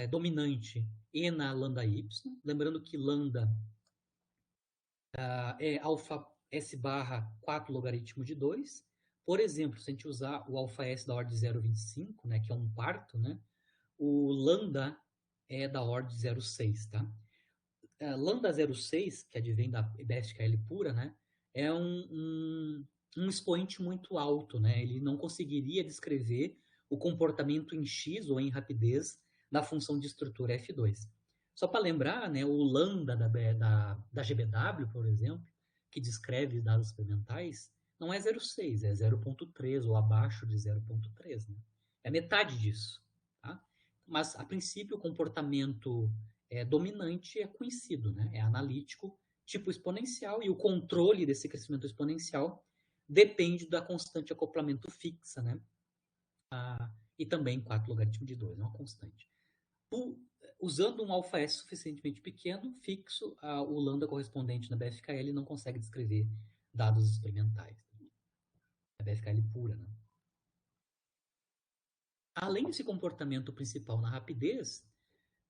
dominante e na lambda y. Lembrando que lambda é alfa s barra 4 logaritmo de 2. Por exemplo, se a gente usar o alfa s da ordem de 0,25, né, que é um quarto, né, o lambda é da ordem de 0,6, tá? Lambda 0,6, que advém da BFKL pura, né, é um expoente muito alto, né? Ele não conseguiria descrever o comportamento em x ou em rapidez da função de estrutura F2. Só para lembrar, né, o lambda da GBW, por exemplo, que descreve dados experimentais, não é 0,6, é 0,3 ou abaixo de 0,3. Né? É metade disso. Tá? Mas, a princípio, o comportamento dominante é conhecido, né? É analítico, tipo exponencial, e o controle desse crescimento exponencial depende da constante acoplamento fixa, né? E também 4 logaritmo de 2, é uma constante. Usando um alfa S suficientemente pequeno, fixo, o lambda correspondente na BFKL não consegue descrever dados experimentais. A BFKL pura, né? Além desse comportamento principal na rapidez,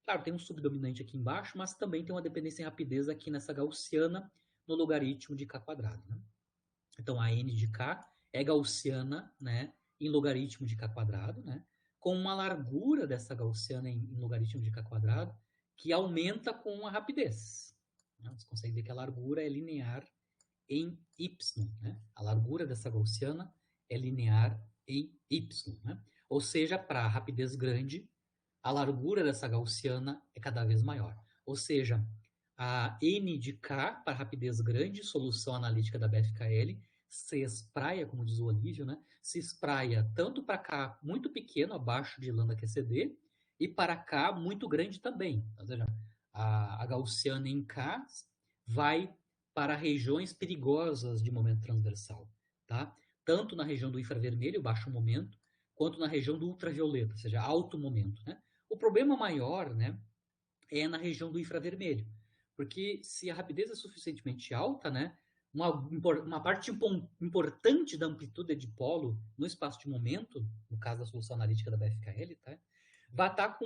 claro, tem um subdominante aqui embaixo, mas também tem uma dependência em rapidez aqui nessa gaussiana no logaritmo de k quadrado. Né? Então, a n de k é gaussiana, né, em logaritmo de k quadrado, né, com uma largura dessa gaussiana em logaritmo de k quadrado que aumenta com a rapidez. Né? Você consegue ver que a largura é linear em y. Né? A largura dessa gaussiana é linear em y. Né? Ou seja, para a rapidez grande, a largura dessa gaussiana é cada vez maior. Ou seja, a n de k para rapidez grande, solução analítica da BFKL, se espraia, como diz o Olívio, né? Se espraia tanto para k muito pequeno, abaixo de lambda QCD, e para k muito grande também. Ou seja, a gaussiana em k vai para regiões perigosas de momento transversal. Tá? Tanto na região do infravermelho, baixo momento, quanto na região do ultravioleta, ou seja, alto momento. Né? O problema maior, né, é na região do infravermelho, porque se a rapidez é suficientemente alta, né, uma parte importante da amplitude de dipolo no espaço de momento, no caso da solução analítica da BFKL, tá? Vai estar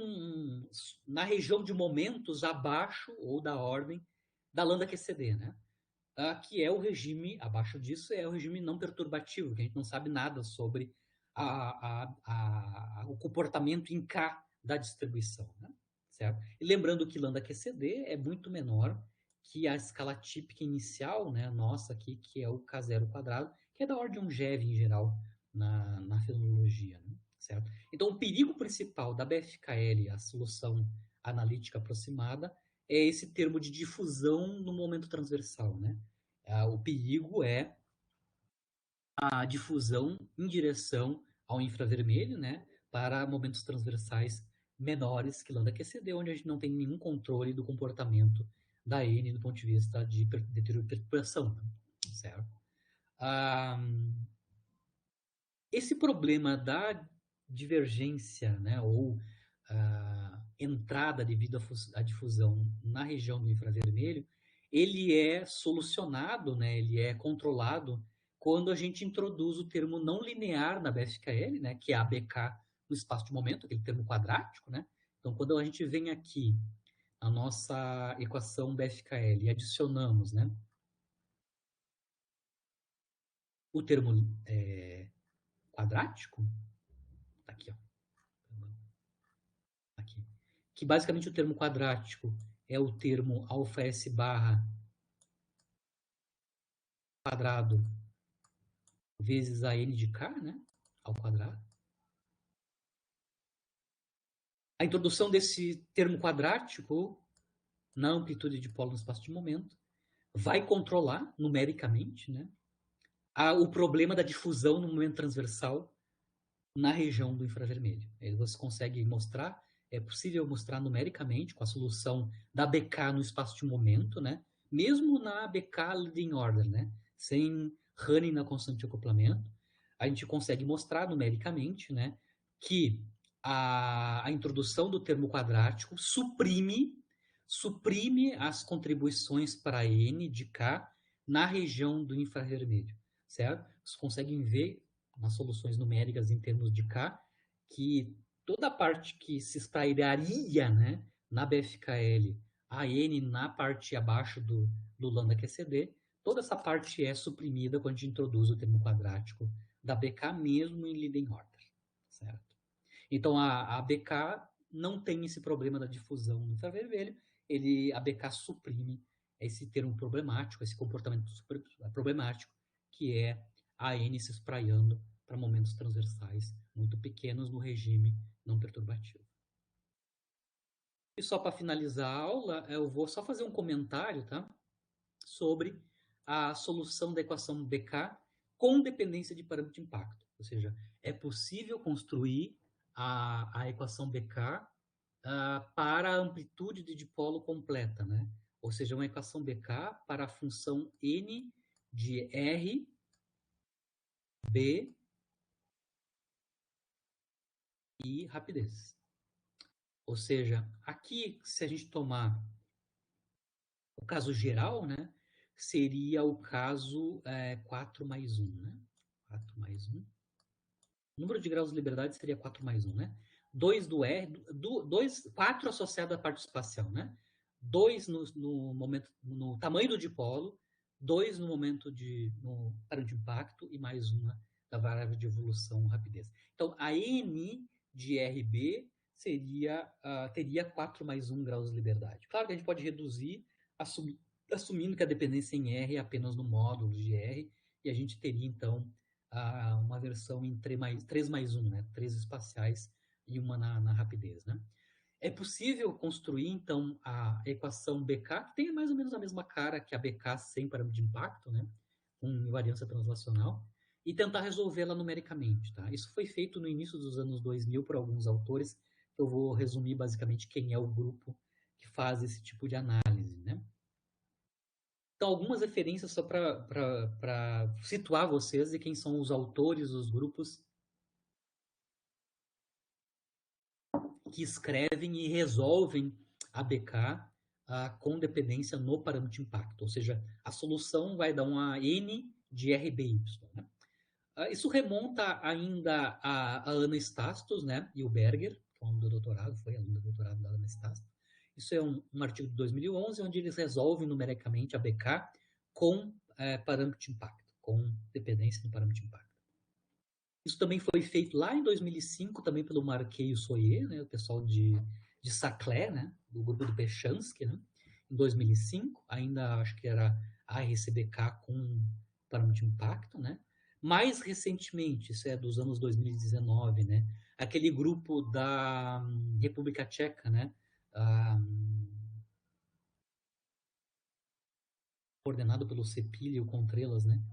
na região de momentos abaixo ou da ordem da lambda QCD, né? Que é o regime, abaixo disso, é o regime não perturbativo, que a gente não sabe nada sobre o comportamento em K da distribuição, né? Certo? E lembrando que lambda QCD é muito menor que a escala típica inicial, né, nossa aqui, que é o K0², que é da ordem 1 GeV em geral na fenomenologia, né? Certo? Então, o perigo principal da BFKL, a solução analítica aproximada, é esse termo de difusão no momento transversal, né? O perigo é a difusão em direção ao infravermelho, né? Para momentos transversais menores que lambda QCD, onde a gente não tem nenhum controle do comportamento da N do ponto de vista de perturbação, né? Certo? Esse problema da divergência, né, ou entrada devido à difusão na região do infravermelho, ele é solucionado, né, ele é controlado quando a gente introduz o termo não linear na BFKL, né, que é ABK no espaço de momento, aquele termo quadrático, né? Então, quando a gente vem aqui a nossa equação BFKL e adicionamos, né, o termo quadrático, tá aqui, ó. Aqui. Que basicamente o termo quadrático é o termo alfa S barra quadrado vezes a n de k, né, ao quadrado. A introdução desse termo quadrático na amplitude de polo no espaço de momento vai controlar numericamente, né, o problema da difusão no momento transversal na região do infravermelho. Aí você consegue mostrar, é possível mostrar numericamente com a solução da BK no espaço de momento, né? Mesmo na BK leading order, né? Sem Running na constante de acoplamento, a gente consegue mostrar numericamente, né, que a introdução do termo quadrático suprime as contribuições para N de K na região do infravermelho, certo? Vocês conseguem ver nas soluções numéricas em termos de K, que toda a parte que se extrairaria, né, na BFKL, a N na parte abaixo do lambda QCD, toda essa parte é suprimida quando a gente introduz o termo quadrático da BK mesmo em leading order, certo? Então a BK não tem esse problema da difusão no infravermelho, a BK suprime esse termo problemático, esse comportamento problemático, que é a N se espraiando para momentos transversais muito pequenos no regime não perturbativo. E só para finalizar a aula, eu vou só fazer um comentário, tá? Sobre a solução da equação BK com dependência de parâmetro de impacto. Ou seja, é possível construir a equação BK para a amplitude de dipolo completa, né? Ou seja, uma equação BK para a função N de R, B e rapidez. Ou seja, aqui, se a gente tomar o caso geral, né, seria o caso 4 mais 1, né? 4 mais 1. O número de graus de liberdade seria 4 mais 1, né? 2 do R, 4 associado à parte espacial, né? 2 no momento, no tamanho do dipolo, 2 no momento no parâmetro de impacto e mais uma da variável de evolução rapidez. Então, a N de RB teria 4 mais 1 graus de liberdade. Claro que a gente pode reduzir, assumindo que a dependência em R é apenas no módulo de R, e a gente teria, então, uma versão em 3 mais 1, né? 3 espaciais e uma na rapidez, né? É possível construir, então, a equação BK, que tem mais ou menos a mesma cara que a BK sem parâmetro de impacto, né? Com invariância translacional, e tentar resolvê-la numericamente, tá? Isso foi feito no início dos anos 2000 por alguns autores, que eu vou resumir basicamente quem é o grupo que faz esse tipo de análise, né? Então, algumas referências só para situar vocês de quem são os autores dos grupos que escrevem e resolvem a BK com dependência no parâmetro de impacto, ou seja, a solução vai dar uma N de RBY. Né? Isso remonta ainda a Ana Stastos, né, e o Berger, que é um aluno do doutorado, foi aluno do doutorado da Ana Stastos. Isso é um artigo de 2011, onde eles resolvem numericamente a BK com parâmetro de impacto, com dependência no parâmetro de impacto. Isso também foi feito lá em 2005, também pelo Marquet e o Soyer, né, o pessoal de Saclay, né, do grupo do Pechansky, né, em 2005, ainda acho que era a RCBK com parâmetro de impacto, né. Mais recentemente, isso é dos anos 2019, né, aquele grupo da República Tcheca, né, coordenado pelo Cepil e o Contreras, né,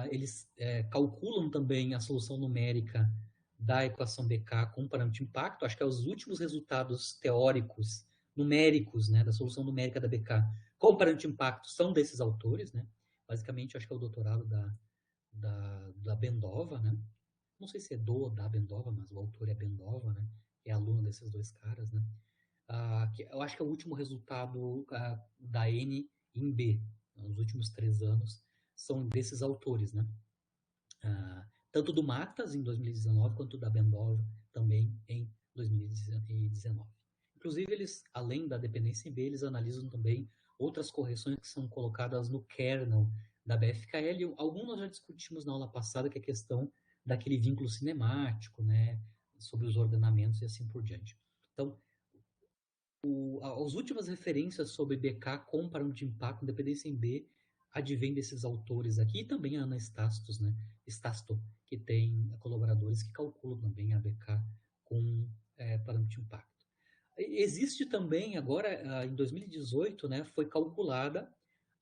eles calculam também a solução numérica da equação BK com parâmetro de impacto. Acho que os últimos resultados teóricos, numéricos, né, da solução numérica da BK com parâmetro de impacto são desses autores, né. Basicamente, acho que é o doutorado da Bendova, né. Não sei se é da Bendova, mas o autor é Bendova, né, que é aluno desses dois caras, né. Eu acho que é o último resultado da N em B, nos últimos 3 anos, são desses autores, né? Tanto do Matas, em 2019, quanto da Bendova, também em 2019. Inclusive, eles, além da dependência em B, eles analisam também outras correções que são colocadas no kernel da BFKL. Alguns nós já discutimos na aula passada, que é a questão daquele vínculo cinemático, né? Sobre os ordenamentos e assim por diante. Então, as últimas referências sobre BK com parâmetro de impacto, dependência em B, advém desses autores aqui, e também a Ana Stastos, né? Stasto, que tem colaboradores que calculam também a BK com parâmetro de impacto. Existe também, agora, em 2018, né, foi calculada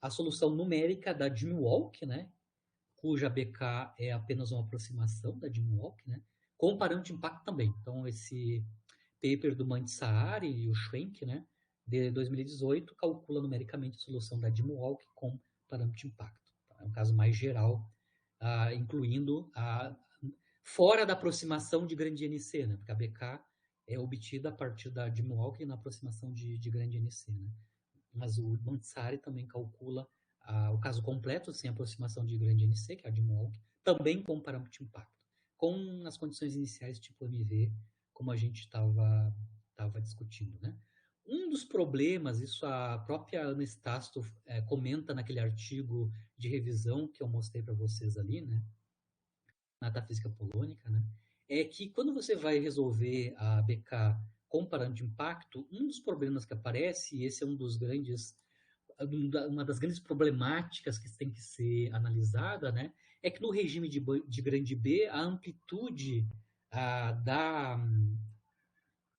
a solução numérica da Jim-Walk, né, cuja BK é apenas uma aproximação da Jim-Walk, né, com parâmetro de impacto também. Então, esse paper do Mantisari e o Schwenk, né, de 2018, calcula numericamente a solução da Jim-Walk com parâmetro de impacto. É um caso mais geral, incluindo fora da aproximação de grande NC, né, porque a BK é obtida a partir da Jim-Walk na aproximação de grande NC. Né. Mas o Mantisari também calcula o caso completo sem aproximação de grande NC, que é a Jim-Walk, também com parâmetro de impacto, com as condições iniciais tipo MV, como a gente estava discutindo, né? Um dos problemas, isso a própria Ana Stasto comenta naquele artigo de revisão que eu mostrei para vocês ali, né? Na Metafísica Polônica, né? É que quando você vai resolver a BK com parâmetro de impacto, um dos problemas que aparece, e esse é uma das grandes problemáticas que tem que ser analisada, né, é que no regime de grande B, a amplitude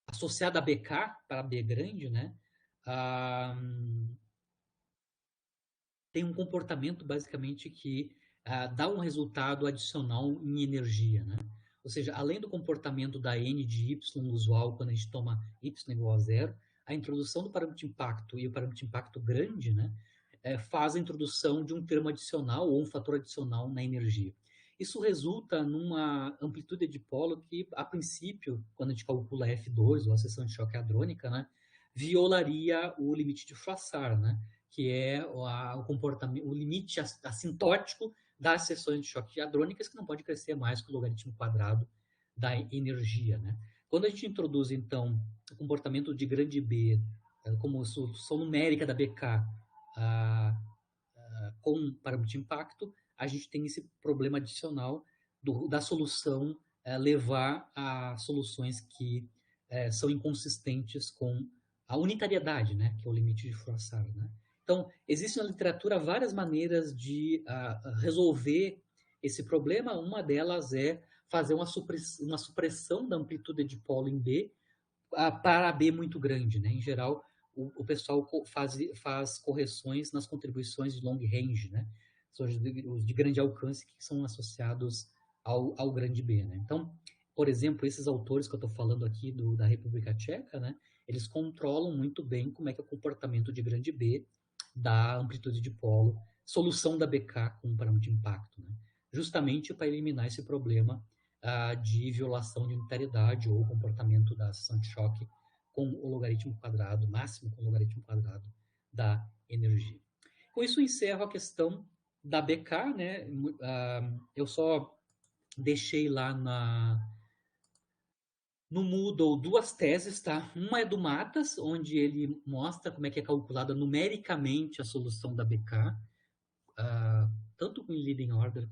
associada a BK para B grande, né, tem um comportamento basicamente que dá um resultado adicional em energia, né? Ou seja, além do comportamento da N de Y usual quando a gente toma Y igual a zero, a introdução do parâmetro de impacto e o parâmetro de impacto grande, né, faz a introdução de um termo adicional ou um fator adicional na energia. Isso resulta numa amplitude de dipolo que, a princípio, quando a gente calcula F2, ou a seção de choque hadrônica, né, violaria o limite de Froissart, né, que é o comportamento, o limite assintótico das seções de choque hadrônicas, que não pode crescer mais que o logaritmo quadrado da energia. Né? Quando a gente introduz, então, o comportamento de grande B como solução numérica da BK com parâmetro de impacto, a gente tem esse problema adicional da solução levar a soluções que são inconsistentes com a unitariedade, né, que é o limite de Froissart. Né? Então, existe na literatura várias maneiras de resolver esse problema. Uma delas é fazer uma supressão da amplitude de polo em B para B muito grande. Né? Em geral, o pessoal faz correções nas contribuições de long range, né? São os de grande alcance que são associados ao grande B. Né? Então, por exemplo, esses autores que eu estou falando aqui da República Tcheca, né? Eles controlam muito bem como é que é o comportamento de grande B da amplitude de polo, solução da BK com parâmetro de impacto, né? Justamente para eliminar esse problema de violação de unitariedade ou comportamento da seção de choque com o logaritmo quadrado, máximo com o logaritmo quadrado da energia. Com isso, eu encerro a questão da BK, né? Eu só deixei lá no Moodle duas teses, tá? Uma é do Matas, onde ele mostra como é que é calculada numericamente a solução da BK, tanto com leading order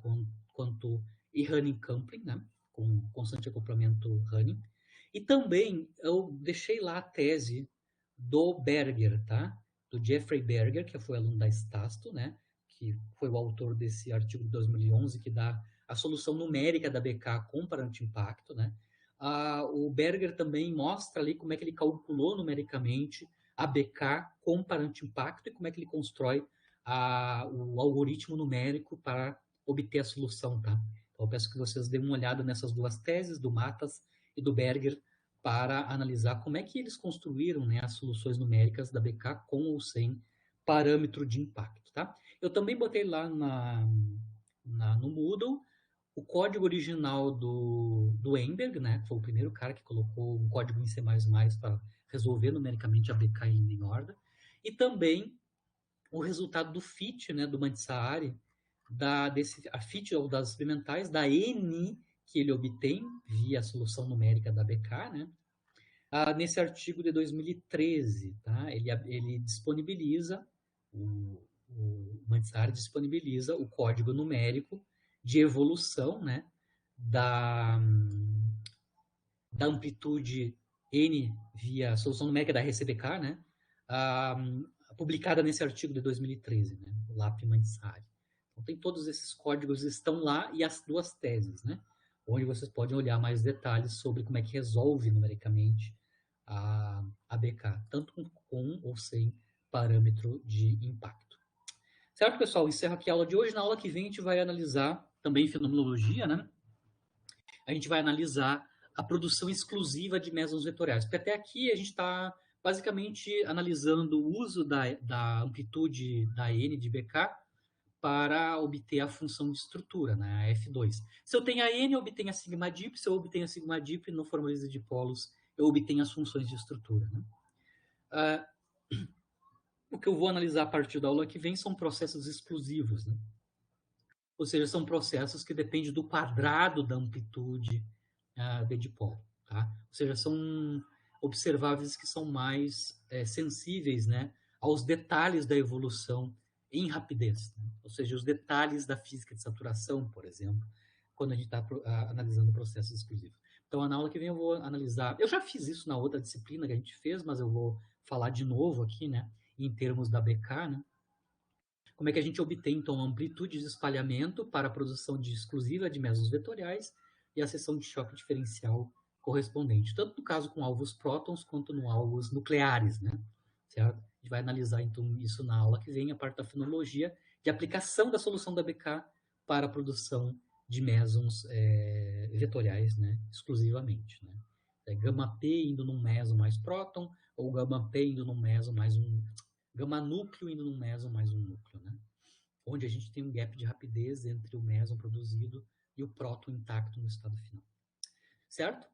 quanto e Hanning Coupling, né? Com constante acoplamento Hanning. E também eu deixei lá a tese do Berger, tá? Do Jeffrey Berger, que foi aluno da Stasto, né? Que foi o autor desse artigo de 2011 que dá a solução numérica da BK com parâmetro impacto, né? O Berger também mostra ali como é que ele calculou numericamente a BK com parâmetro impacto e como é que ele constrói o algoritmo numérico para obter a solução, tá? Então, eu peço que vocês deem uma olhada nessas duas teses, do Matas e do Berger, para analisar como é que eles construíram, né, as soluções numéricas da BK com ou sem parâmetro de impacto, tá? Eu também botei lá no Moodle o código original do Emberg, né? Foi o primeiro cara que colocou um código em C++ para resolver numericamente a BK em order. E também o resultado do FIT, né, do Mantisari, a FIT ou das experimentais, da N que ele obtém via a solução numérica da BK, né? Nesse artigo de 2013, tá? Ele disponibiliza, o Mantisari disponibiliza o código numérico de evolução, né, da amplitude N via solução numérica da RCBK, né, publicada nesse artigo de 2013, né, o LAP Mantisari. Então, tem todos esses códigos estão lá e as duas teses, né, onde vocês podem olhar mais detalhes sobre como é que resolve numericamente a BK, tanto com ou sem parâmetro de impacto. Certo, pessoal? Encerro aqui a aula de hoje. Na aula que vem a gente vai analisar também fenomenologia, né? A gente vai analisar a produção exclusiva de mesons vetoriais. Porque até aqui a gente está basicamente analisando o uso da amplitude da N de BK para obter a função de estrutura, né, a F2. Se eu tenho a N, eu obtenho a sigma dip. Se eu obtenho a sigma dip no formalismo de polos, eu obtenho as funções de estrutura. Né? O que eu vou analisar a partir da aula que vem são processos exclusivos. Né? Ou seja, são processos que dependem do quadrado da amplitude de dipolo. Tá? Ou seja, são observáveis que são mais sensíveis, né, aos detalhes da evolução em rapidez. Né? Ou seja, os detalhes da física de saturação, por exemplo, quando a gente está analisando processos exclusivos. Então, na aula que vem eu vou analisar... Eu já fiz isso na outra disciplina que a gente fez, mas eu vou falar de novo aqui, né, em termos da BK, né? Como é que a gente obtém, então, a amplitude de espalhamento para a produção de exclusiva de mesons vetoriais e a seção de choque diferencial correspondente, tanto no caso com alvos prótons quanto no alvos nucleares, né? Certo? A gente vai analisar, então, isso na aula que vem, a parte da fenologia de aplicação da solução da BK para a produção de mesons vetoriais, né? Exclusivamente, né? Gama P indo num meson mais próton, ou gama P indo num meson mais um gama núcleo indo num meson mais um núcleo, né? Onde a gente tem um gap de rapidez entre o meson produzido e o próton intacto no estado final. Certo?